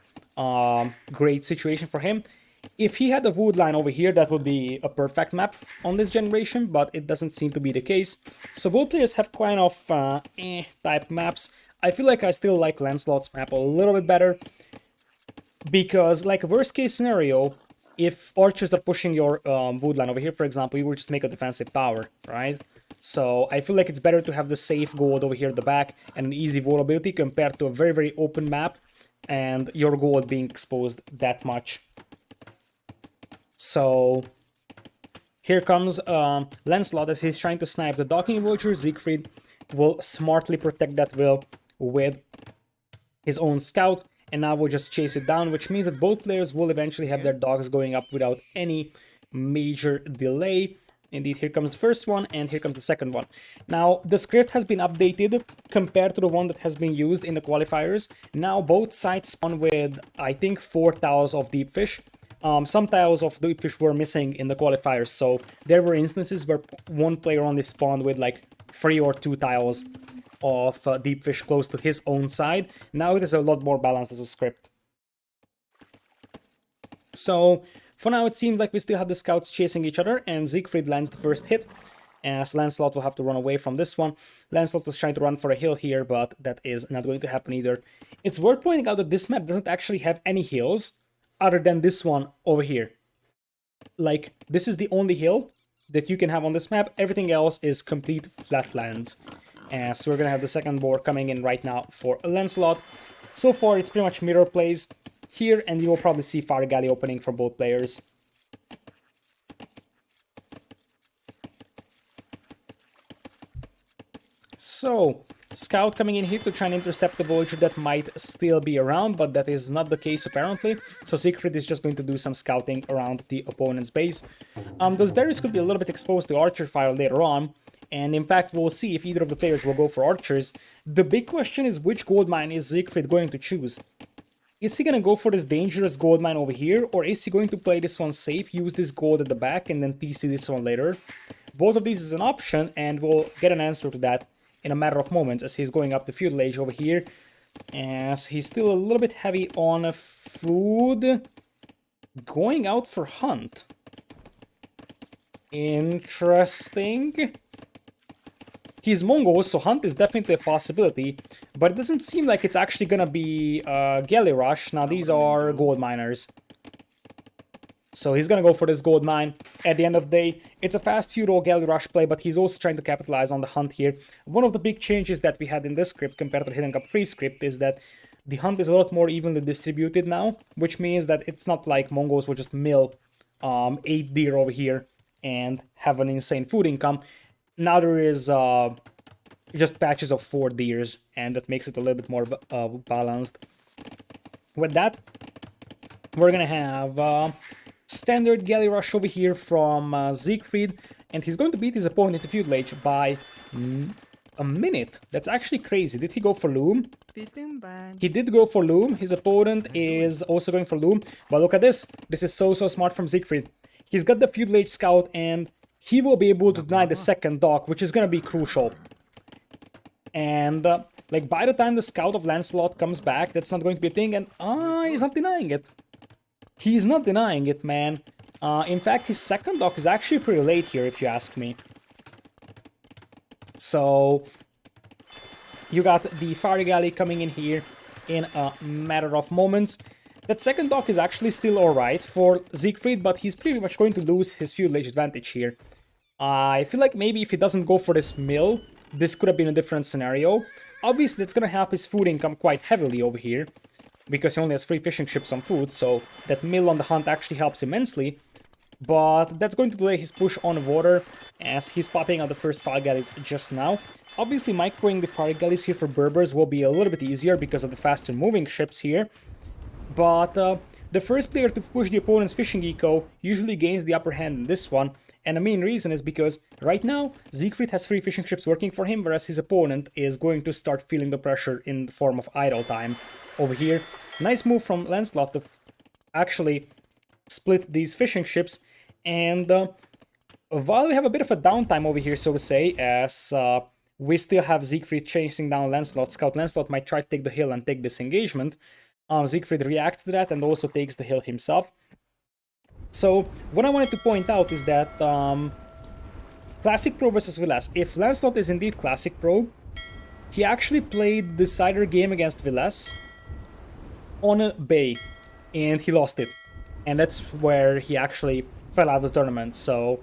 Speaker 1: great situation for him. If he had a wood line over here, that would be a perfect map on this generation, but it doesn't seem to be the case. So both players have kind of type maps. I feel like I still like Lancelot's map a little bit better, because like a worst case scenario, if archers are pushing your wood line over here, for example, you would just make a defensive tower, right? So I feel like it's better to have the safe gold over here at the back and an easy vulnerability compared to a very, very open map and your gold being exposed that much. So here comes Lancelot as he's trying to snipe the docking vulture. Siegfried will smartly protect that will with his own scout, and now we'll just chase it down, which means that both players will eventually have their dogs going up without any major delay. Indeed, here comes the first one, and here comes the second one. Now, the script has been updated compared to the one that has been used in the qualifiers. Now, both sides spawn with, I think, 4 tiles of deep fish. Some tiles of deep fish were missing in the qualifiers, so there were instances where one player only spawned with like 3 or 2 tiles of deep fish close to his own side. Now it is a lot more balanced as a script. So for now it seems like we still have the scouts chasing each other, and Siegfried lands the first hit, as Lancelot will have to run away from this one. Lancelot was trying to run for a hill here, but that is not going to happen either. It's worth pointing out that this map doesn't actually have any hills other than this one over here. Like, this is the only hill that you can have on this map. Everything else is complete flatlands. So we're gonna have the second board coming in right now for Lancelot. So far, it's pretty much mirror plays here, and you will probably see Fire Galley opening for both players. So, Scout coming in here to try and intercept the Vulture that might still be around, but that is not the case apparently. So Siegfried is just going to do some scouting around the opponent's base. Those berries could be a little bit exposed to archer fire later on, and in fact we'll see if either of the players will go for archers. The big question is which gold mine is Siegfried going to choose? Is he gonna go for this dangerous gold mine over here, or is he going to play this one safe, use this gold at the back, and then TC this one later? Both of these is an option, and we'll get an answer to that in a matter of moments as he's going up the feudal age over here. As he's still a little bit heavy on food. Going out for hunt. Interesting. He's Mongol, so hunt is definitely a possibility, but it doesn't seem like it's actually gonna be Galley Rush. Now these are gold miners. So he's gonna go for this gold mine. At the end of the day, it's a fast feudal Galley Rush play, but he's also trying to capitalize on the hunt here. One of the big changes that we had in this script compared to the Hidden Cup 3 script is that the hunt is a lot more evenly distributed now, which means that it's not like Mongols will just mill 8 deer over here and have an insane food income. Now there is just patches of 4 deers, and that makes it a little bit more balanced. With that, we're gonna have standard Galley Rush over here from Siegfried, and he's going to beat his opponent in the feudal age by a minute. That's actually crazy. Did he go for Loom? He did go for Loom. His opponent is also going for Loom, but look at this. This is so smart from Siegfried. He's got the feudal age scout, and he will be able to deny the second dock, which is gonna be crucial. And like by the time the scout of Lancelot comes back, that's not going to be a thing, and he's not denying it. He's not denying it, man. In fact, his second dock is actually pretty late here, if you ask me. So you got the Fire Galley coming in here in a matter of moments. That second dock is actually still alright for Siegfried, but he's pretty much going to lose his feudal age advantage here. I feel like maybe if he doesn't go for this mill, this could have been a different scenario. Obviously, it's going to help his food income quite heavily over here, because he only has 3 fishing ships on food, so that mill on the hunt actually helps immensely. But that's going to delay his push on water, as he's popping out the first fire galleys just now. Obviously, microing the fire galleys here for Berbers will be a little bit easier because of the faster moving ships here. But the first player to push the opponent's fishing eco usually gains the upper hand in this one, and the main reason is because right now Siegfried has 3 fishing ships working for him, whereas his opponent is going to start feeling the pressure in the form of idle time over here. Nice move from Lancelot to actually split these fishing ships, and while we have a bit of a downtime over here, so to say, as we still have Siegfried chasing down Lancelot, Scout Lancelot might try to take the hill and take this engagement. Siegfried reacts to that and also takes the hill himself. So what I wanted to point out is that Classic Pro versus Villas. If Lancelot is indeed Classic Pro, he actually played the decider game against Villas on a Bay, and he lost it. And that's where he actually fell out of the tournament. So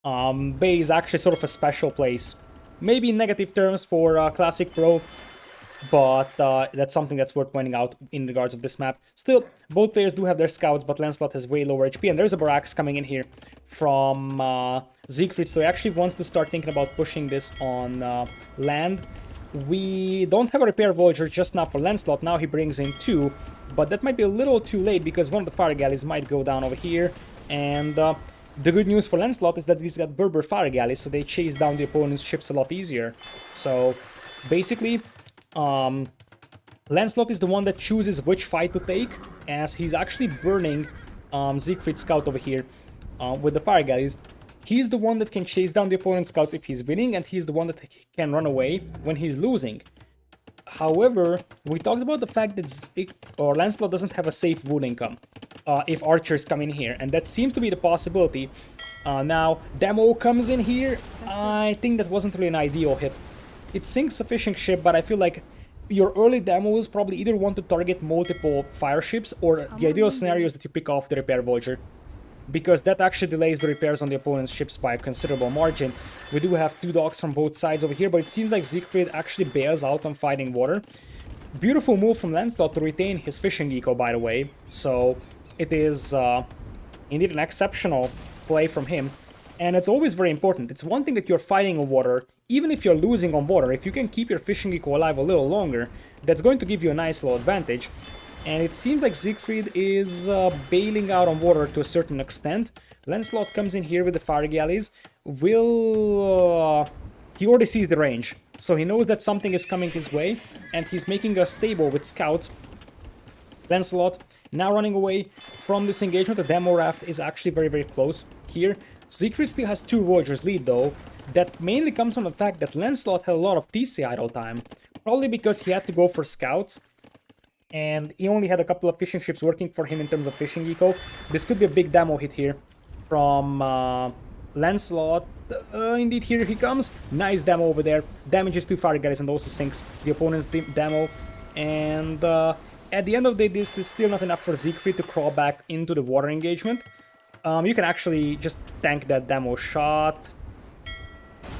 Speaker 1: Bay is actually sort of a special place. Maybe in negative terms for Classic Pro, but that's something that's worth pointing out in regards of this map. Still, both players do have their scouts, but Lancelot has way lower HP, and there's a Barracks coming in here from Siegfried, so he actually wants to start thinking about pushing this on land. We don't have a repair villager just now for Lancelot. Now he brings in 2, but that might be a little too late because one of the fire galleys might go down over here. And the good news for Lancelot is that he's got Berber fire galleys, so they chase down the opponent's ships a lot easier. So basically, Lancelot is the one that chooses which fight to take, as he's actually burning Siegfried's scout over here with the fire galleys. He's the one that can chase down the opponent's scouts if he's winning, and he's the one that can run away when he's losing. However, we talked about the fact that Lancelot doesn't have a safe wood income if archers come in here, and that seems to be the possibility. Now, Demo comes in here. I think that wasn't really an ideal hit. It sinks a fishing ship, but I feel like your early demos probably either want to target multiple fire ships, or the ideal scenario is that you pick off the repair voyager, because that actually delays the repairs on the opponent's ships by a considerable margin. We do have 2 docks from both sides over here, but it seems like Siegfried actually bails out on fighting water. Beautiful move from Lancelot to retain his fishing eco, by the way, so it is indeed an exceptional play from him. And it's always very important. It's one thing that you're fighting on water, even if you're losing on water, if you can keep your fishing eco alive a little longer, that's going to give you a nice little advantage. And it seems like Siegfried is bailing out on water to a certain extent. Lancelot comes in here with the fire galleys. He already sees the range, so he knows that something is coming his way, and he's making a stable with scouts Lancelot now running away from this engagement. The demo raft is actually very, very close here. Sigfried still has 2 Voyagers lead though. That mainly comes from the fact that Lancelot had a lot of TC idle time. Probably because he had to go for scouts. And he only had a couple of fishing ships working for him in terms of fishing eco. This could be a big demo hit here from Lancelot. Indeed, here he comes. Nice demo over there. Damages 2 fire galleys and also sinks the opponent's demo. And at the end of the day, this is still not enough for Siegfried to crawl back into the water engagement. You can actually just tank that demo shot.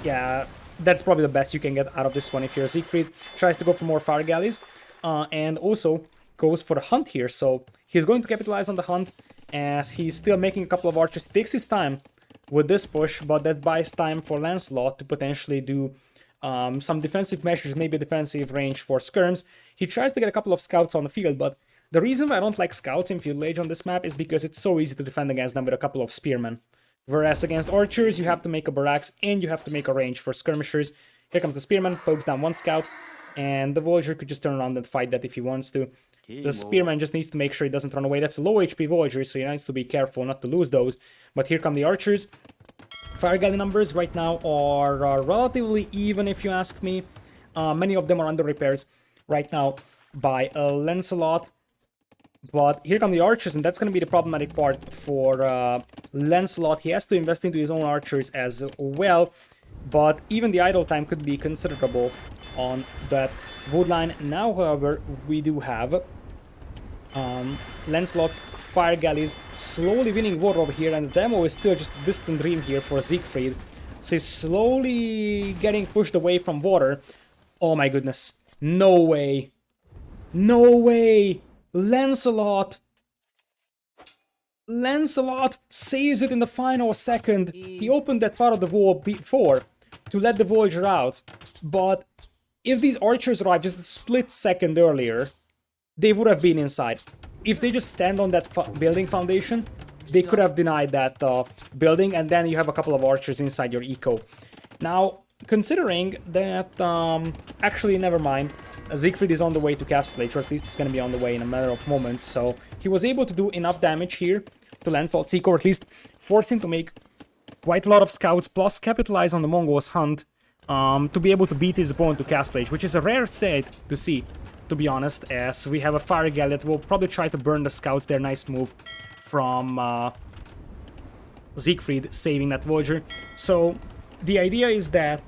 Speaker 1: Yeah, that's probably the best you can get out of this one if you're Siegfried. Tries to go for more fire galleys. And also goes for the hunt here. So he's going to capitalize on the hunt as he's still making a couple of archers. He takes his time with this push, but that buys time for Lancelot to potentially do some defensive measures, maybe defensive range for skirms. He tries to get a couple of scouts on the field, but the reason why I don't like scouts in Field Age on this map is because it's so easy to defend against them with a couple of spearmen. Whereas against archers, you have to make a barracks and you have to make a range for skirmishers. Here comes the spearman, pokes down 1 scout, and the Voyager could just turn around and fight that if he wants to. The spearman just needs to make sure he doesn't run away. That's a low HP Voyager, so he needs to be careful not to lose those. But here come the archers. Fire galley numbers right now are relatively even, if you ask me. Many of them are under repairs right now by Lancelot. But here come the archers, and that's going to be the problematic part for Lancelot. He has to invest into his own archers as well. But even the idle time could be considerable on that wood line. Now, however, we do have Lancelot's fire galleys slowly winning war over here, and the demo is still just a distant dream here for Siegfried. So he's slowly getting pushed away from water. Oh my goodness. No way. No way. Lancelot saves it in the final second. He opened that part of the wall before to let the Voyager out. But if these archers arrived just a split second earlier, they would have been inside. If they just stand on that building foundation, they could have denied that building, and then you have a couple of archers inside your eco. Now, considering that, actually, never mind. Siegfried is on the way to Castle Age, or at least it's going to be on the way in a matter of moments, so he was able to do enough damage here to Lancelot's eco, or at least force him to make quite a lot of scouts, plus capitalize on the Mongols' hunt to be able to beat his opponent to Castle Age, which is a rare sight to see, to be honest, as we have a fire galley that will probably try to burn the scouts. Their nice move from Siegfried saving that Voyager. So the idea is that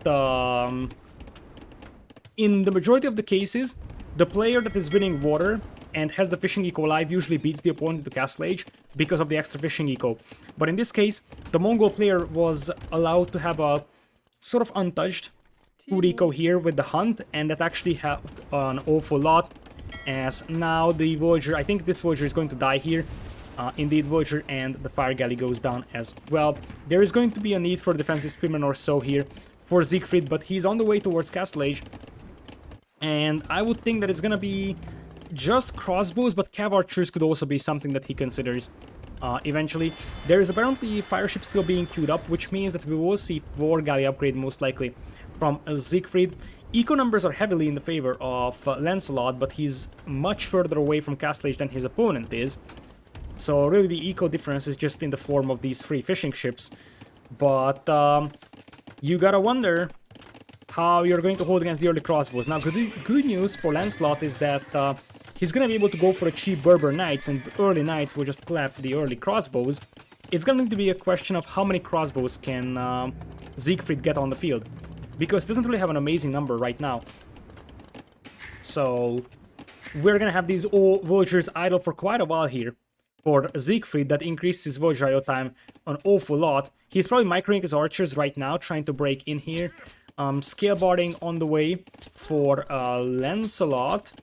Speaker 1: in the majority of the cases, the player that is winning water and has the fishing eco alive usually beats the opponent to Castle Age because of the extra fishing eco. But in this case, the Mongol player was allowed to have a sort of untouched food eco here with the hunt, and that actually helped an awful lot, as now the Voyager, I think this Voyager is going to die here. Indeed, Voyager, and the fire galley goes down as well. There is going to be a need for a defensive spearman or so here for Siegfried, but he's on the way towards Castle Age. And I would think that it's gonna be just crossbows, but cav archers could also be something that he considers eventually. There is apparently fire ship still being queued up, which means that we will see war galley upgrade most likely from Siegfried. Eco numbers are heavily in the favor of Lancelot, but he's much further away from Castle Age than his opponent is. So really the eco difference is just in the form of these 3 fishing ships. But you gotta wonder how you're going to hold against the early crossbows. Now, good news for Lancelot is that he's gonna be able to go for a cheap Berber Knights, and early Knights will just clap the early crossbows. It's going to be a question of how many crossbows can Siegfried get on the field, because he doesn't really have an amazing number right now. So we're gonna have these Voyagers idle for quite a while here. For Siegfried, that increases his Voyager IO time an awful lot. He's probably microing his archers right now, trying to break in here. Scale barding on the way for Lancelot,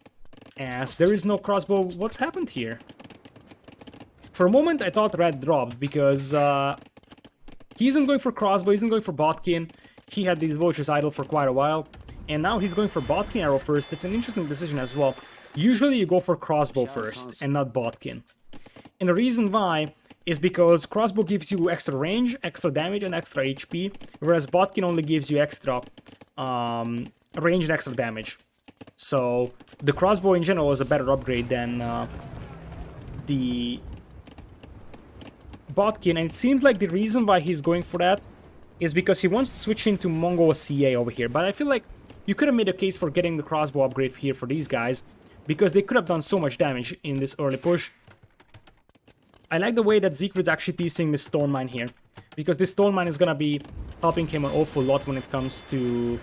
Speaker 1: as there is no crossbow. What happened here? For a moment I thought red dropped, because he isn't going for crossbow, he isn't going for Botkin. He had these Voyagers idle for quite a while, and now he's going for Botkin arrow first. It's an interesting decision as well. Usually you go for crossbow first and not Botkin. And the reason why is because crossbow gives you extra range, extra damage, and extra HP, whereas Botkin only gives you extra range and extra damage. So the crossbow in general is a better upgrade than the Botkin, and it seems like the reason why he's going for that is because he wants to switch into Mongol CA over here. But I feel like you could have made a case for getting the crossbow upgrade here for these guys, because they could have done so much damage in this early push. I like the way that Siegfried's actually teasing this stone mine here, because this stone mine is gonna be helping him an awful lot when it comes to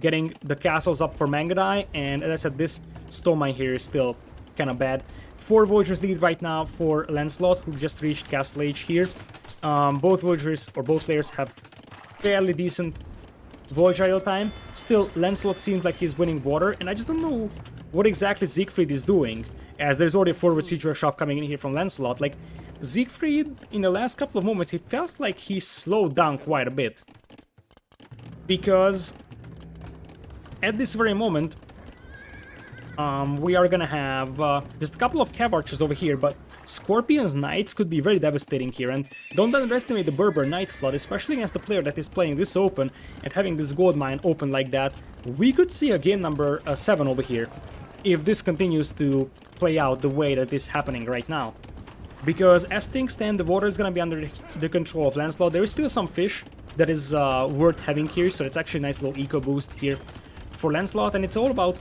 Speaker 1: getting the castles up for Mangadai, and as I said, this stone mine here is still kind of bad. 4 villagers lead right now for Lancelot, who just reached Castle Age here. Both villagers, or both players, have fairly decent voyage idle time. Still, Lancelot seems like he's winning water, and I just don't know what exactly Siegfried is doing, as there's already a forward siege workshop coming in here from Lancelot. Like, Siegfried, in the last couple of moments, he felt like he slowed down quite a bit. Because at this very moment, we are gonna have just a couple of cav archers over here, but Scorpion's Knights could be very devastating here, and don't underestimate the Berber Knight Flood, especially against a player that is playing this open and having this gold mine open like that. We could see a game number 7 over here, if this continues to play out the way that is happening right now. Because as things stand, the water is gonna be under the control of Lancelot. There is still some fish that is worth having here, so it's actually a nice little eco boost here for Lancelot, and it's all about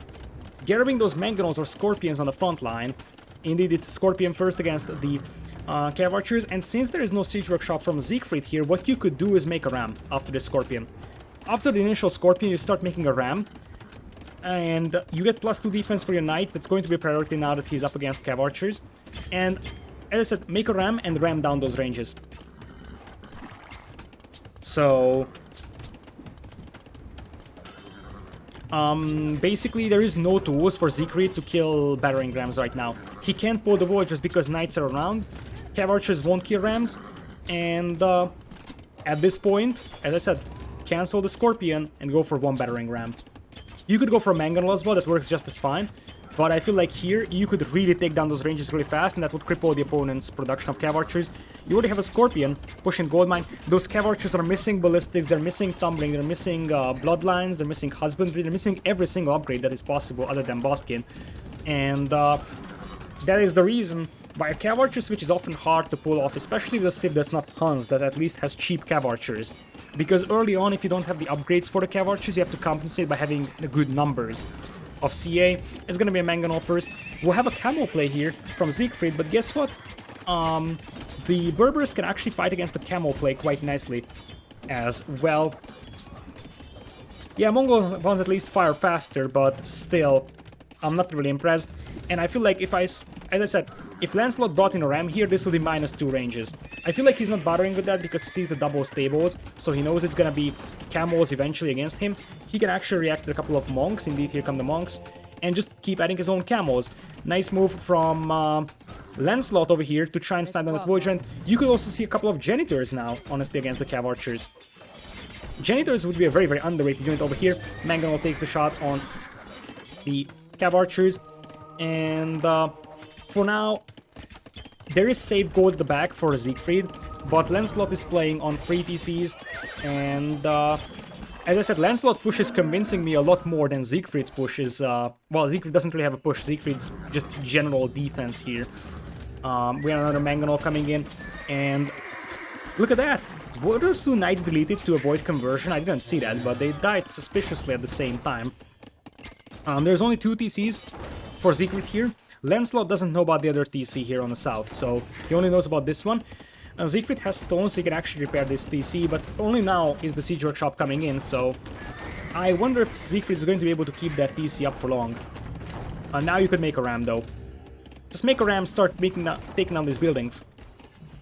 Speaker 1: gathering those mangonels or scorpions on the front line. Indeed, it's Scorpion first against the cav archers, and since there is no siege workshop from Siegfried here, what you could do is make a ram after the Scorpion. After the initial Scorpion, you start making a ram, and you get +2 defense for your knight. That's going to be a priority now that he's up against cav archers. And as I said, make a ram and ram down those ranges. So basically there is no tools for Siegfried to kill battering rams right now. He can't pull the wall just because knights are around. Cav archers won't kill rams, and at this point, as I said, cancel the Scorpion and go for 1 battering ram. You could go for a mangonel as well, that works just as fine. But I feel like here, you could really take down those ranges really fast, and that would cripple the opponent's production of cav archers. You already have a Scorpion pushing goldmine. Those cav archers are missing ballistics, they're missing tumbling, they're missing bloodlines, they're missing husbandry, they're missing every single upgrade that is possible other than Botkin. And that is the reason why a cav archer switch is often hard to pull off, especially the civ that's not Hans, that at least has cheap cav archers. Because early on, if you don't have the upgrades for the cav archers, you have to compensate by having the good numbers of CA. It's gonna be a mangonel first. We'll have a camel play here from Siegfried, but guess what? The Berbers can actually fight against the camel play quite nicely as well. Yeah, Mongols ones at least fire faster, but still, I'm not really impressed. And I feel like if as I said, if Lancelot brought in a ram here, this will be -2 ranges. I feel like he's not bothering with that because he sees the double stables, so he knows it's gonna be camels eventually against him. He can actually react to a couple of monks, indeed here come the monks, and just keep adding his own camels. Nice move from Lancelot over here to try and stand on that village, and you could also see a couple of janitors now, honestly, against the cav archers. Janitors would be a very, very underrated unit over here. Mangonel takes the shot on the cav archers, and for now, there is safe gold at the back for Siegfried, but Lancelot is playing on free TCs, and as I said, Lancelot push is convincing me a lot more than Siegfried's push is, well, Siegfried doesn't really have a push, Siegfried's just general defense here. We have another Mangonel coming in, and look at that! Were those 2 knights deleted to avoid conversion? I didn't see that, but they died suspiciously at the same time. There's only 2 TCs for Siegfried here. Lancelot doesn't know about the other TC here on the south, so he only knows about this one. Siegfried has stones, so he can actually repair this TC, but only now is the siege workshop coming in, so I wonder if Siegfried is going to be able to keep that TC up for long. Now you could make a ram, though. Just make a ram, start taking down these buildings.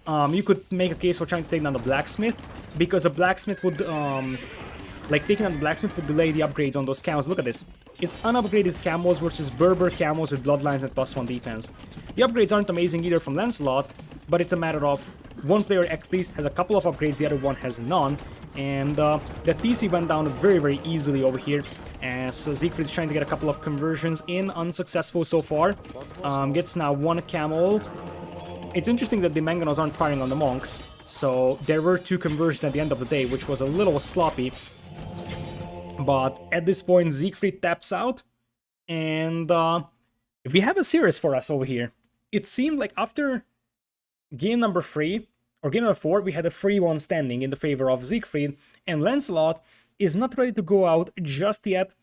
Speaker 1: You could make a case for trying to take down the blacksmith, because a blacksmith would, like, taking down the blacksmith would delay the upgrades on those camels. Look at this. It's unupgraded camels versus Berber camels with bloodlines and +1 defense. The upgrades aren't amazing either from Lancelot, but it's a matter of one player at least has a couple of upgrades, the other one has none, and the TC went down very, very easily over here, as Siegfried's trying to get a couple of conversions in, unsuccessful so far. Gets now 1 camel. It's interesting that the Mangonels aren't firing on the monks, so there were 2 conversions at the end of the day, which was a little sloppy. But at this point, Siegfried taps out, and We have a series for us over here. It seemed like after game number 3 or game number 4, we had a 3-1 standing in the favor of Siegfried, and Lancelot is not ready to go out just yet,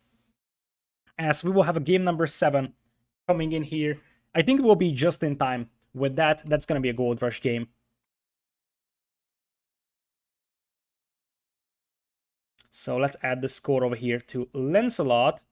Speaker 1: as we will have a game number 7 coming in here. I think it will be just in time. With that, that's going to be a Gold Rush game. So let's add the score over here to Lancelot.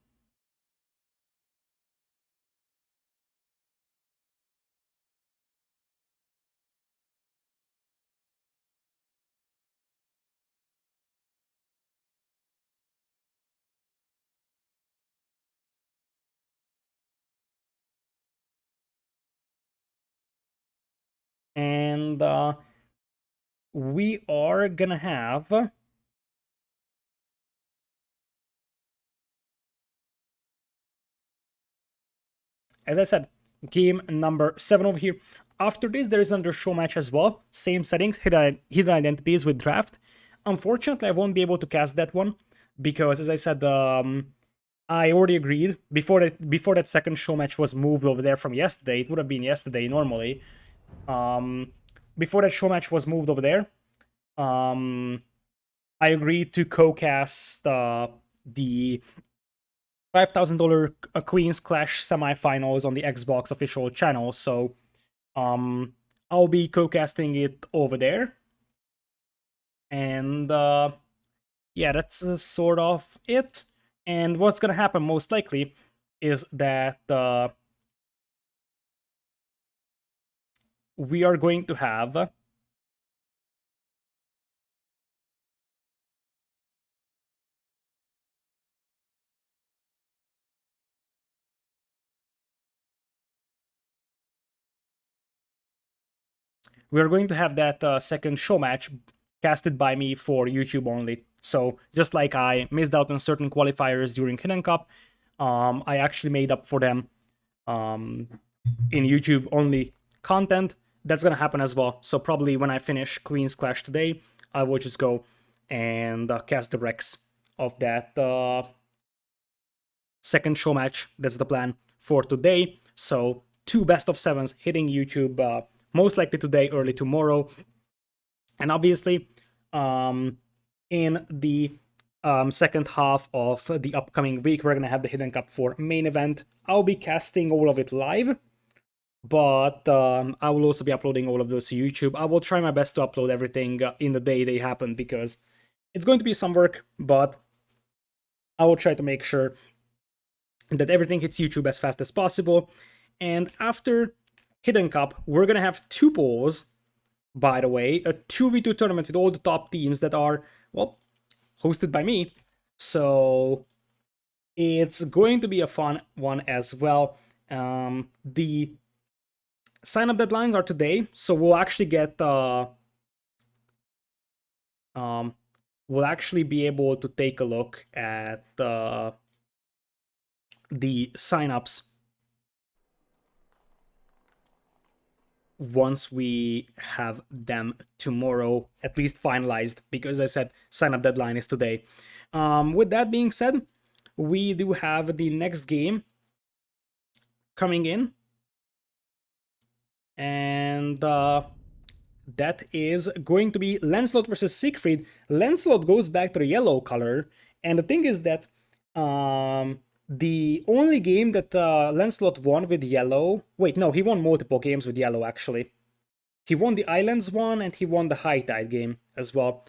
Speaker 1: And we are gonna have, as I said, game number 7 over here. After this, there is another show match as well. Same settings, hidden identities with draft. Unfortunately, I won't be able to cast that one because, as I said, I already agreed before that second show match was moved over there from yesterday. It would have been yesterday normally. Before that show match was moved over there, I agreed to co-cast the $5,000 Queens Clash semifinals on the Xbox official channel. So I'll be co-casting it over there. And yeah, that's sort of it. And what's gonna happen most likely is that we are going to have that second show match casted by me for YouTube only. So just like I missed out on certain qualifiers during Hidden Cup, I actually made up for them in YouTube only content. That's gonna happen as well. So probably when I finish Queen's Clash today, I will just go and cast the Rex of that second show match. That's the plan for today. So 2 best of 7s hitting YouTube most likely today, early tomorrow. And obviously, in the second half of the upcoming week, we're gonna have the Hidden Cup 4 main event. I'll be casting all of it live, but I will also be uploading all of those to YouTube. I will try my best to upload everything in the day they happen because it's going to be some work, but I will try to make sure that everything hits YouTube as fast as possible. And after Hidden Cup, we're gonna have 2 polls, by the way, a 2v2 tournament with all the top teams that are, well, hosted by me. So it's going to be a fun one as well. The sign up deadlines are today, so we'll actually get we'll actually be able to take a look at the signups once we have them tomorrow, at least finalized, because I said sign up deadline is today. With that being said, we do have the next game coming in, and that is going to be Lancelot versus Sigfried. Lancelot goes back to the yellow color, and the thing is that the only game that Lancelot won with yellow... Wait, no, he won multiple games with yellow, actually. He won the Islands one, and he won the High Tide game as well.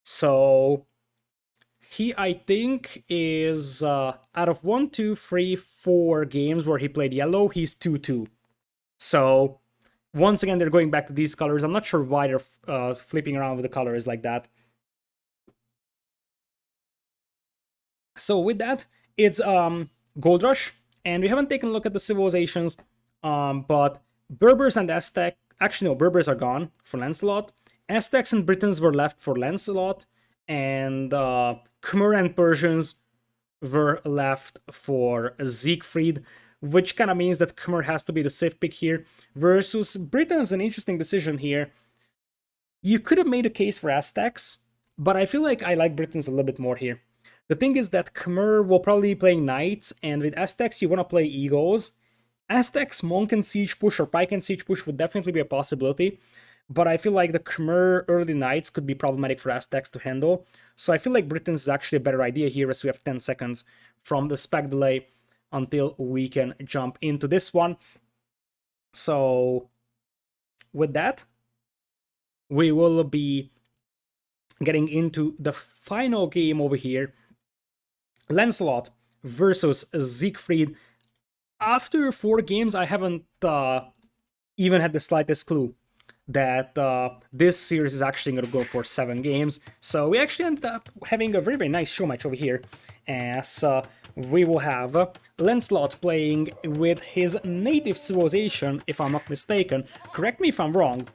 Speaker 1: So he, I think, is out of 1, 2, 3, 4 games where he played yellow, he's 2-2. So once again, they're going back to these colors. I'm not sure why they're flipping around with the colors like that. So with that, it's Gold Rush, and we haven't taken a look at the civilizations, but Berbers and Aztec, actually no, Berbers are gone for Lancelot. Aztecs and Britons were left for Lancelot, and Khmer and Persians were left for Siegfried, which kind of means that Khmer has to be the safe pick here, versus Britons. An interesting decision here. You could have made a case for Aztecs, but I feel like I like Britons a little bit more here. The thing is that Khmer will probably be playing Knights, and with Aztecs you want to play Eagles, Aztecs, Monk and Siege push or Pike and Siege push would definitely be a possibility, but I feel like the Khmer early Knights could be problematic for Aztecs to handle. So I feel like Britons is actually a better idea here as we have 10 seconds from the spec delay until we can jump into this one. So with that, we will be getting into the final game over here. Lancelot versus Siegfried. After 4 games, I haven't even had the slightest clue that this series is actually going to go for 7 games. So we actually ended up having a very, very nice show match over here, as we will have Lancelot playing with his native civilization, if I'm not mistaken. Correct me if I'm wrong,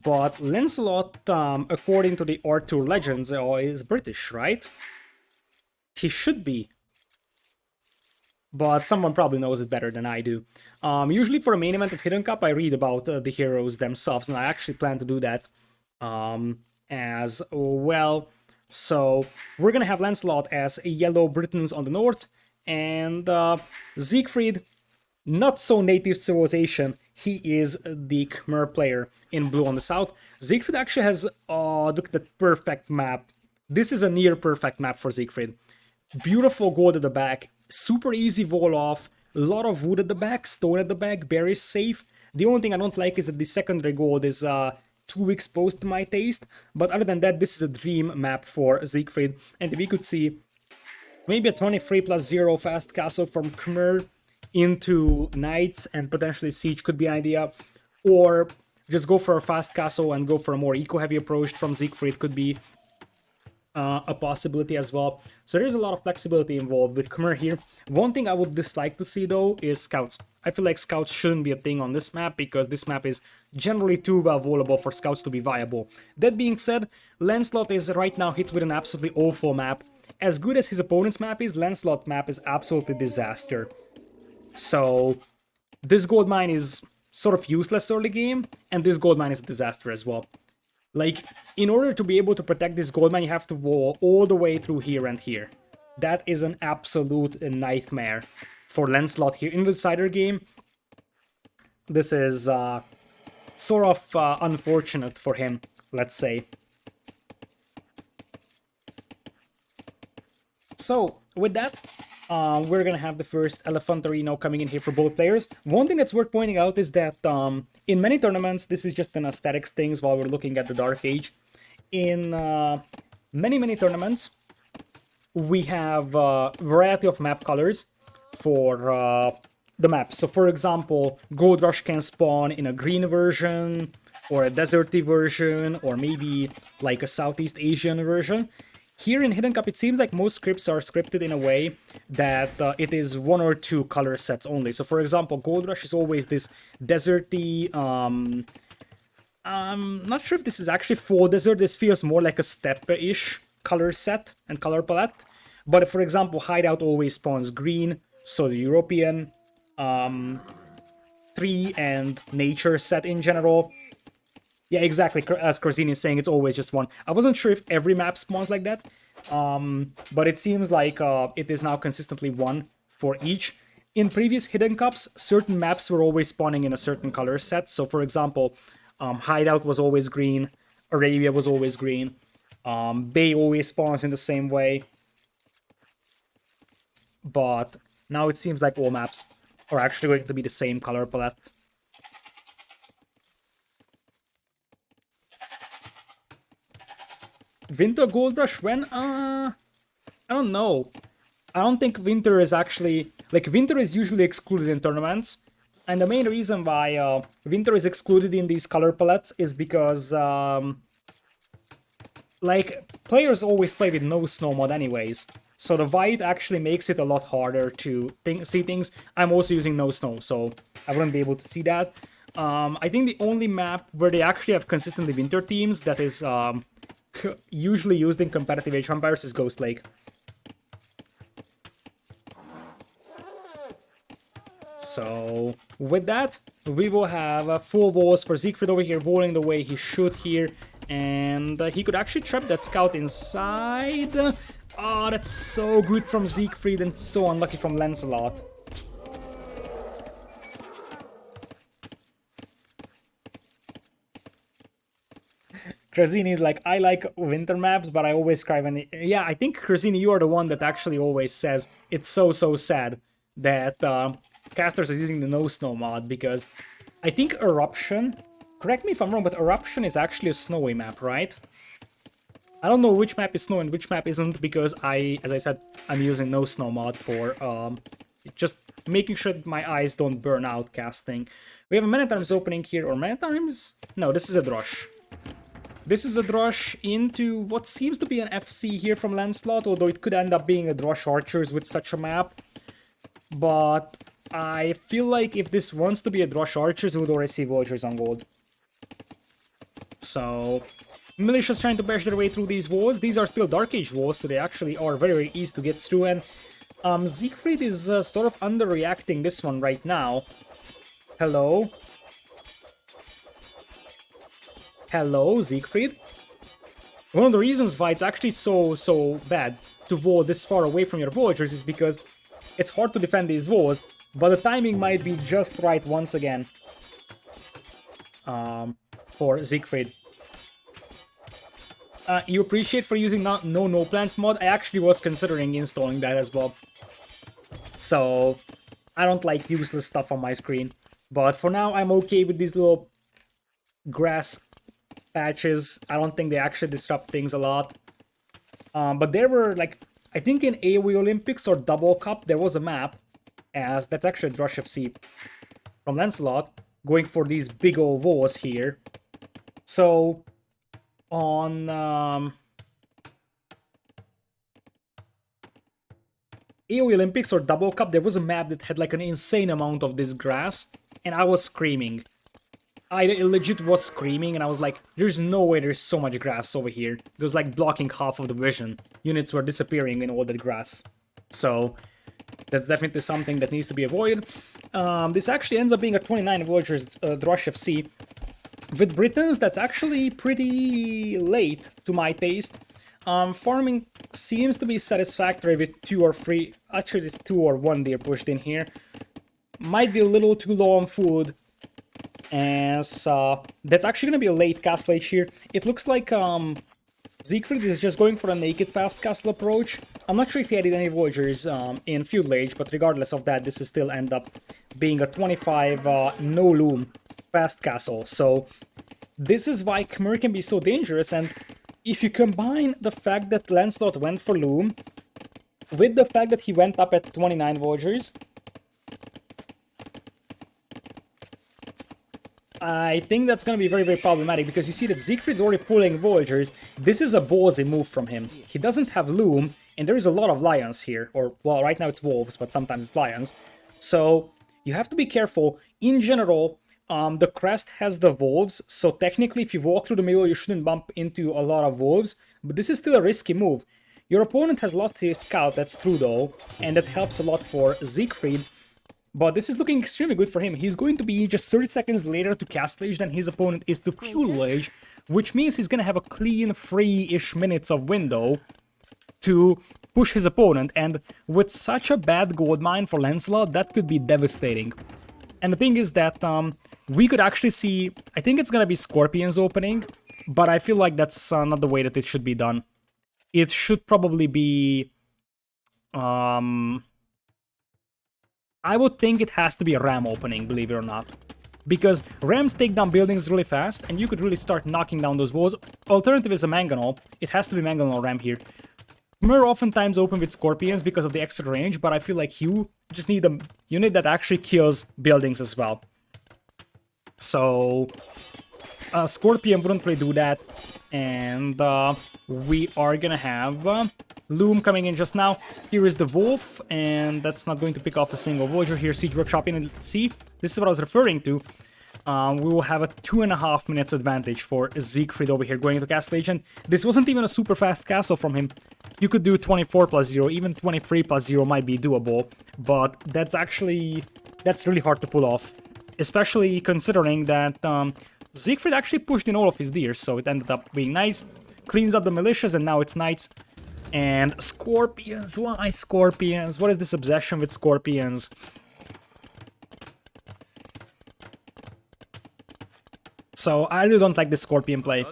Speaker 1: but Lancelot, according to the Arthur legends, is British, right? He should be, but someone probably knows it better than I do. Usually for a main event of Hidden Cup, I read about the heroes themselves, and I actually plan to do that as well. So we're gonna have Lancelot as Yellow Britons on the north, and Siegfried, not so native civilization. He is the Khmer player in blue on the south. Siegfried actually has, look at that perfect map. This is a near perfect map for Siegfried. Beautiful gold at the back, super easy wall off, a lot of wood at the back, stone at the back, berries safe. The only thing I don't like is that the secondary gold is too exposed to my taste, but other than that, this is a dream map for Siegfried, and we could see maybe a 23 plus 0 fast castle from Khmer into Knights and potentially Siege could be an idea, or just go for a fast castle and go for a more eco-heavy approach from Siegfried could be a possibility as well. So there's a lot of flexibility involved with Khmer here. One thing I would dislike to see though is scouts. I feel like scouts shouldn't be a thing on this map because this map is generally too well volable for scouts to be viable. That being said, Lancelot is right now hit with an absolutely awful map. As good as his opponent's map is, Lancelot map is absolutely disaster. So this gold mine is sort of useless early game, and this gold mine is a disaster as well. Like, in order to be able to protect this gold mine, you have to wall all the way through here and here. That is an absolute nightmare for Lancelot here. In the decider game, this is sort of unfortunate for him, let's say. So, with that, we're gonna have the first Elephantary now coming in here for both players. One thing that's worth pointing out is that in many tournaments, this is just an aesthetics things while we're looking at the Dark Age. In many tournaments, we have a variety of map colors for the map. So for example, Gold Rush can spawn in a green version, or a deserty version, or maybe like a Southeast Asian version. Here in Hidden Cup, it seems like most scripts are scripted in a way that it is 1 or 2 color sets only. So for example, Gold Rush is always this deserty, I'm not sure if this is actually full desert. This feels more like a steppe-ish color set and color palette. But for example, Hideout always spawns green, so the European tree and nature set in general. Yeah, exactly. As Corzini is saying, it's always just one. I wasn't sure if every map spawns like that, but it seems like it is now consistently one for each. In previous Hidden Cups, certain maps were always spawning in a certain color set. So, for example, Hideout was always green, Arabia was always green, Bay always spawns in the same way. But now it seems like all maps are actually going to be the same color palette. Winter Gold Rush, when? I don't know. I don't think Winter is actually... Like, Winter is usually excluded in tournaments. And the main reason why Winter is excluded in these color palettes is because... like, players always play with no snow mod anyways. So the white actually makes it a lot harder to see things. I'm also using no snow, so I wouldn't be able to see that. I think the only map where they actually have consistently winter teams that is usually used in competitive Age of Empires is Ghost Lake. So with that, we will have 4 walls for Siegfried over here, walling the way he should here. And he could actually trap that scout inside. Oh, that's so good from Siegfried and so unlucky from Lancelot. Krazini is like, I like winter maps, but I always cry when... Yeah, I think, Krazini, you are the one that actually always says it's so sad that casters are using the no snow mod, because I think Eruption... Correct me if I'm wrong, but Eruption is actually a snowy map, right? I don't know which map is snow and which map isn't, because as I said, I'm using no snow mod for just making sure that my eyes don't burn out casting. We have a Many Times opening here, or Many Times? No, this is a Drosh. This is a Drosh into what seems to be an FC here from Lancelot, although it could end up being a Drosh Archers with such a map. But I feel like if this wants to be a Drosh Archers, we would already see Vultures on gold. So, militia's trying to bash their way through these walls. These are still Dark Age walls, so they actually are very easy to get through. And Sigfried is sort of underreacting this one right now. Hello? Hello, Sigfried? One of the reasons why it's actually so bad to wall this far away from your villagers is because it's hard to defend these walls, but the timing might be just right once again. For Sigfried. You appreciate for using no plants mod? I actually was considering installing that as well. So, I don't like useless stuff on my screen. But for now, I'm okay with these little grass patches. I don't think they actually disrupt things a lot. But there were, like, I think in AoE Olympics or Double Cup, there was a map, as that's actually a Drush FC from Lancelot, going for these big old walls here. So, on AoE Olympics or Double Cup, there was a map that had like an insane amount of this grass, and I was screaming. I legit was screaming, and I was like, there's no way there's so much grass over here. It was like blocking half of the vision. Units were disappearing in all that grass. So, that's definitely something that needs to be avoided. This actually ends up being a 29 villagers Drosh FC. With Britons, that's actually pretty late to my taste. Farming seems to be satisfactory with 2 or 3. Actually, it's 2 or 1 deer pushed in here. Might be a little too low on food. As that's actually going to be a late castle age here. It looks like Siegfried is just going for a naked fast castle approach. I'm not sure if he added any villagers in feudal age, but regardless of that, this is still end up being a 25 no loom fast castle. So this is why Khmer can be so dangerous, and if you combine the fact that Lancelot went for loom with the fact that he went up at 29 villagers, I think that's going to be very problematic, because you see that Siegfried's already pulling villagers. This is a ballsy move from him. He doesn't have loom, and there is a lot of lions here. Or, well, right now it's wolves, but sometimes it's lions. So, you have to be careful. In general, the crest has the wolves, so technically if you walk through the middle, you shouldn't bump into a lot of wolves. But this is still a risky move. Your opponent has lost his scout, that's true though, and that helps a lot for Siegfried. But this is looking extremely good for him. He's going to be just 30 seconds later to Castle Age than his opponent is to Feudal Age, which means he's going to have a clean, free-ish minutes of window to push his opponent. And with such a bad gold mine for Lancelot, that could be devastating. And the thing is that we could actually see... I think it's going to be Scorpions opening, but I feel like that's not the way that it should be done. It should probably be... I would think it has to be a ram opening, believe it or not. Because rams take down buildings really fast, and you could really start knocking down those walls. Alternative is a mangonel. It has to be mangonel ram here. Khmer oftentimes open with scorpions because of the extra range, but I feel like you just need a unit that actually kills buildings as well. So, Scorpion wouldn't really do that. And we are gonna have... Loom coming in just now. Here is the wolf, and that's not going to pick off a single villager here. Siege Workshop in. See, this is what I was referring to. We will have a 2.5 minutes advantage for Siegfried over here going into Castle Age. And this wasn't even a super fast castle from him. You could do 24 plus 0, even 23 plus 0 might be doable, but that's really hard to pull off. Especially considering that Siegfried actually pushed in all of his deers, so it ended up being nice. Cleans up the militias, and now it's knights. And scorpions, why scorpions? What is this obsession with scorpions? So I really don't like the scorpion play.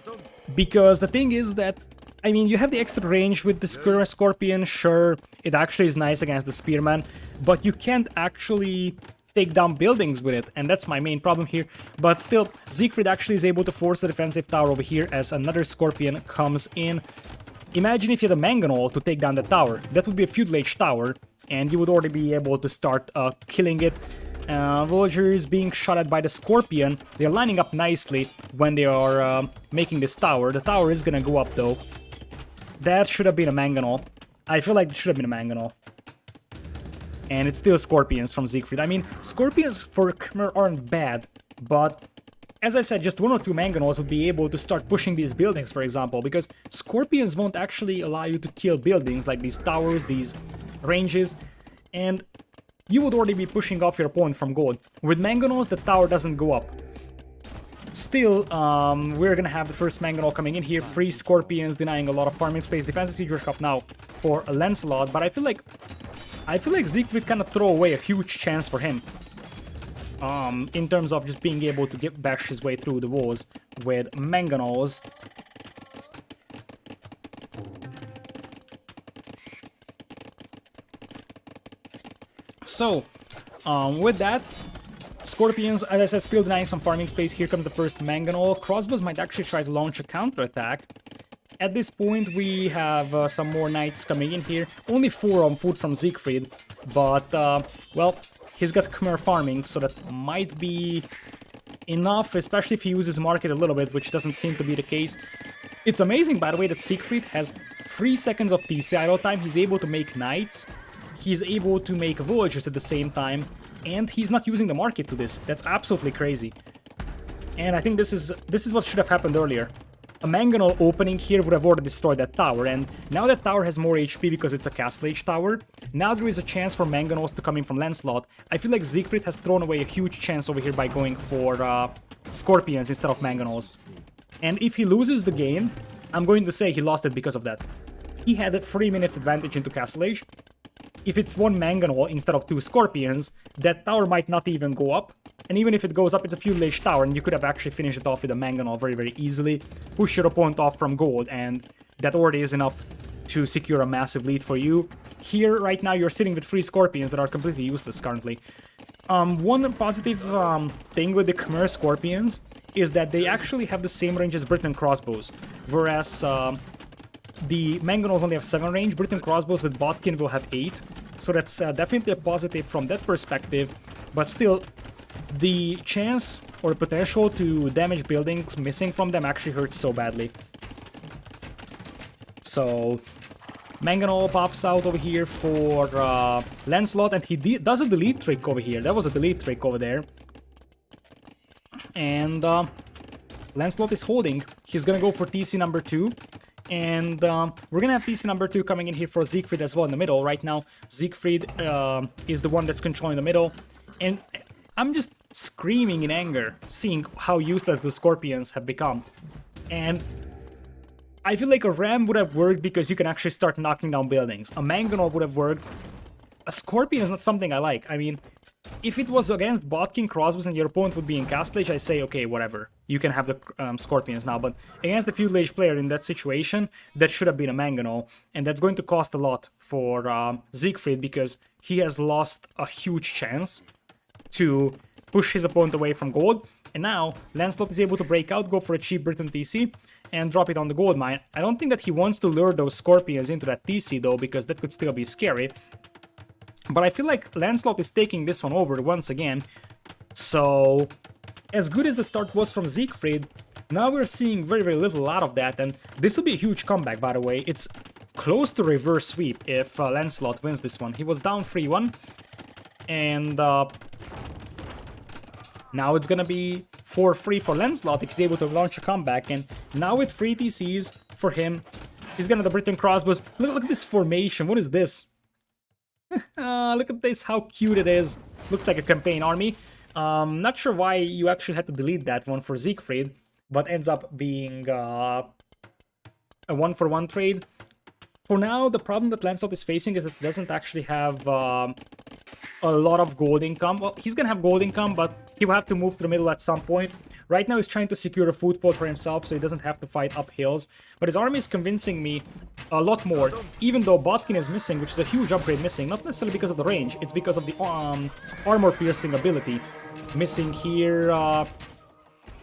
Speaker 1: Because the thing is that, I mean, you have the extra range with the Scorpion, sure, it actually is nice against the Spearman, but you can't actually take down buildings with it, and that's my main problem here. But still, Siegfried actually is able to force a defensive tower over here as another Scorpion comes in. Imagine if you had a Mangonel to take down the tower. That would be a Feudal Age tower, and you would already be able to start killing it. Villagers being shot at by the Scorpion. They're lining up nicely when they are making this tower. The tower is gonna go up though. That should have been a Mangonel. I feel like it should have been a Mangonel. And it's still Scorpions from Siegfried. I mean, Scorpions for Khmer aren't bad, but as I said, just one or two Mangonels would be able to start pushing these buildings, for example, because Scorpions won't actually allow you to kill buildings like these towers, these ranges, and you would already be pushing off your opponent from gold. With Mangonels, the tower doesn't go up. Still, we're gonna have the first Mangonel coming in here, 3 Scorpions denying a lot of farming space. Defensive Siege Work up now for a Lancelot, but I feel like Siegfried kind of throw away a huge chance for him. In terms of just being able to bash his way through the walls with Mangonels. So, with that, Scorpions, as I said, still denying some farming space. Here comes the first Mangonel. Crossbows might actually try to launch a counterattack. At this point, we have some more knights coming in here. Only 4 on foot from Siegfried, but, well, he's got Khmer farming, so that might be enough, especially if he uses market a little bit, which doesn't seem to be the case. It's amazing, by the way, that Siegfried has 3 seconds of TC idle time. He's able to make knights, he's able to make villagers at the same time, and he's not using the market to this. That's absolutely crazy. And I think this is what should have happened earlier. A Mangonel opening here would have already destroyed that tower, and now that tower has more HP because it's a Castle Age tower. Now there is a chance for Mangonels to come in from Lancelot. I feel like Siegfried has thrown away a huge chance over here by going for Scorpions instead of Mangonels. And if he loses the game, I'm going to say he lost it because of that. He had a 3 minutes advantage into Castle Age. If it's 1 Mangonel instead of 2 Scorpions, that tower might not even go up. And even if it goes up, it's a Feudal Age tower, and you could have actually finished it off with a Mangonel very, very easily. Push your opponent off from gold, and that already is enough to secure a massive lead for you. Here, right now, you're sitting with 3 Scorpions that are completely useless currently. One positive thing with the Khmer Scorpions is that they actually have the same range as Britain crossbows, whereas the Mangonels only have 7 range. Britain crossbows with Bodkin will have 8, so that's definitely a positive from that perspective, but still, the chance or the potential to damage buildings missing from them actually hurts so badly. So, Mangonel pops out over here for Lancelot, and he does a delete trick over here. That was a delete trick over there. And Lancelot is holding. He's gonna go for TC number 2. And we're gonna have TC number 2 coming in here for Siegfried as well in the middle. Right now, Siegfried is the one that's controlling the middle. And I'm just screaming in anger, seeing how useless the Scorpions have become. And I feel like a Ram would have worked because you can actually start knocking down buildings. A Mangonel would have worked. A Scorpion is not something I like. I mean, if it was against Bodkin crossbows and your opponent would be in Castle Age, I say, okay, whatever. You can have the Scorpions now. But against the Feudal Age player in that situation, that should have been a Mangonel. And that's going to cost a lot for Siegfried because he has lost a huge chance to push his opponent away from gold. And now, Lancelot is able to break out, go for a cheap Britain TC, and drop it on the gold mine. I don't think that he wants to lure those Scorpions into that TC though, because that could still be scary. But I feel like Lancelot is taking this one over once again. So, as good as the start was from Siegfried, now we're seeing very, very little out of that. And this will be a huge comeback, by the way. It's close to reverse sweep if Lancelot wins this one. He was down 3-1. And now it's gonna be 4-3 for Lancelot if he's able to launch a comeback. And now with 3 TCs for him, he's gonna have the Britain crossbows. Look at this formation. What is this? Look at this, how cute it is. Looks like a campaign army. Not sure why you actually had to delete that one for Siegfried, but ends up being a 1-for-1 trade. For now, the problem that Lancelot is facing is that he doesn't actually have a lot of gold income. Well, he's gonna have gold income, but he will have to move to the middle at some point. Right now he's trying to secure a foothold for himself so he doesn't have to fight up hills. But his army is convincing me a lot more, even though Botkin is missing, which is a huge upgrade missing. Not necessarily because of the range, it's because of the armor-piercing ability. Missing here,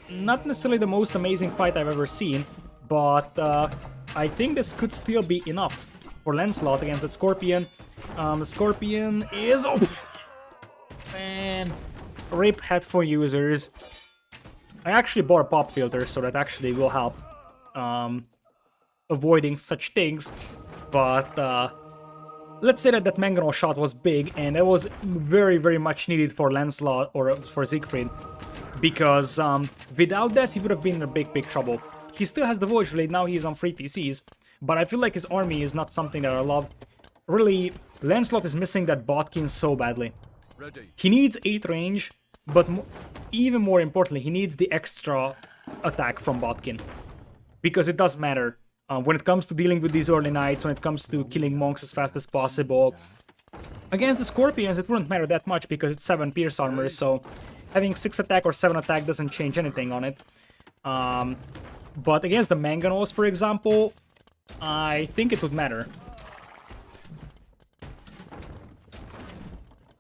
Speaker 1: not necessarily the most amazing fight I've ever seen, but I think this could still be enough for Lancelot against the Scorpion. The Scorpion is... Oh! Man, RIP headphone users. I actually bought a pop filter, so that actually will help avoiding such things. But let's say that that mangonel shot was big, and it was very, very much needed for Lancelot or for Siegfried. Because without that, he would have been in a big, big trouble. He still has the Voyage Blade, now he is on free TCs, but I feel like his army is not something that I love. Really, Lancelot is missing that Botkin so badly. He needs 8 range, but even more importantly, he needs the extra attack from Botkin. Because it does matter. When it comes to dealing with these early knights, when it comes to killing monks as fast as possible. Against the Scorpions, it wouldn't matter that much because it's 7 pierce armor, so having 6 attack or 7 attack doesn't change anything on it. But against the Mangonels, for example, I think it would matter.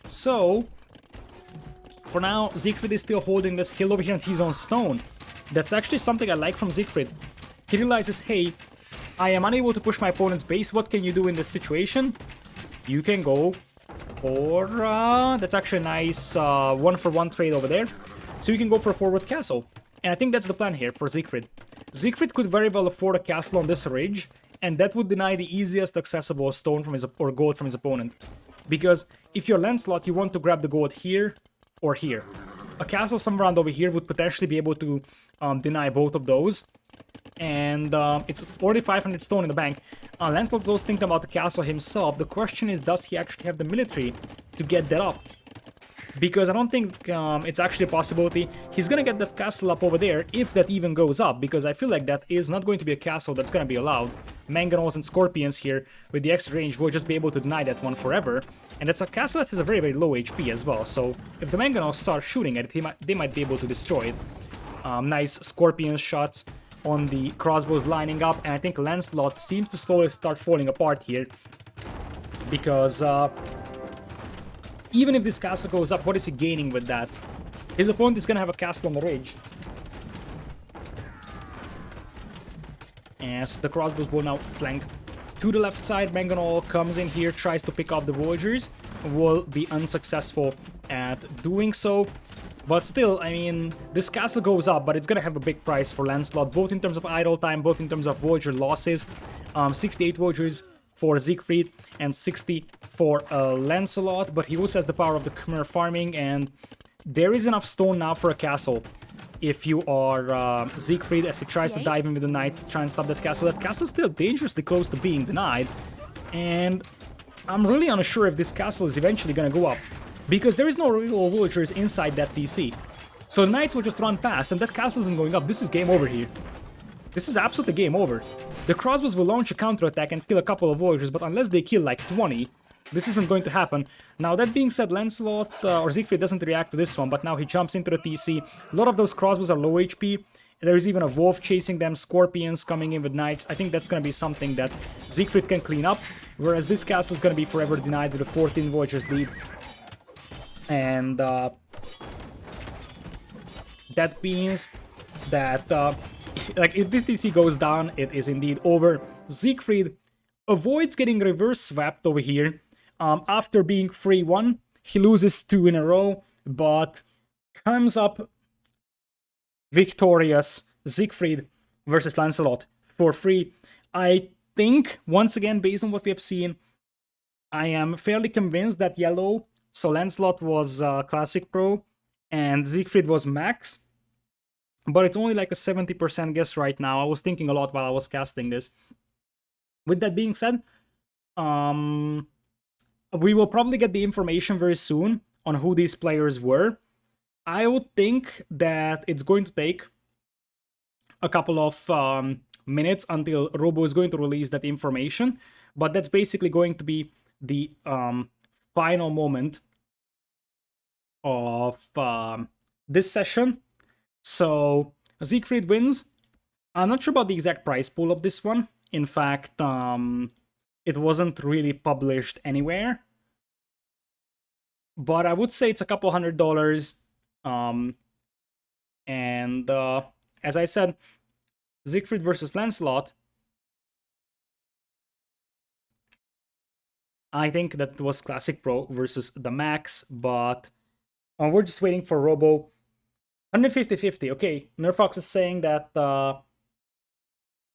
Speaker 1: So, for now, Siegfried is still holding this hill over here and he's on stone. That's actually something I like from Siegfried. He realizes, hey, I am unable to push my opponent's base. What can you do in this situation? You can go for... that's actually a nice 1-for-1 trade over there. So you can go for a forward castle. And I think that's the plan here for Siegfried. Siegfried could very well afford a castle on this ridge, and that would deny the easiest accessible stone from his or gold from his opponent. Because if you're Lancelot, you want to grab the gold here or here. A castle somewhere around over here would potentially be able to deny both of those. And it's 4,500 stone in the bank. Lancelot was thinking about the castle himself. The question is, does he actually have the military to get that up? Because I don't think it's actually a possibility. He's gonna get that castle up over there, if that even goes up, because I feel like that is not going to be a castle that's gonna be allowed. Mangonels and Scorpions here, with the extra range, will just be able to deny that one forever. And it's a castle that has a very, very low HP as well, so if the Mangonels start shooting at it, they might be able to destroy it. Nice Scorpion shots on the crossbows lining up, and I think Lancelot seems to slowly start falling apart here. Because... even if this castle goes up, what is he gaining with that? His opponent is gonna have a castle on the ridge. As the crossbows will now flank to the left side, Mangonel comes in here, tries to pick off the Voyagers, will be unsuccessful at doing so. But still, I mean, this castle goes up, but it's gonna have a big price for Lancelot, both in terms of idle time, both in terms of Voyager losses. 68 Voyagers for Siegfried and 60 for Lancelot, but he also has the power of the Khmer farming, and there is enough stone now for a castle. If you are Siegfried, as he tries to dive in with the knights to try and stop that castle. That castle is still dangerously close to being denied, and I'm really unsure if this castle is eventually gonna go up, because there is no real villagers inside that TC. So the knights will just run past, and that castle isn't going up. This is game over here. This is absolutely game over. The crossbows will launch a counterattack and kill a couple of Voyagers, but unless they kill like 20, this isn't going to happen. Now, that being said, Lancelot or Siegfried doesn't react to this one, but now he jumps into the TC. A lot of those crossbows are low HP. There is even a wolf chasing them, Scorpions coming in with knights. I think that's going to be something that Siegfried can clean up, whereas this castle is going to be forever denied with a 14 Voyagers lead. And that means that... like, if this TC goes down, it is indeed over. Siegfried avoids getting reverse swapped over here. After being 3-1, he loses 2 in a row, but comes up victorious. Siegfried versus Lancelot for free. I think, once again, based on what we have seen, I am fairly convinced that yellow, so Lancelot was Classic Pro, and Siegfried was Max. But it's only like a 70% guess right now. I was thinking a lot while I was casting this. With that being said, we will probably get the information very soon on who these players were. I would think that it's going to take a couple of minutes until Robo is going to release that information. But that's basically going to be the final moment of this session. So Siegfried wins. I'm not sure about the exact price pool of this one. In fact, it wasn't really published anywhere, but I would say it's a couple $100. Um, and as I said, Siegfried versus Lancelot. I think that it was Classic Pro versus the Max, but we're just waiting for Robo. 150-50. Okay, Nerfox is saying that.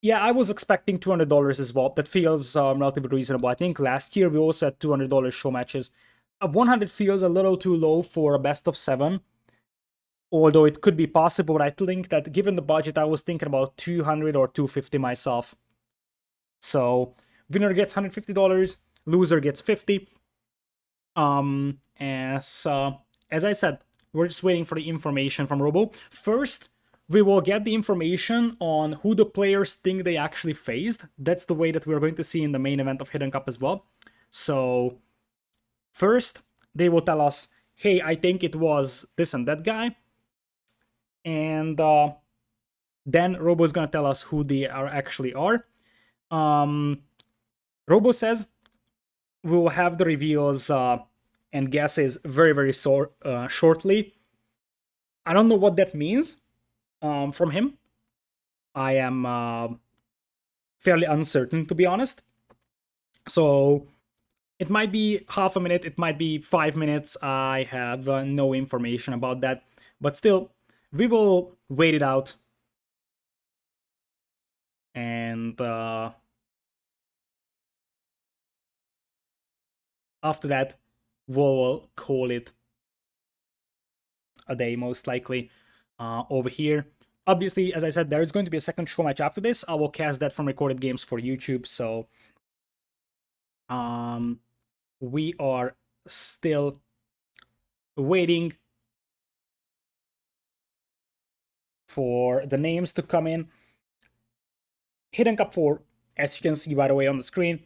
Speaker 1: Yeah, I was expecting $200 as well. That feels relatively reasonable. I think last year we also had $200 show matches. 100 feels a little too low for a best of seven, although it could be possible. But I think that given the budget, I was thinking about 200 or 250 myself. So winner gets $150, loser gets 50. As I said, we're just waiting for the information from Robo. First, we will get the information on who the players think they actually faced. That's the way that we're going to see in the main event of Hidden Cup as well. So, first, they will tell us, hey, I think it was this and that guy. And then Robo is going to tell us who they are actually are. Robo says we will have the reveals and guesses very, very shortly. I don't know what that means from him. I am fairly uncertain, to be honest. So it might be half a minute, it might be 5 minutes. I have no information about that. But still, we will wait it out. And after that, we'll call it a day, most likely, over here. Obviously, as I said, there is going to be a second show match after this. I will cast that from recorded games for YouTube. So we are still waiting for the names to come in. Hidden Cup 4, as you can see by the way on the screen,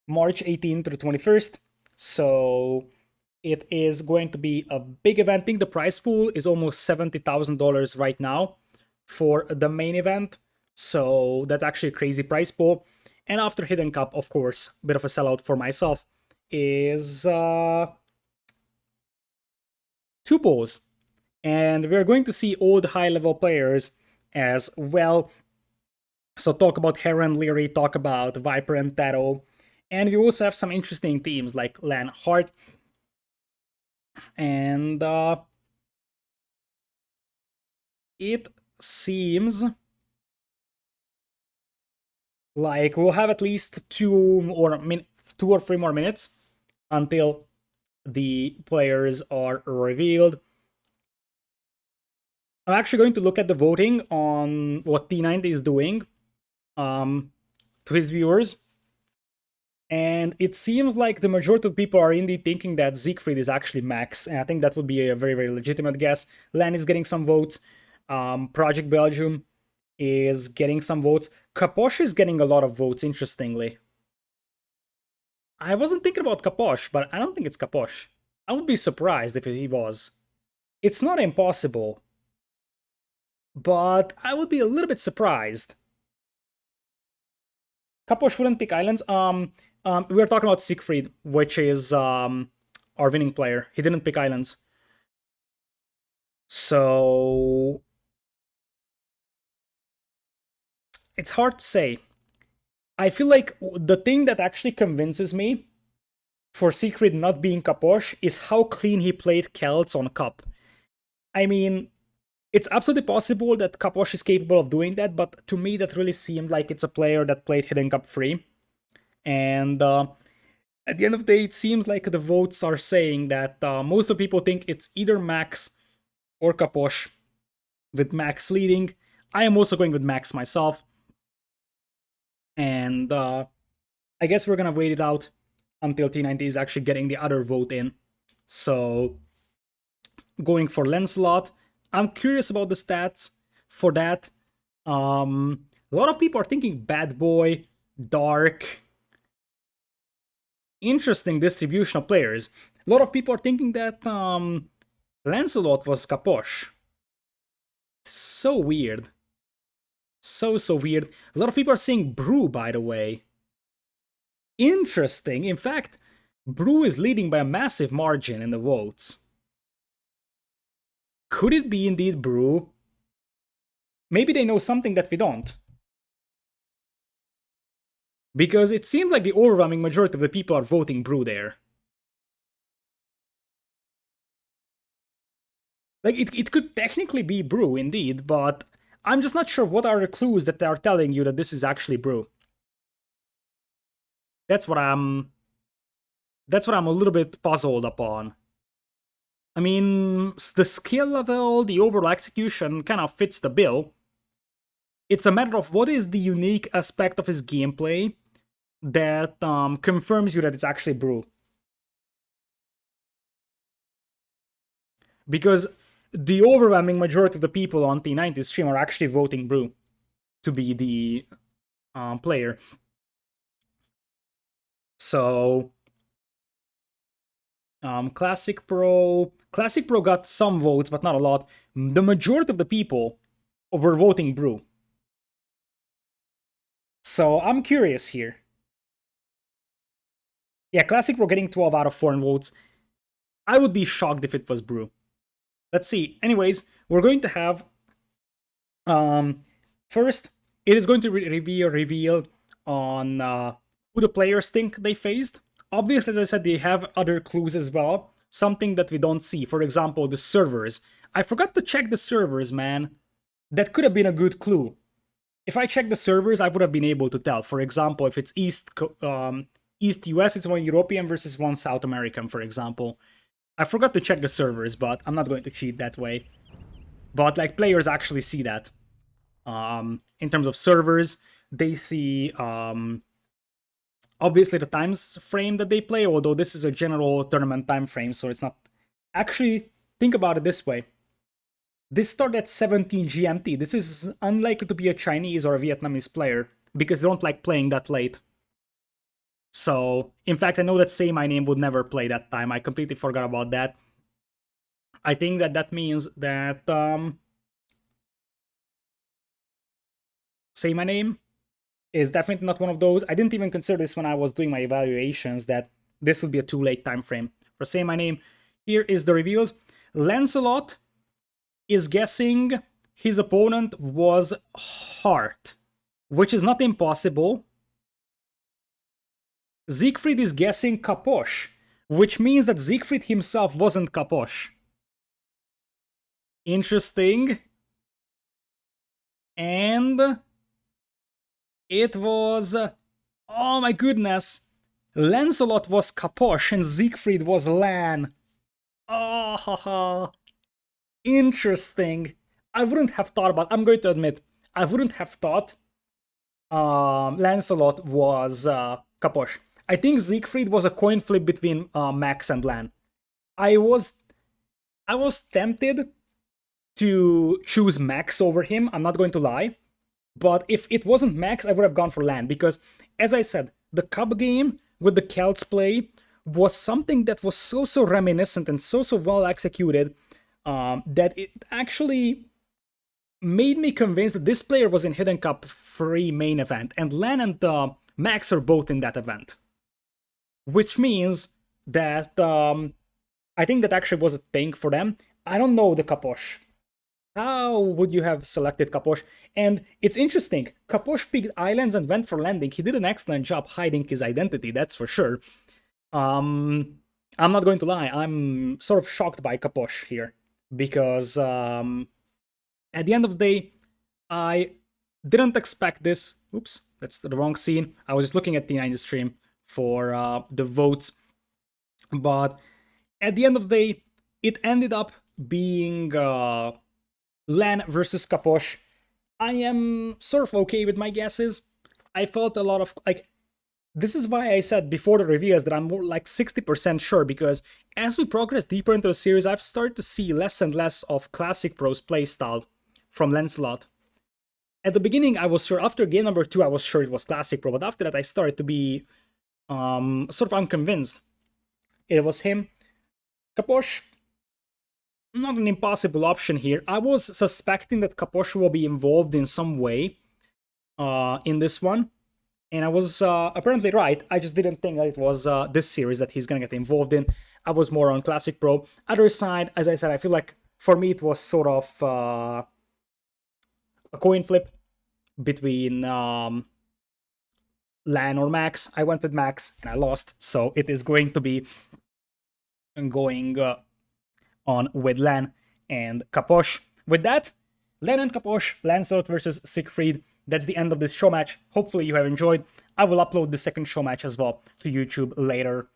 Speaker 1: March 18th to the 21st. So it is going to be a big event. I think the prize pool is almost $70,000 right now for the main event. So that's actually a crazy prize pool. And after Hidden Cup, of course, a bit of a sellout for myself, is two pools. And we're going to see all the high level players as well. So talk about Heron Leary, talk about Viper and Tato. And we also have some interesting teams like Lan Hart. And it seems like we'll have at least 2 or 3 more minutes until the players are revealed. I'm actually going to look at the voting on what T90 is doing to his viewers. And it seems like the majority of people are indeed thinking that Siegfried is actually Max. And I think that would be a very, very legitimate guess. Lan is getting some votes. Project Belgium is getting some votes. Kaposh is getting a lot of votes, interestingly. I wasn't thinking about Kaposh, but I don't think it's Kaposh. I would be surprised if he was. It's not impossible, but I would be a little bit surprised. Kaposh wouldn't pick islands. We were talking about Sigfried, which is our winning player. He didn't pick islands. So it's hard to say. I feel like the thing that actually convinces me for Sigfried not being Kaposh is how clean he played Celts on Cup. I mean, it's absolutely possible that Kaposh is capable of doing that, but to me that really seemed like it's a player that played Hidden Cup free. And at the end of the day, it seems like the votes are saying that most of the people think it's either Max or Kaposh, with Max leading. I am also going with Max myself. And I guess we're gonna wait it out until T90 is actually getting the other vote in. So, going for Lancelot. I'm curious about the stats for that. A lot of people are thinking Bad Boy, Dark. Interesting distribution of players. A lot of people are thinking that Lancelot was Kaposh. So weird. So weird. A lot of people are saying Brew, by the way. Interesting. In fact, Brew is leading by a massive margin in the votes. Could it be indeed Brew? Maybe they know something that we don't. Because it seems like the overwhelming majority of the people are voting Brew there. Like, it could technically be Brew, indeed, but I'm just not sure what are the clues that are telling you that this is actually Brew. That's what I'm... That's what I'm a little bit puzzled upon. I mean, the skill level, the overall execution kind of fits the bill. It's a matter of what is the unique aspect of his gameplay that confirms you that it's actually Brew. Because the overwhelming majority of the people on T90's stream are actually voting Brew to be the player. So, Classic Pro got some votes, but not a lot. The majority of the people were voting Brew. So I'm curious here. Yeah, Classic Pro getting 12 out of 4 votes. I would be shocked if it was Brew. Let's see. Anyways, we're going to have first, it is going to reveal on who the players think they faced. Obviously, as I said, they have other clues as well. Something that we don't see. For example, the servers. I forgot to check the servers, man. That could have been a good clue. If I checked the servers, I would have been able to tell. For example, if it's East US, it's one European versus one South American, for example. I forgot to check the servers, but I'm not going to cheat that way. But like players actually see that. In terms of servers, they see obviously the times frame that they play, although this is a general tournament time frame, so it's not. Actually, think about it this way. This started at 17 GMT. This is unlikely to be a Chinese or a Vietnamese player because they don't like playing that late. So, in fact, I know that Say My Name would never play that time. I completely forgot about that. I think that means that Say My Name is definitely not one of those. I didn't even consider this when I was doing my evaluations that this would be a too late time frame. For Say My Name, here is the reveals. Lancelot is guessing his opponent was Hart, which is not impossible. Siegfried is guessing Kaposh, which means that Siegfried himself wasn't Kaposh. Interesting. And it was... oh my goodness. Lancelot was Kaposh and Siegfried was Lan. Oh, haha. Interesting. I wouldn't have thought about... I'm going to admit, I wouldn't have thought Lancelot was Kaposh. I think Siegfried was a coin flip between Max and Lan. I was tempted to choose Max over him, I'm not going to lie. But if it wasn't Max, I would have gone for Lan, because, as I said, the Cub game with the Celts play was something that was so reminiscent and so well executed that it actually made me convinced that this player was in Hidden Cup 3 main event, and Lan and Max are both in that event. Which means that I think that actually was a thing for them. I don't know the Kaposh. How would you have selected Kaposh? And it's interesting. Kaposh picked islands and went for landing. He did an excellent job hiding his identity, that's for sure. I'm not going to lie. I'm sort of shocked by Kaposh here. Because at the end of the day, I didn't expect this. Oops, that's the wrong scene. I was just looking at T90 stream for the votes. But at the end of the day, it ended up being Lan versus Kaposh. I am sort of okay with my guesses. I felt a lot of, like, this is why I said before the reveals that I'm more like 60% sure, because as we progress deeper into the series, I've started to see less and less of Classic Pro's playstyle from Lancelot. At the beginning, I was sure, after game number 2, I was sure it was Classic Pro, but after that, I started to be sort of unconvinced. It was him. Kaposh not an impossible option here. I was suspecting that Kaposh will be involved in some way in this one, and I was apparently right. I just didn't think that it was this series that he's gonna get involved in. I was more on Classic Pro. Other side, as I said, I feel like for me it was sort of a coin flip between Lan or Max. I went with Max and I lost, so it is going to be going on with Lan and Kaposh. With that, Lan and Kaposh, Lancelot versus Sigfried. That's the end of this show match. Hopefully you have enjoyed. I will upload the second show match as well to YouTube later.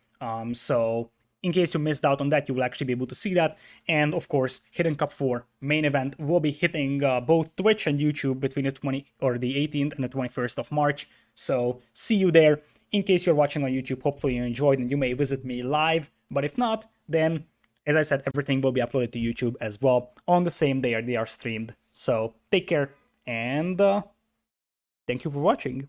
Speaker 1: So in case you missed out on that, you will actually be able to see that. And of course, Hidden Cup 4 main event will be hitting both Twitch and YouTube between the 18th and the 21st of March. So see you there. In case you're watching on YouTube, hopefully you enjoyed and you may visit me live. But if not, then as I said, everything will be uploaded to YouTube as well on the same day they are streamed. So take care and thank you for watching.